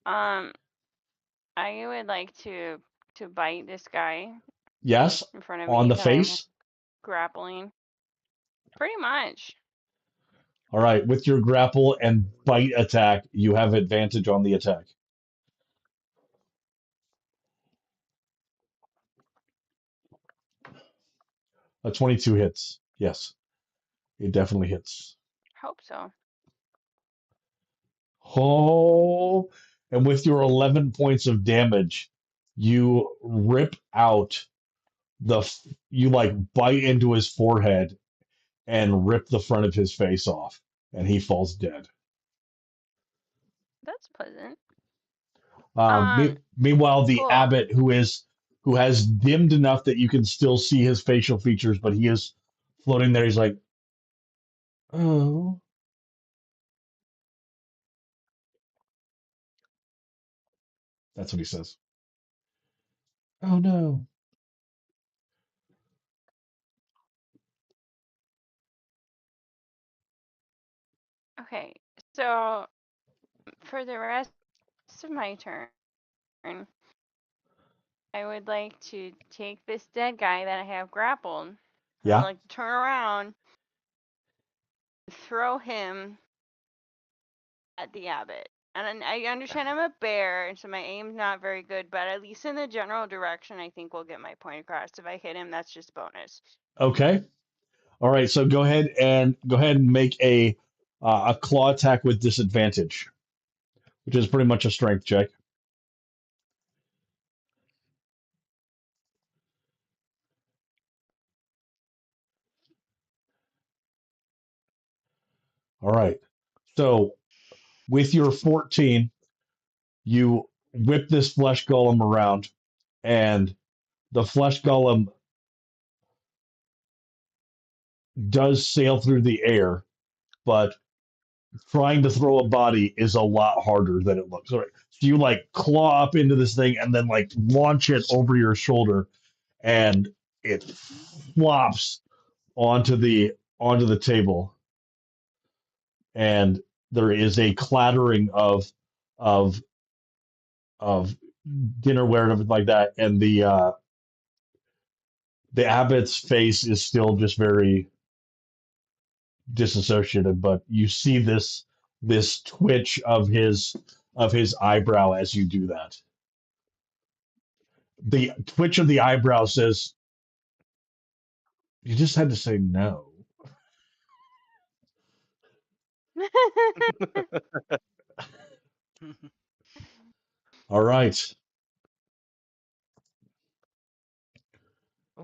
Speaker 2: I would like to bite this guy
Speaker 1: Yes.
Speaker 2: in front of
Speaker 1: On
Speaker 2: me
Speaker 1: the
Speaker 2: that I'm
Speaker 1: face.
Speaker 2: grappling. Pretty much.
Speaker 1: All right. With your grapple and bite attack, you have advantage on the attack. A 22 hits. Yes. It definitely hits.
Speaker 2: Hope so.
Speaker 1: Oh, and with your 11 points of damage, you rip out you like bite into his forehead and rip the front of his face off, and he falls dead.
Speaker 2: That's pleasant.
Speaker 1: Meanwhile, the
Speaker 2: Cool.
Speaker 1: abbot, who has dimmed enough that you can still see his facial features, but he is floating there. He's like, oh, that's what he says. Oh no.
Speaker 2: Okay, so for the rest of my turn, I would like to take this dead guy that I have grappled. I would
Speaker 1: Yeah.
Speaker 2: like to turn around, throw him at the abbot. And I understand I'm a bear, so my aim's not very good, but at least in the general direction, I think we'll get my point across. If I hit him, that's just bonus.
Speaker 1: Okay. All right. So go ahead and make a claw attack with disadvantage, which is pretty much a strength check. All right. So with your 14, you whip this flesh golem around, and the flesh golem does sail through the air, but trying to throw a body is a lot harder than it looks. All right. So you like claw up into this thing and then like launch it over your shoulder, and it flops onto the table, and there is a clattering of of dinnerware and everything like that, and the abbot's face is still just very disassociated, but you see this twitch of his eyebrow as you do that. The twitch of the eyebrow says, "You just had to say no." All right,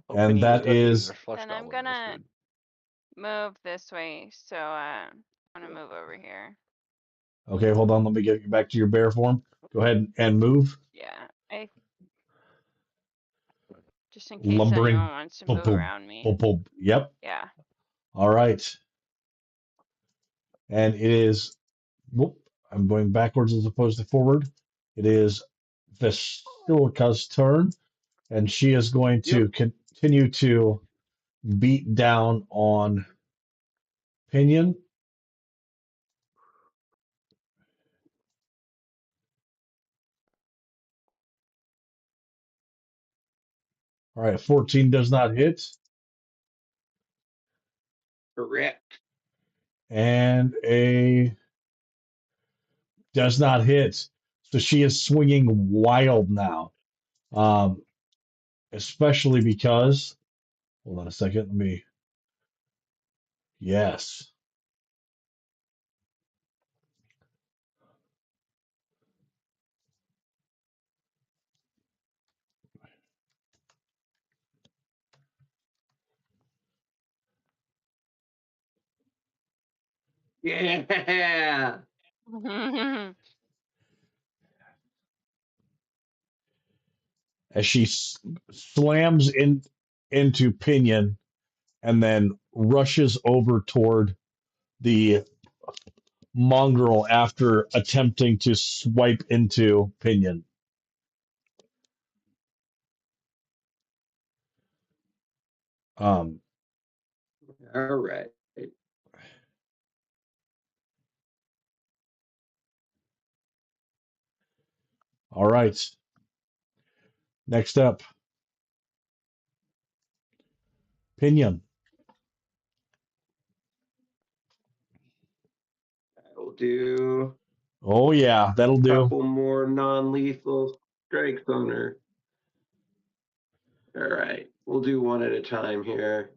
Speaker 7: Oh,
Speaker 1: and
Speaker 7: Pinion was
Speaker 1: that
Speaker 7: done eating
Speaker 1: is
Speaker 7: their flesh
Speaker 2: Then I'm
Speaker 7: goblin. That's
Speaker 2: gonna
Speaker 7: good.
Speaker 2: move this way, so I'm gonna move over here.
Speaker 1: okay. Hold on, let me get you back to your bear form. Go ahead and move.
Speaker 2: Yeah, just in case anyone
Speaker 1: Lumbering.
Speaker 2: wants to
Speaker 1: Boom,
Speaker 2: move
Speaker 1: boom,
Speaker 2: around me.
Speaker 1: boom, boom. Yep.
Speaker 2: Yeah.
Speaker 1: All right, and it is. Whoop, I'm going backwards as opposed to forward. It is Vasilica's turn, and she is going to
Speaker 4: Yep.
Speaker 1: continue to beat down on Pinion. All right, 14 does not hit,
Speaker 3: Correct.
Speaker 1: and a does not hit. So she is swinging wild now, um, especially because. Hold on a second. Let me. Yes.
Speaker 3: Yeah.
Speaker 1: as she slams into Pinion and then rushes over toward the mongrel after attempting to swipe into Pinion. Um,
Speaker 3: All right.
Speaker 1: all right. Next up, Pinion.
Speaker 3: I'll do
Speaker 1: Oh yeah, that'll
Speaker 3: a
Speaker 1: do.
Speaker 3: couple more non-lethal strikes on her. All right. We'll do one at a time here.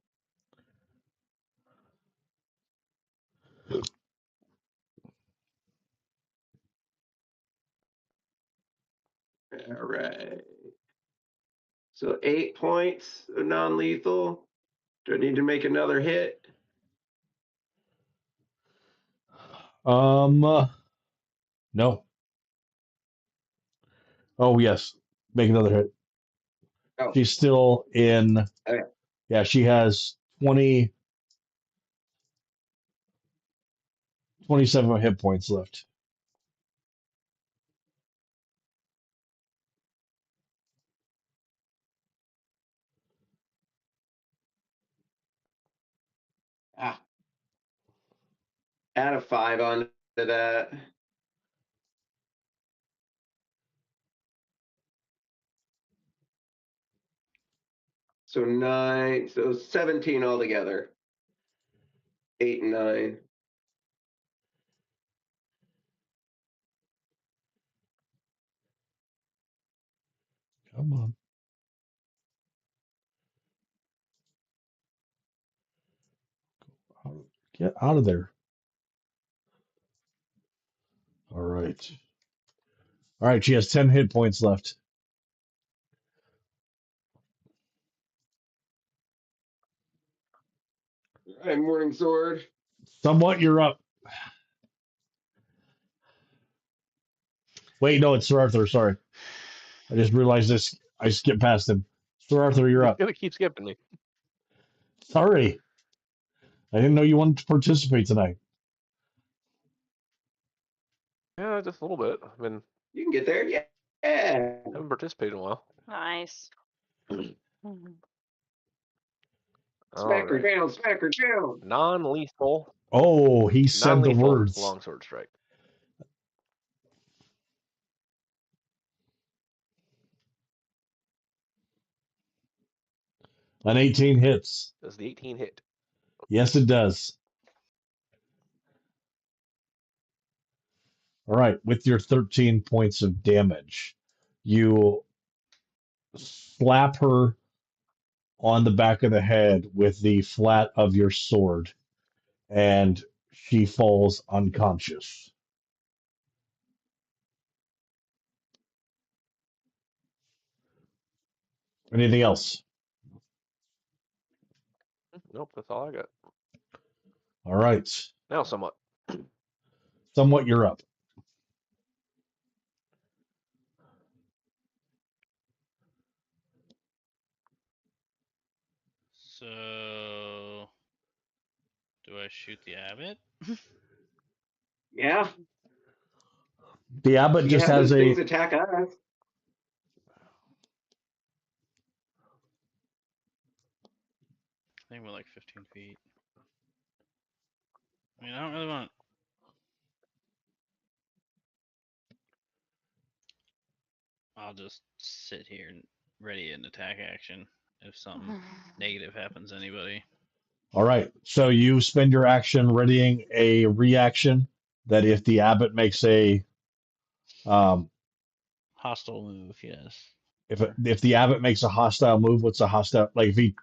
Speaker 3: All right. So 8 points of non-lethal. Do I need to make another hit?
Speaker 1: No. Oh yes, make another hit.
Speaker 3: Oh,
Speaker 1: She's still in.
Speaker 3: okay.
Speaker 1: Yeah, she has 27 hit points left.
Speaker 3: Ah, add a 5 onto that. So 9, so 17 altogether. 8 and 9.
Speaker 1: Come on. Get out of there. All right. All right, she has 10 hit points left.
Speaker 3: All right, Morning Sword.
Speaker 1: Somewhat, you're up. Wait, no, it's Sir Arthur. Sorry. I just realized this. I skipped past him. Sir Arthur, you're
Speaker 7: You're
Speaker 1: up.
Speaker 7: gonna keep skipping me.
Speaker 1: Sorry. I didn't know you wanted to participate tonight.
Speaker 7: Yeah, just a little bit.
Speaker 3: You can get there. Yeah. Yeah.
Speaker 7: Haven't participated in a while.
Speaker 2: Nice.
Speaker 3: Smack her
Speaker 7: Alright.
Speaker 3: down, smack her down.
Speaker 7: Non-lethal.
Speaker 1: Oh, he said the
Speaker 7: Non-lethal
Speaker 1: words.
Speaker 7: longsword strike.
Speaker 1: An 18 hits.
Speaker 7: Does the 18 hit?
Speaker 1: Yes, it does. All right, with your 13 points of damage, you slap her on the back of the head with the flat of your sword, and she falls unconscious. Anything else?
Speaker 7: Nope, that's all I got.
Speaker 1: All right.
Speaker 7: Now somewhat.
Speaker 1: Somewhat, you're up.
Speaker 5: So, do I shoot the abbot?
Speaker 3: Yeah.
Speaker 1: The abbot
Speaker 3: See
Speaker 1: just
Speaker 3: how
Speaker 1: has
Speaker 3: those
Speaker 1: a.
Speaker 3: things attack us.
Speaker 5: I think we're like 15 feet. I mean, I don't really want. I'll just sit here and ready an attack action if something negative happens to anybody.
Speaker 1: All right. So you spend your action readying a reaction that if the abbot makes a.
Speaker 5: Hostile move, yes.
Speaker 1: If the abbot makes a hostile move, what's a hostile? Like if he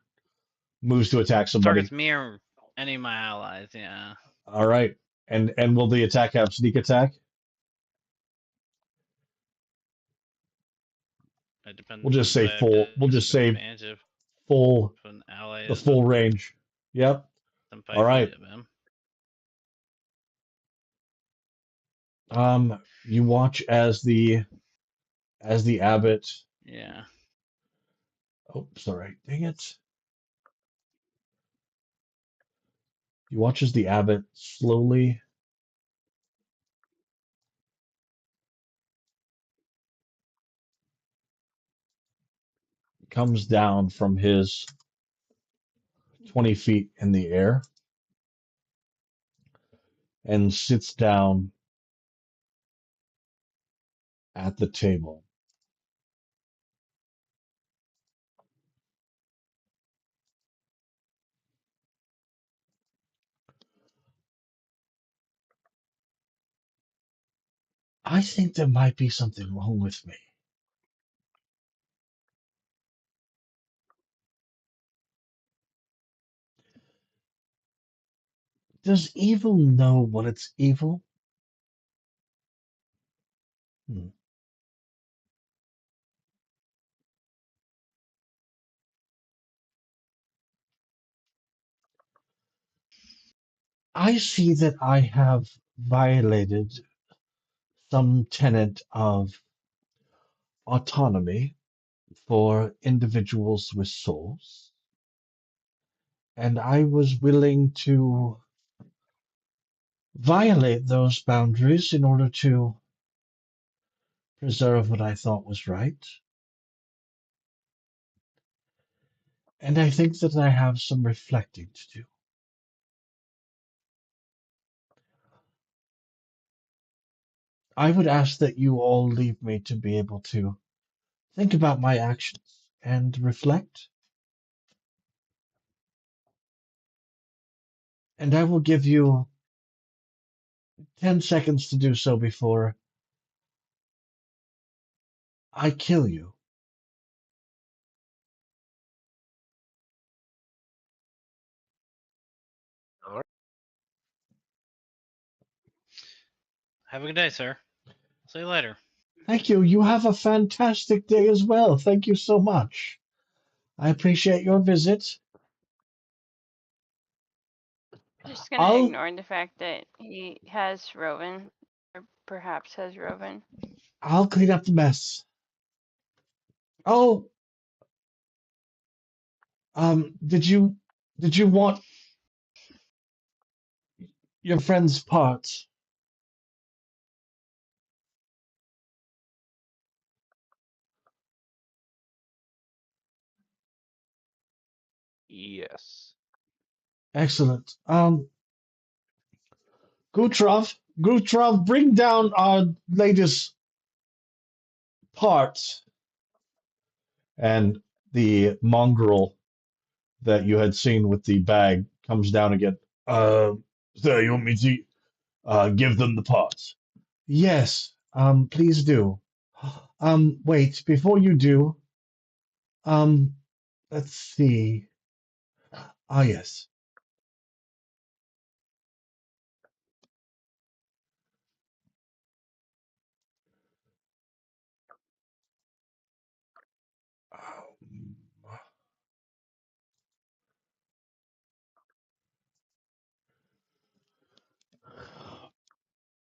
Speaker 1: moves to attack somebody.
Speaker 5: Targets me or any of my allies, yeah.
Speaker 1: All right. And will the attack have sneak attack?
Speaker 5: It depends
Speaker 1: We'll just
Speaker 5: what
Speaker 1: say
Speaker 5: I have
Speaker 1: full. We'll just say
Speaker 5: disadvantage
Speaker 1: full.
Speaker 5: if an ally
Speaker 1: The
Speaker 5: is
Speaker 1: full range. Yep.
Speaker 5: within
Speaker 1: All
Speaker 5: 5
Speaker 1: right.
Speaker 5: feet of him.
Speaker 1: You watch as the abbot
Speaker 5: Yeah.
Speaker 1: Oh, sorry. Dang it. He watches the abbot slowly comes down from his 20 feet in the air and sits down at the table. I think there might be something wrong with me. Does evil know what it's evil? Hmm. I see that I have violated some tenet of autonomy for individuals with souls, and I was willing to violate those boundaries in order to preserve what I thought was right. And I think that I have some reflecting to do. I would ask that you all leave me to be able to think about my actions and reflect, and I will give you 10 seconds to do so before I kill you.
Speaker 7: All right.
Speaker 5: Have a good day, sir. See you later.
Speaker 1: Thank you. You have a fantastic day as well. Thank you so much. I appreciate your visit.
Speaker 2: Just gonna
Speaker 1: I'll
Speaker 2: ignore the fact that he has Roven, or perhaps has Roven.
Speaker 1: I'll clean up the mess. Oh, did you want your friend's parts?
Speaker 7: Yes.
Speaker 1: Excellent. Gutrov, bring down our latest parts. And the mongrel that you had seen with the bag comes down again. Sir, you want me to give them the parts? Yes, please do. Wait, before you do, um, let's see. Ah, yes. Um,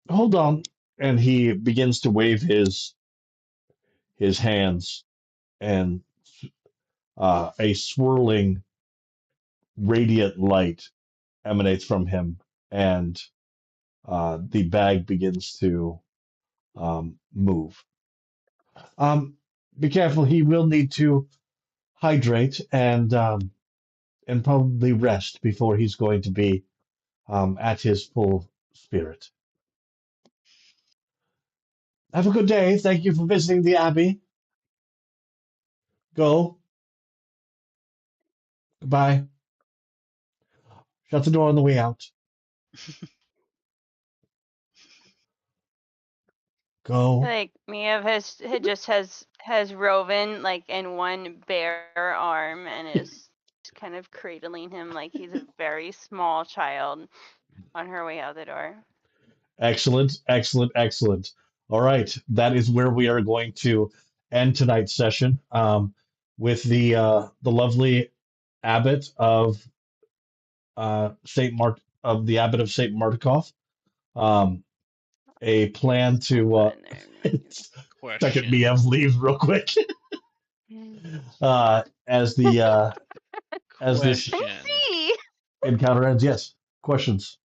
Speaker 1: Hold on. And he begins to wave his hands, and a swirling, radiant light emanates from him, and the bag begins to move. Um, be careful. He will need to hydrate and probably rest before he's going to be at his full spirit. Have a good day. Thank you for visiting the Abbey. Go. Goodbye. Shut the door on the way out. Go.
Speaker 2: Like Miev just has Roven like in one bare arm and is kind of cradling him like he's a very small child on her way out the door.
Speaker 1: Excellent, excellent, excellent. All right, that is where we are going to end tonight's session with the lovely abbot of Saint Mark of the abbot of Saint Martikov. Um, a plan
Speaker 2: I'll
Speaker 1: to
Speaker 2: put in there.
Speaker 1: second me
Speaker 5: Question.
Speaker 1: leaves real quick. As the as this
Speaker 5: Question.
Speaker 2: See?
Speaker 1: encounter ends. Yes. Questions.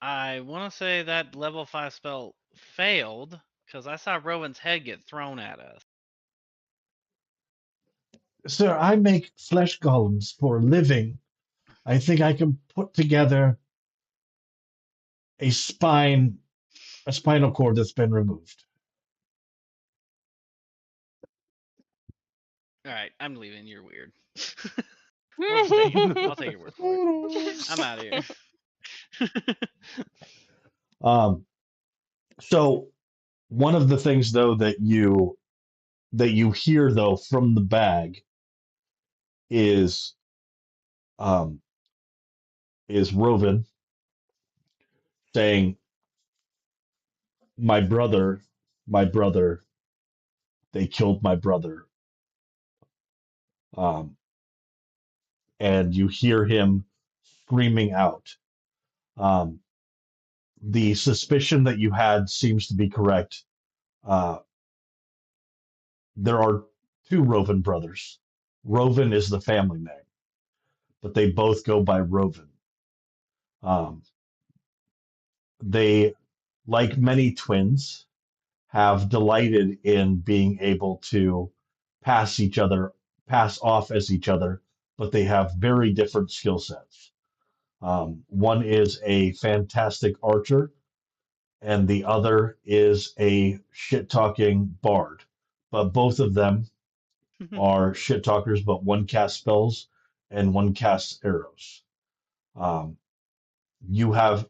Speaker 5: I want to say that level 5 spell failed because I saw Rowan's head get thrown at us.
Speaker 1: Sir, I make flesh golems for a living. I think I can put together a spinal cord that's been removed.
Speaker 5: All right, I'm leaving. You're weird. We'll just take it. I'll take your word for it.
Speaker 2: Just
Speaker 5: I'm out of here.
Speaker 1: So one of the things though that you hear though from the bag is Rovan saying, my brother, they killed my brother. And you hear him screaming out. The suspicion that you had seems to be correct. There are two Rovan brothers. Rovan is the family name, but they both go by Rovan. They, like many twins, have delighted in being able to pass off as each other, but they have very different skill sets. One is a fantastic archer, and the other is a shit talking bard. But both of them are shit talkers, but one casts spells and one casts arrows. You have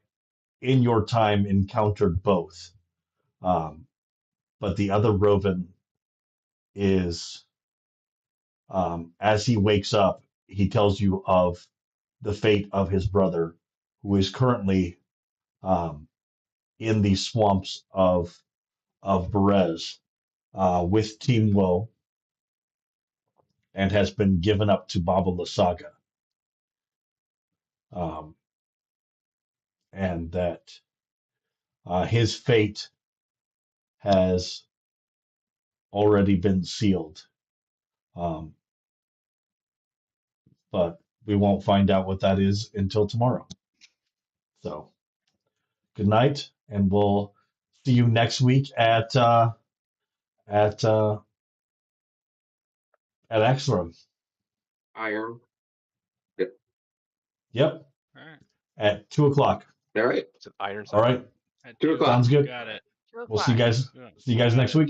Speaker 1: in your time encountered both. But the other Rovan is, as he wakes up, he tells you of the fate of his brother, who is currently in the swamps of Berez with Team Woe and has been given up to Baba Lysaga. And that his fate has already been sealed. But we won't find out what that is until tomorrow. So, good night, and we'll see you next week at Axerum.
Speaker 3: Iron.
Speaker 1: Yep,
Speaker 5: All right.
Speaker 1: at 2:00.
Speaker 3: All right.
Speaker 7: It's an iron
Speaker 1: All
Speaker 7: sight.
Speaker 1: right,
Speaker 5: At
Speaker 3: 2
Speaker 5: 2
Speaker 3: o'clock.
Speaker 1: sounds good.
Speaker 5: Got it.
Speaker 1: We'll see you guys.
Speaker 5: Yeah.
Speaker 1: See you guys
Speaker 5: Got
Speaker 1: next
Speaker 5: it.
Speaker 1: week.